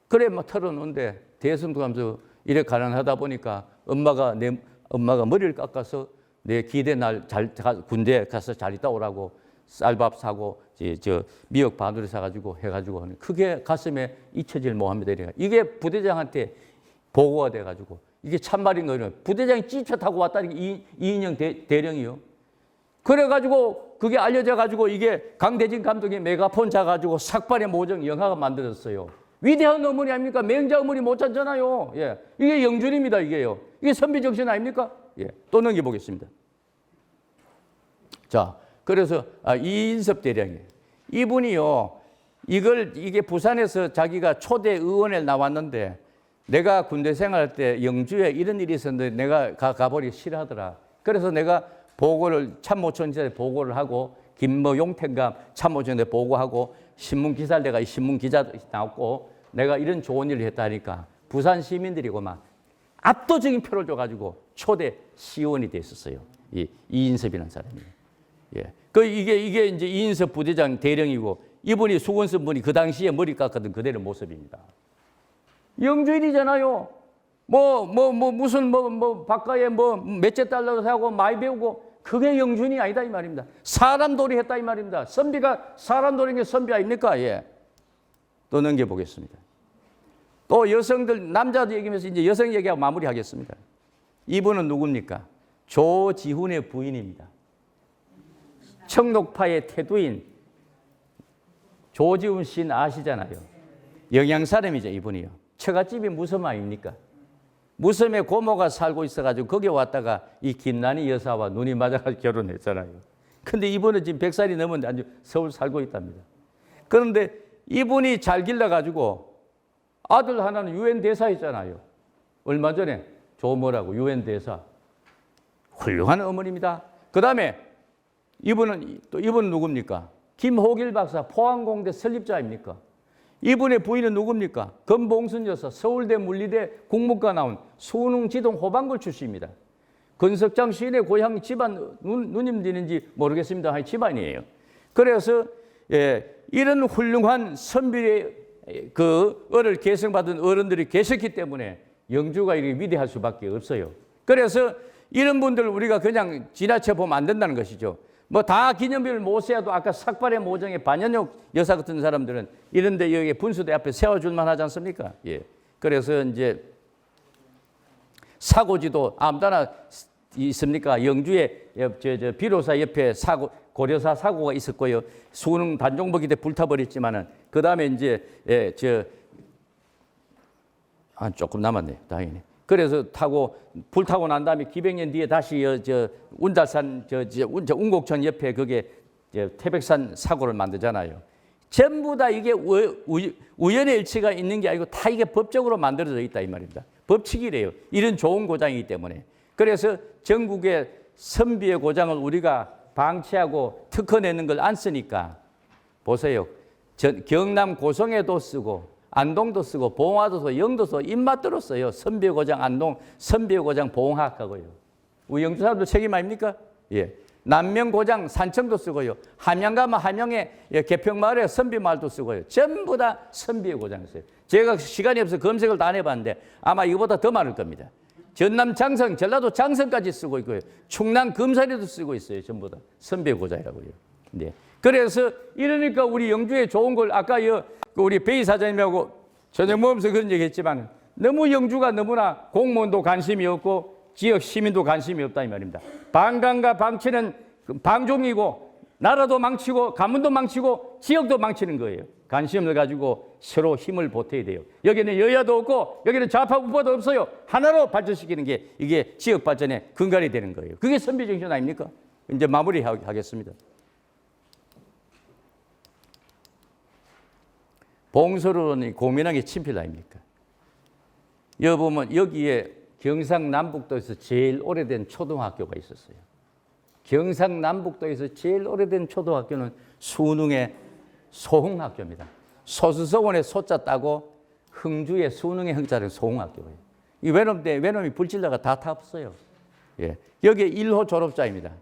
그래 막 털어놓는데 대성도 하면서 이래 가난하다 보니까 엄마가 머리를 깎아서 내 기대 날 군대 가서 잘 있다 오라고 쌀밥 사고 미역 반우리 사가지고 해가지고 하는 그게 가슴에 잊혀질 모합니다. 이게 부대장한테 보고가 돼가지고 이게 참말인 거예요. 부대장이 찌차 타고 왔다는 게 이인영 대령이요. 그래가지고 그게 알려져가지고 이게 강대진 감독이 메가폰 잡아가지고 삭발의 모정 영화가 만들었어요. 위대한 어머니 아닙니까? 맹자 어머니 못 찾잖아요. 예. 이게 영준입니다. 이게요. 이게 선비 정신 아닙니까? 예. 또 넘겨보겠습니다. 자, 그래서 이인섭 대령이 이분이요. 이게 부산에서 자기가 초대 의원에 나왔는데 내가 군대 생활할 때 영주에 이런 일이 있었는데 내가 가버리기 싫어하더라. 그래서 내가 참모총장에 보고를 하고 김모용택감 참모총장에 보고하고 신문 기사를 내가 이 신문 기자 나왔고 내가 이런 좋은 일을 했다 하니까 부산 시민들이고 막 압도적인 표를 줘가지고 초대 시의원이 됐었어요. 이 이인섭이라는 사람이에요. 예. 이게 이제 이인섭 부대장 대령이고 이분이 수건쓴 분이 그 당시에 머리 깎았던 그대로 모습입니다. 영주인이잖아요. 무슨 바깥에 몇째 달러 사고 많이 배우고 그게 영주인이 아니다 이 말입니다. 사람돌이 했다 이 말입니다. 선비가 사람돌인 게 선비 아닙니까? 예. 또 넘겨보겠습니다. 또 여성들, 남자도 얘기하면서 이제 여성 얘기하고 마무리하겠습니다. 이분은 누굽니까? 조지훈의 부인입니다. 청록파의 태두인 조지훈 씨는 아시잖아요. 영양 사람이죠, 이분이요. 처갓집이 무섬 아닙니까? 무섬에 고모가 살고 있어가지고 거기 왔다가 이 김난희 여사와 눈이 맞아가지고 결혼했잖아요. 근데 이분은 지금 100살이 넘었는데 아주 서울 살고 있답니다. 그런데 이분이 잘 길러가지고 아들 하나는 유엔 대사였잖아요. 얼마 전에 조모라고 유엔 대사. 훌륭한 어머니입니다. 그 다음에 이분은 누굽니까? 김호길 박사 포항공대 설립자입니까? 이분의 부인은 누굽니까? 금봉순 여사 서울대 물리대 국문과 나온 수능지동 호방골 출신입니다. 권석장 시인의 고향 집안 누님 되는지 모르겠습니다. 한 집안이에요. 그래서 이런 훌륭한 선비의 그 을을 계승받은 어른들이 계셨기 때문에 영주가 이렇게 위대할 수밖에 없어요. 그래서 이런 분들 우리가 그냥 지나쳐 보면 안 된다는 것이죠. 다 기념비를 못 세워도 아까 삭발의 모정의 반연옥 여사 같은 사람들은 이런데 여기 분수대 앞에 세워줄만 하지 않습니까? 예. 그래서 이제 사고지도 아무데나 있습니까? 영주에 비로사 옆에 고려사 사고가 있었고요. 수능 단종복이 때 불타버렸지만은 그 다음에 이제 조금 남았네요. 다행이네. 그래서 불타고 난 다음에 기백년 뒤에 다시 운달산 운곡천 옆에 그게 태백산 사고를 만들잖아요. 전부 다 이게 우연의 일치가 있는 게 아니고 다 이게 법적으로 만들어져 있다 이 말입니다. 법칙이래요. 이런 좋은 고장이기 때문에. 그래서 전국의 선비의 고장을 우리가 방치하고 특허내는 걸 안 쓰니까 보세요. 경남 고성에도 쓰고 안동도 쓰고 봉화도 쓰고 영도 쓰고 입맛대로 써요. 선비의 고장 안동, 선비의 고장 봉화하고요. 우리 영주 사람들 책임 아닙니까? 예. 남명 고장 산청도 쓰고요. 함양 가면 함양에 개평마을에 선비마을도 쓰고요. 전부 다 선비의 고장을 써요. 제가 시간이 없어서 검색을 다 안 해봤는데 아마 이거보다 더 많을 겁니다. 전남 장성, 전라도 장성까지 쓰고 있고요. 충남 금산에도 쓰고 있어요. 전부 다 선비의 고장이라고요. 네. 그래서 이러니까 우리 영주에 좋은 걸 아까 우리 베이 사장님하고 저녁 먹으면서 그런 얘기 했지만 너무 영주가 너무나 공무원도 관심이 없고 지역 시민도 관심이 없다 이 말입니다. 방광과 방치는 방종이고 나라도 망치고 가문도 망치고 지역도 망치는 거예요. 관심을 가지고 서로 힘을 보태야 돼요. 여기는 여야도 없고 여기는 좌파 우파도 없어요. 하나로 발전시키는 게 이게 지역 발전의 근간이 되는 거예요. 그게 선비 정신 아닙니까? 이제 마무리하겠습니다. 봉서로는 고민하게 친필 아닙니까? 여기 보면 여기에 경상남북도에서 제일 오래된 초등학교가 있었어요. 경상남북도에서 제일 오래된 초등학교는 수능의 소흥학교입니다. 소수서원에 소자 따고 흥주의 수능의 흥자는 소흥학교예요. 이 외놈이 불질러가 다 타없어요. 예. 여기 1호 졸업자입니다.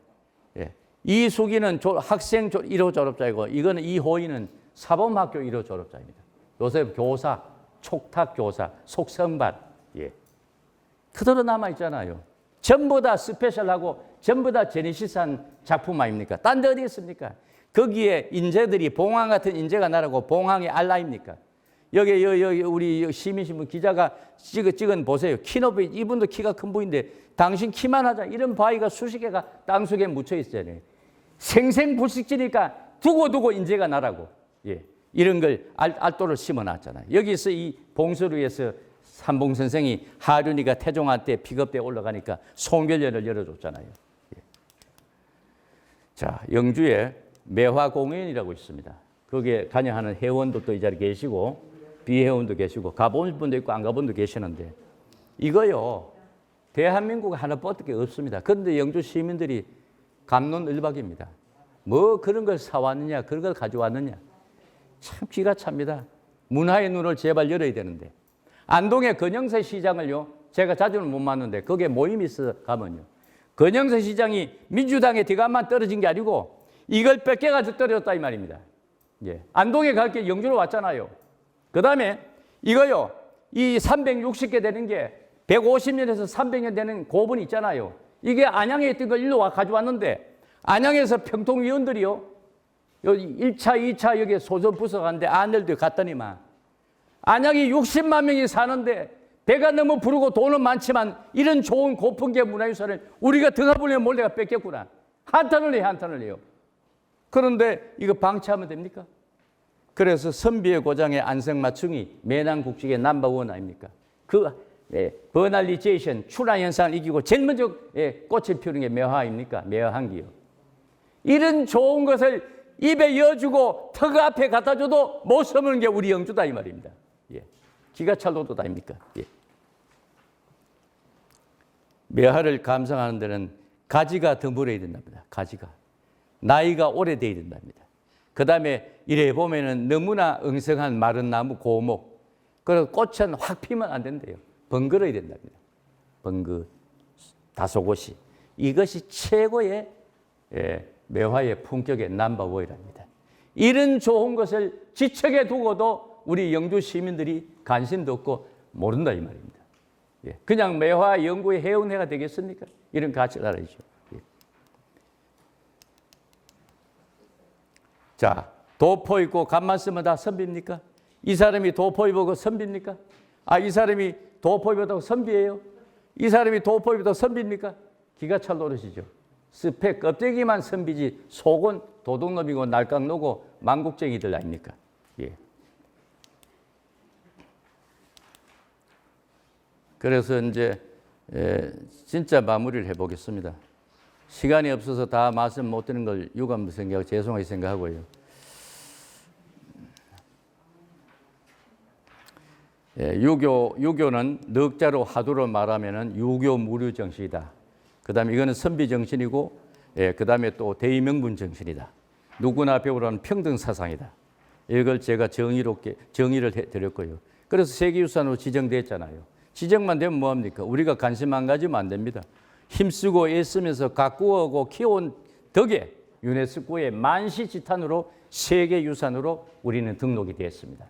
예. 이수기는 학생 1호 졸업자이고 이거는 이호이는 사범학교 1호 졸업자입니다. 요새 교사, 촉탁교사, 속성반, 예. 그대로 남아있잖아요. 전부 다 스페셜하고 전부 다 제네시스한 작품 아닙니까? 딴 데 어디 있습니까? 거기에 인재들이 봉황 같은 인재가 나라고 봉황의 알라입니까? 여기 우리 시민신문 기자가 찍은 보세요. 키높이 이분도 키가 큰 분인데 당신 키만 하자 이런 바위가 수십 개가 땅속에 묻혀 있잖아요. 생생불식지니까 두고 인재가 나라고. 예. 이런 걸 알도를 심어놨잖아요. 여기서 이 봉서루에서 삼봉 선생이 하륜이가 태종한테 픽업대에 올라가니까 송별연을 열어줬잖아요. 예. 자, 영주에 매화공연이라고 있습니다. 거기에 관여하는 회원도 또 이 자리에 계시고 비회원도 계시고 가본 분도 있고 안 가본 분도 계시는데 이거요. 대한민국 하나밖에 없습니다. 그런데 영주 시민들이 갑론을박입니다. 뭐 그런 걸 사왔느냐 그런 걸 가져왔느냐. 참 기가 찹니다. 문화의 눈을 제발 열어야 되는데. 안동의 건영세 시장을요. 제가 자주는 못 만났는데 거기에 모임이 있어 가면요. 권영세 시장이 민주당의 대감만 떨어진 게 아니고 이걸 뺏겨가지고 떨어졌다 이 말입니다. 예. 안동에 갈 게 영주로 왔잖아요. 그 다음에 이거요, 이 360개 되는 게 150년에서 300년 되는 고분이 있잖아요. 이게 안양에 있던 걸 일로 와 가져왔는데 안양에서 평통위원들이요, 1차, 2차 여기에 소전 부숴갔는데 안들도 갔더니만 안양이 60만 명이 사는데 배가 너무 부르고 돈은 많지만 이런 좋은 고품격 문화유산을 우리가 등하불면 몰래가 뺏겼구나. 한탄을 해요, 한탄을 해요. 그런데 이거 방치하면 됩니까? 그래서 선비의 고장의 안성맞춤이 매난국직의 넘버원 아닙니까? 버날리제이션, 출하 현상을 이기고 제일 먼저 꽃을 피우는 게 매화 아닙니까? 매화향기요. 이런 좋은 것을 입에 이어주고 턱 앞에 갖다 줘도 못 써먹는 게 우리 영주다 이 말입니다. 예. 기가 찰도도 아닙니까? 예. 매화를 감상하는 데는 가지가 드물어야 된답니다. 가지가. 나이가 오래돼야 된답니다. 그 다음에 이래 보면은 너무나 응성한 마른 나무 고목. 그리고 꽃은 확 피면 안 된대요. 번거로야 된답니다. 번거, 다소곳이. 이것이 최고의 매화의 품격의 넘버원이랍니다. 이런 좋은 것을 지척에 두고도 우리 영주 시민들이 관심도 없고 모른다 이 말입니다. 예. 그냥 매화 연구의 해운회가 되겠습니까? 이런 가치를 알아야죠. 예. 자, 도포 입고 간만 쓰면 다 선비입니까? 이 사람이 도포 입고 선비입니까? 아, 이 사람이 도포 입었다고 선비예요? 이 사람이 도포 입었다고 선비입니까? 기가 찰 노릇이죠. 스펙 껍데기만 선비지 속은 도둑놈이고 날강노고 망국쟁이들 아닙니까? 예. 그래서 이제 진짜 마무리를 해보겠습니다. 시간이 없어서 다 말씀 못 드는 걸 유감으로 생각하고 죄송하게 생각하고요. 유교는 넉자로 화두로 말하면은 유교 무류 정신이다. 그 다음에 이거는 선비 정신이고, 그 다음에 또 대의명분 정신이다. 누구나 배우라는 평등 사상이다. 이걸 제가 정의를 해드렸고요. 그래서 세계유산으로 지정됐잖아요. 지정만 되면 뭐합니까? 우리가 관심 안 가지면 안 됩니다. 힘쓰고 애쓰면서 가꾸어고 키워온 덕에 유네스코의 만시지탄으로 세계유산으로 우리는 등록이 되었습니다.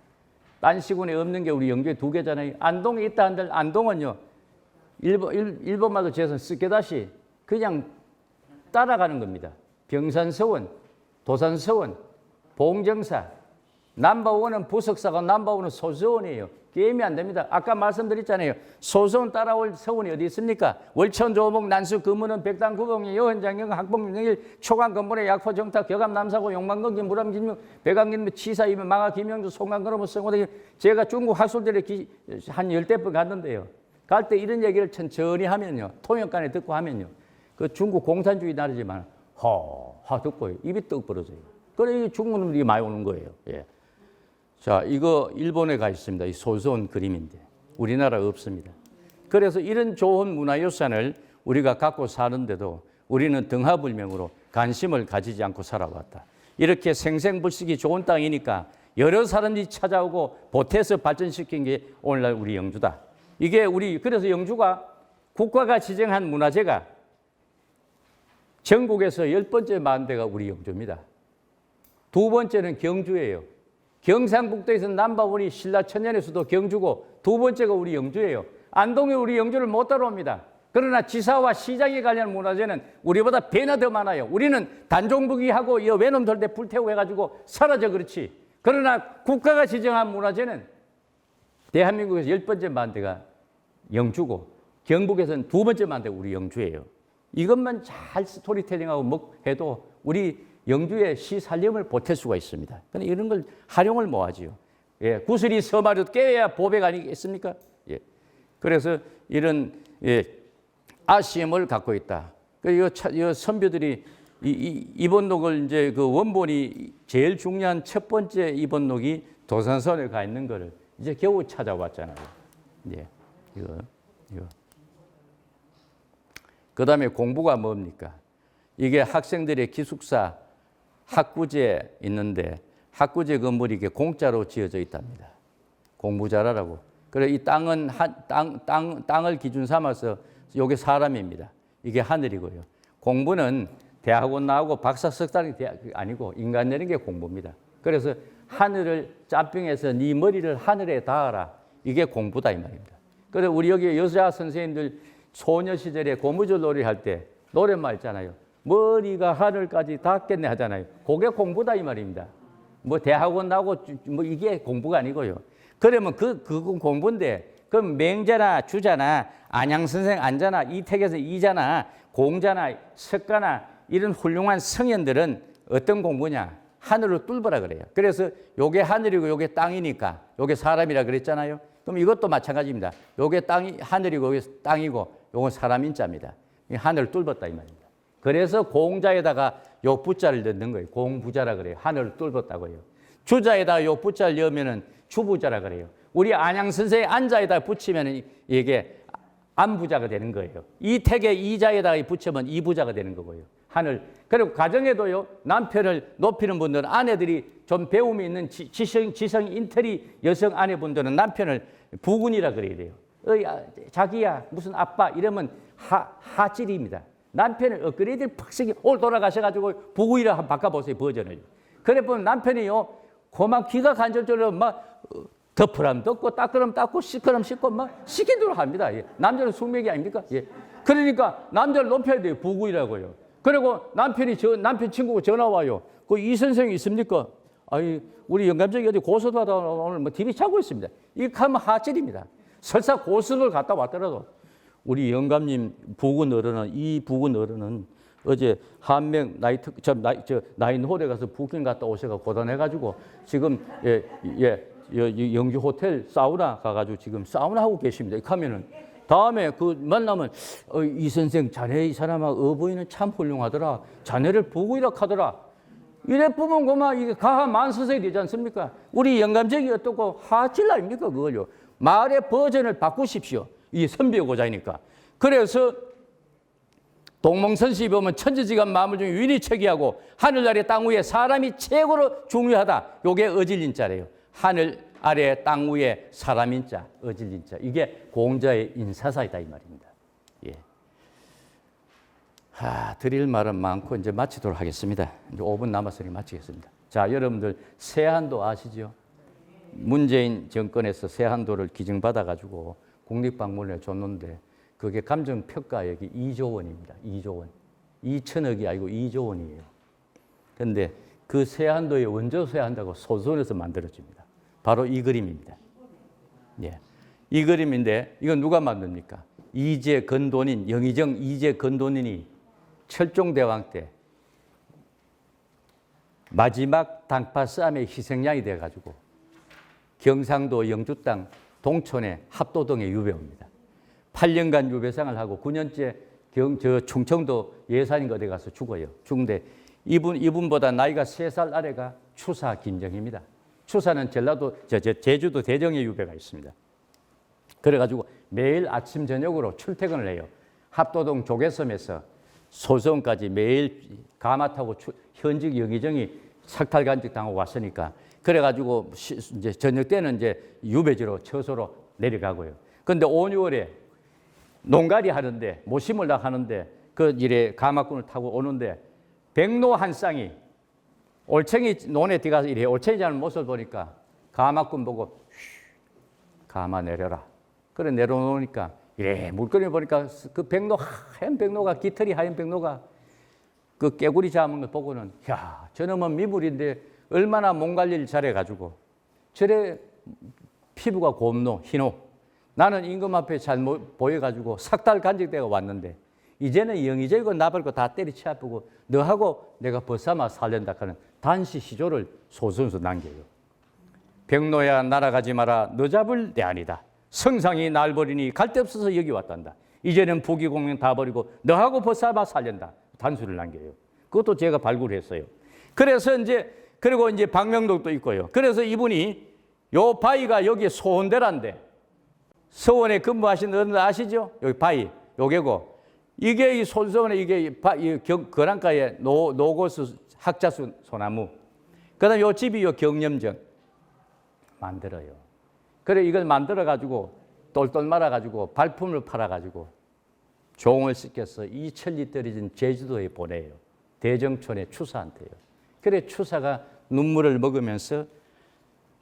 딴 시군에 없는 게 우리 영주에 2개잖아요. 안동에 있다 한들 안동은요, 일본말로 재선 쓰게다시 그냥 따라가는 겁니다. 병산서원, 도산서원, 봉정사, 넘버원은 부석사가 넘버원은 소서원이에요. 게임이 안 됩니다. 아까 말씀드렸잖아요. 소서원 따라올 서원이 어디 있습니까? 월천, 조목, 난수, 금은은, 백당, 구봉이, 여헌장경, 학봉, 윤영일, 초강, 건물의 약포, 정탁, 격암, 남사고, 용만건기, 무람, 김용, 배강김, 치사, 이면, 망하, 김영주, 송강그러면, 성호대. 제가 중국 학술들에 한 10대 번 갔는데요. 갈 때 이런 얘기를 천천히 하면요. 통역관에 듣고 하면요. 그 중국 공산주의 나라지만 허 듣고 입이 떡 벌어져요. 그래 중국 놈들이 많이 오는 거예요. 예. 자, 이거 일본에 가 있습니다. 이 소소한 그림인데 우리나라 없습니다. 그래서 이런 좋은 문화유산을 우리가 갖고 사는데도 우리는 등하불명으로 관심을 가지지 않고 살아왔다. 이렇게 생생불식이 좋은 땅이니까 여러 사람들이 찾아오고 보태서 발전시킨 게 오늘날 우리 영주다. 이게 그래서 영주가 국가가 지정한 문화재가 전국에서 10번째 많은 데가 우리 영주입니다. 2번째는 경주예요. 경상북도에서 넘버원이 신라천년에서도 경주고 2번째가 우리 영주예요. 안동에 우리 영주를 못 따라옵니다. 그러나 지사와 시장에 관련 문화재는 우리보다 배나 더 많아요. 우리는 단종부기하고 이 외놈들 때 불태우고 해가지고 사라져 그렇지. 그러나 국가가 지정한 문화재는 대한민국에서 10번째 많은 데가 영주고 경북에서는 2번째 많은 데가 우리 영주예요. 이것만 잘 스토리텔링하고 해도 우리 영주의 시살림을 보탤 수가 있습니다. 그런데 이런 걸 활용을 못 하지요. 예, 구슬이 서마르도 깨야 보백 아니겠습니까? 예. 그래서 이런 아쉬움을 갖고 있다. 이 선비들이 이번록을 이제 그 원본이 제일 중요한 첫 번째 이번록이 도산선에 가 있는 거를 이제 겨우 찾아왔잖아요. 예, 이거. 그 다음에 공부가 뭡니까? 이게 학생들의 기숙사, 학구제 있는데 학구제 건물이 이게 공짜로 지어져 있답니다. 공부 잘하라고. 그래 이 땅은 땅을 기준 삼아서 요게 사람입니다. 이게 하늘이고요. 공부는 대학원 나오고 박사 석사는 아니고 인간 되는 게 공부입니다. 그래서 하늘을 짬뽕해서 네 머리를 하늘에 닿아라. 이게 공부다 이 말입니다. 그래서 우리 여기 여자 선생님들 소녀 시절에 고무줄 놀이 할 때 노래말 있잖아요. 머리가 하늘까지 닿겠네 하잖아요. 그게 공부다 이 말입니다. 뭐 대학원 나오고 뭐 이게 공부가 아니고요. 그러면 그건 공부인데 그럼 맹자나 주자나 안양 선생 안자나 이택에서 이자나 공자나 석가나 이런 훌륭한 성현들은 어떤 공부냐? 하늘을 뚫어라 그래요. 그래서 요게 하늘이고 요게 땅이니까 요게 사람이라 그랬잖아요. 그럼 이것도 마찬가지입니다. 요게 땅이 하늘이고 요게 땅이고 요건 사람 인자입니다. 하늘을 뚫었다 이 말입니다. 그래서 공자에다가 요 부자를 넣는 거예요. 공부자라 그래요. 하늘을 뚫었다고요. 주자에다가 요 부자를 넣으면은 주부자라 그래요. 우리 안양 선생의 안자에다 붙이면은 이게 안부자가 되는 거예요. 이택의 이자에다가 붙이면 이부자가 되는 거고요. 하늘. 그리고 가정에도요, 남편을 높이는 분들은 아내들이 좀 배움이 있는 지성 인텔리 여성 아내분들은 남편을 부군이라 그래야 돼요. 자기야, 무슨 아빠 이러면 하질입니다. 남편을 업그레이드 팍 올 돌아가셔가지고 부군이라 한번 바꿔보세요, 버전을. 그래 보면 남편이요, 고만 귀가 간절적으로 막 덮으라면 덮고 닦으라면 닦고 씻으라면 씻고 막 시킨 대로 합니다. 예. 남자는 숙명이 아닙니까? 예. 그러니까 남자를 높여야 돼요. 부구이라고요. 그리고 남편 친구가 전화 와요. 그 이 선생이 있습니까? 아니 우리 영감적이 어디 고소도 하다 오늘 뭐 TV 차고 있습니다. 이렇게 하면 하질입니다. 설사 고수를 갔다 왔더라도 우리 영감님 부군 어른은 이 부군 어른은 어제 한명 나인홀에 가서 부킹 갔다 오셔가 고단해가지고 지금 영주 호텔 사우나 가가지고 지금 사우나 하고 계십니다. 이렇게 하면은 다음에 그 만나면 이 선생 자네 이 사람아 어버이는 참 훌륭하더라. 자네를 보고이라 하더라. 이래 보면 그만 이게 가하 만서서야 되지 않습니까? 우리 영감적이 어떻고 하질 아닙니까 그걸요. 말의 버전을 바꾸십시오. 이 선비고자이니까. 그래서 동몽선시 보면 천지지간 만물 중에 유일히 체기하고 하늘 아래 땅 위에 사람이 최고로 중요하다. 요게 어질린자래요. 하늘 아래 땅 위에 사람인자, 어질린자. 이게 공자의 인사사이다 이 말입니다. 예. 드릴 말은 많고 이제 마치도록 하겠습니다. 이제 5분 남았으니 마치겠습니다. 자, 여러분들 세한도 아시죠? 문재인 정권에서 세한도를 기증받아가지고 국립박물관에 줬는데 그게 감정평가액이 2조 원입니다. 2조 원. 2천억이 아니고 2조 원이에요. 그런데 그 세한도의 원조 세한도가 소선에서 만들어집니다. 바로 이 그림입니다. 예. 이 그림인데 이건 누가 만듭니까? 이제 건돈인, 영의정 이제 건돈인이 철종대왕 때 마지막 당파 싸움의 희생양이 돼가지고 경상도 영주 땅 동촌의 합도동에 유배옵니다. 8년간 유배상을 하고 9년째 충청도 예산인가 돼 가서 죽어요. 죽는데 이분보다 나이가 3살 아래가 추사 김정입니다. 추사는 전라도 제주도 대정에 유배가 있습니다. 그래가지고 매일 아침 저녁으로 출퇴근을 해요. 합도동 조개섬에서 소성까지 매일 가마 타고 현직 영의정이 sak탈간직 당하고 왔으니까 그래가지고 이제 저녁 때는 이제 유배지로 처소로 내려가고요. 그런데 5, 6월에 농가리 하는데 모심을 다 하는데 그 일에 가마꾼을 타고 오는데 백로 한 쌍이 올챙이 논에 들어가서 이래 올챙이 자는 모습을 보니까 가마꾼 보고 가마 내려라. 그래 내려놓으니까 이래 물건을 보니까 그 백로 하얀 백로가 깃털이 하얀 백로가 그 깨구리 잡은 걸 보고는 야 저놈은 미물인데 얼마나 몸 관리를 잘해가지고 저래 피부가 곱노 희노 나는 임금 앞에 잘 보여가지고 삭달 간직대가 왔는데 이제는 영의정이고 나발고 다 때리치아프고 너하고 내가 벗삼아 살련다 하는 단시 시조를 소선수 남겨요. 백로야 날아가지 마라 너 잡을 내 아니다. 성상이 날 버리니 갈 데 없어서 여기 왔단다. 이제는 부귀공명 다 버리고 너하고 벗삼아 살련다. 단수를 남겨요. 그것도 제가 발굴했어요. 그래서 그리고 이제 박명록도 있고요. 그래서 이분이 요 바위가 여기 소원대란데 서원에 근무하신 어른들 아시죠? 여기 바위 요게고 이게 이 손서원에 이게 거란가에 노고수 학자수 소나무. 그다음 요 집이 요 경념정 만들어요. 그래 이걸 만들어 가지고 똘똘 말아 가지고 발품을 팔아 가지고 종을 시켜서 2천리 떨어진 제주도에 보내요. 대정촌의 추사한테요. 그래 추사가 눈물을 먹으면서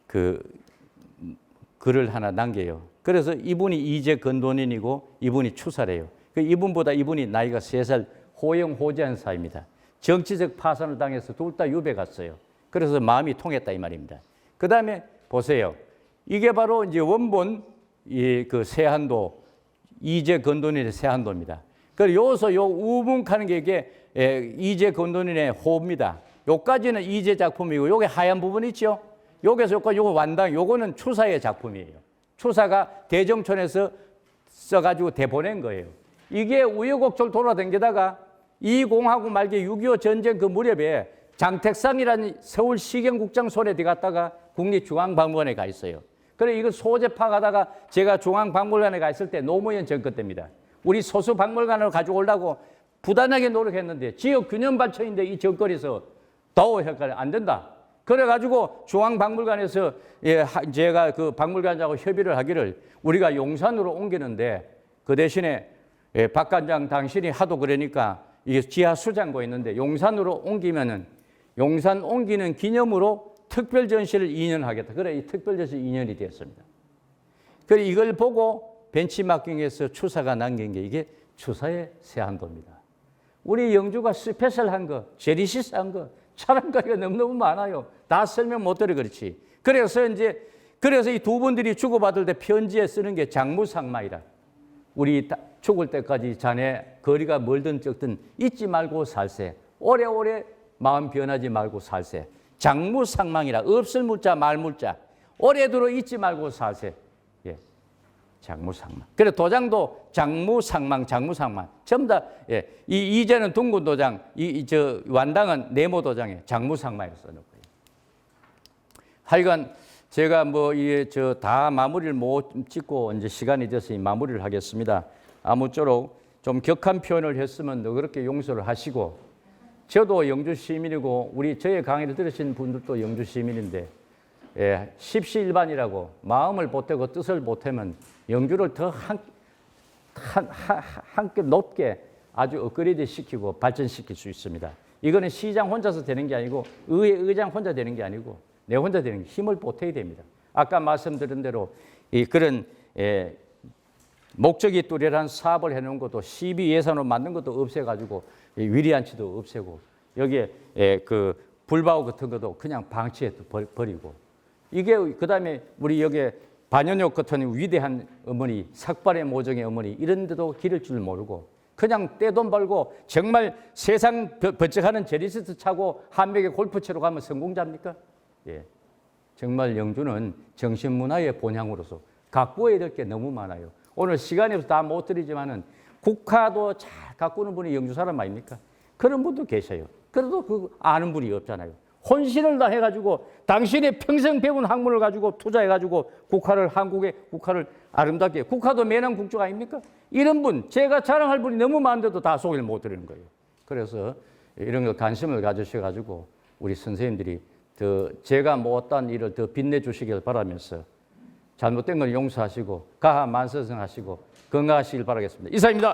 그 글을 하나 남겨요. 그래서 이분이 이제 건돈인이고 이분이 추사래요. 이분보다 이분이 나이가 3살 호영호재한 사이입니다. 정치적 파산을 당해서 둘 다 유배 갔어요. 그래서 마음이 통했다 이 말입니다. 그 다음에 보세요. 이게 바로 이제 원본 그 세한도 이제 건돈인의 세한도입니다. 그리고 여기서 요 우문하는 게 이게 이제 건돈인의 호입니다. 요까지는 이제 작품이고 요게 하얀 부분 있죠. 여기서 요거 완당 요거는 추사의 작품이에요. 추사가 대정촌에서 써가지고 대보낸 거예요. 이게 우여곡절 돌아다니다가 이 공하고 말기 6.25 전쟁 그 무렵에 장택상이라는 서울시경국장 손에 들어갔다가 국립중앙박물관에 가 있어요. 그래 이거 소재 파가다가 제가 중앙박물관에 가 있을 때 노무현 정권 때입니다. 우리 소수박물관을 가지고 오려고 부단하게 노력했는데 지역 균형 발전인데 이 정권에서 더워 헷갈려 안 된다. 그래가지고 중앙박물관에서 제가 그 박물관장하고 협의를 하기를 우리가 용산으로 옮기는데 그 대신에 박 관장 당신이 하도 그러니까 이게 지하 수장고 있는데 용산으로 옮기면은 용산 옮기는 기념으로 특별 전시를 2년 하겠다. 그래 이 특별 전시 2년이 되었습니다. 그래 이걸 보고 벤치마킹에서 추사가 남긴 게 이게 추사의 세한도입니다. 우리 영주가 스페셜한 거, 제리시스한 거, 자랑거리가 너무너무 많아요. 다 설명 못 드려 그렇지. 그래서 이 두 분들이 주고받을 때 편지에 쓰는 게 장무상마이라. 우리 죽을 때까지 자네 거리가 멀든 적든 잊지 말고 살세. 오래오래 마음 변하지 말고 살세. 장무상망이라. 없을 물자 말물자. 오래도록 잊지 말고 살세. 예, 장무상망. 그래 도장도 장무상망, 장무상망. 전부 다 이제는 둥근 도장, 저 완당은 네모 도장에 장무상망이라고 써놓고요. 하여간 제가 다 마무리를 못 짓고 이제 시간이 돼서 마무리를 하겠습니다. 아무쪼록 좀 격한 표현을 했으면 그렇게 용서를 하시고, 저도 영주 시민이고 저의 강의를 들으신 분들도 영주 시민인데 십시일반이라고 마음을 보태고 뜻을 보태면 영주를 더 한 급 높게 아주 업그레이드 시키고 발전시킬 수 있습니다. 이거는 시장 혼자서 되는 게 아니고 의장 혼자 되는 게 아니고 내 혼자 되는 게 힘을 보태야 됩니다. 아까 말씀드린 대로 그런 목적이 뚜렷한 사업을 해놓은 것도 시비 예산으로 만든 것도 없애가지고 위리안치도 없애고 여기에 그 불바우 같은 것도 그냥 방치해 버리고 이게 그다음에 우리 여기에 반연옥 같은 위대한 어머니 삭발의 모정의 어머니 이런 데도 기를 줄 모르고 그냥 떼돈 벌고 정말 세상 번쩍하는 제리스트 차고 한백에 골프 치러 가면 성공자입니까? 예, 정말 영주는 정신문화의 본향으로서 가꾸어야 될 게 너무 많아요. 오늘 시간이 없어서 다 못 드리지만은 국화도 잘 가꾸는 분이 영주 사람 아닙니까? 그런 분도 계셔요. 그래도 그 아는 분이 없잖아요. 혼신을 다 해가지고 당신의 평생 배운 학문을 가지고 투자해가지고 한국의 국화를 아름답게, 국화도 매난 국적 아닙니까? 이런 분, 제가 자랑할 분이 너무 많은데도 다 소개를 못 드리는 거예요. 그래서 이런 거 관심을 가지셔가지고 우리 선생님들이 제가 못한 일을 더 빛내주시길 바라면서 잘못된 걸 용서하시고 가하 만서성하시고 건강하시길 바라겠습니다. 이상입니다.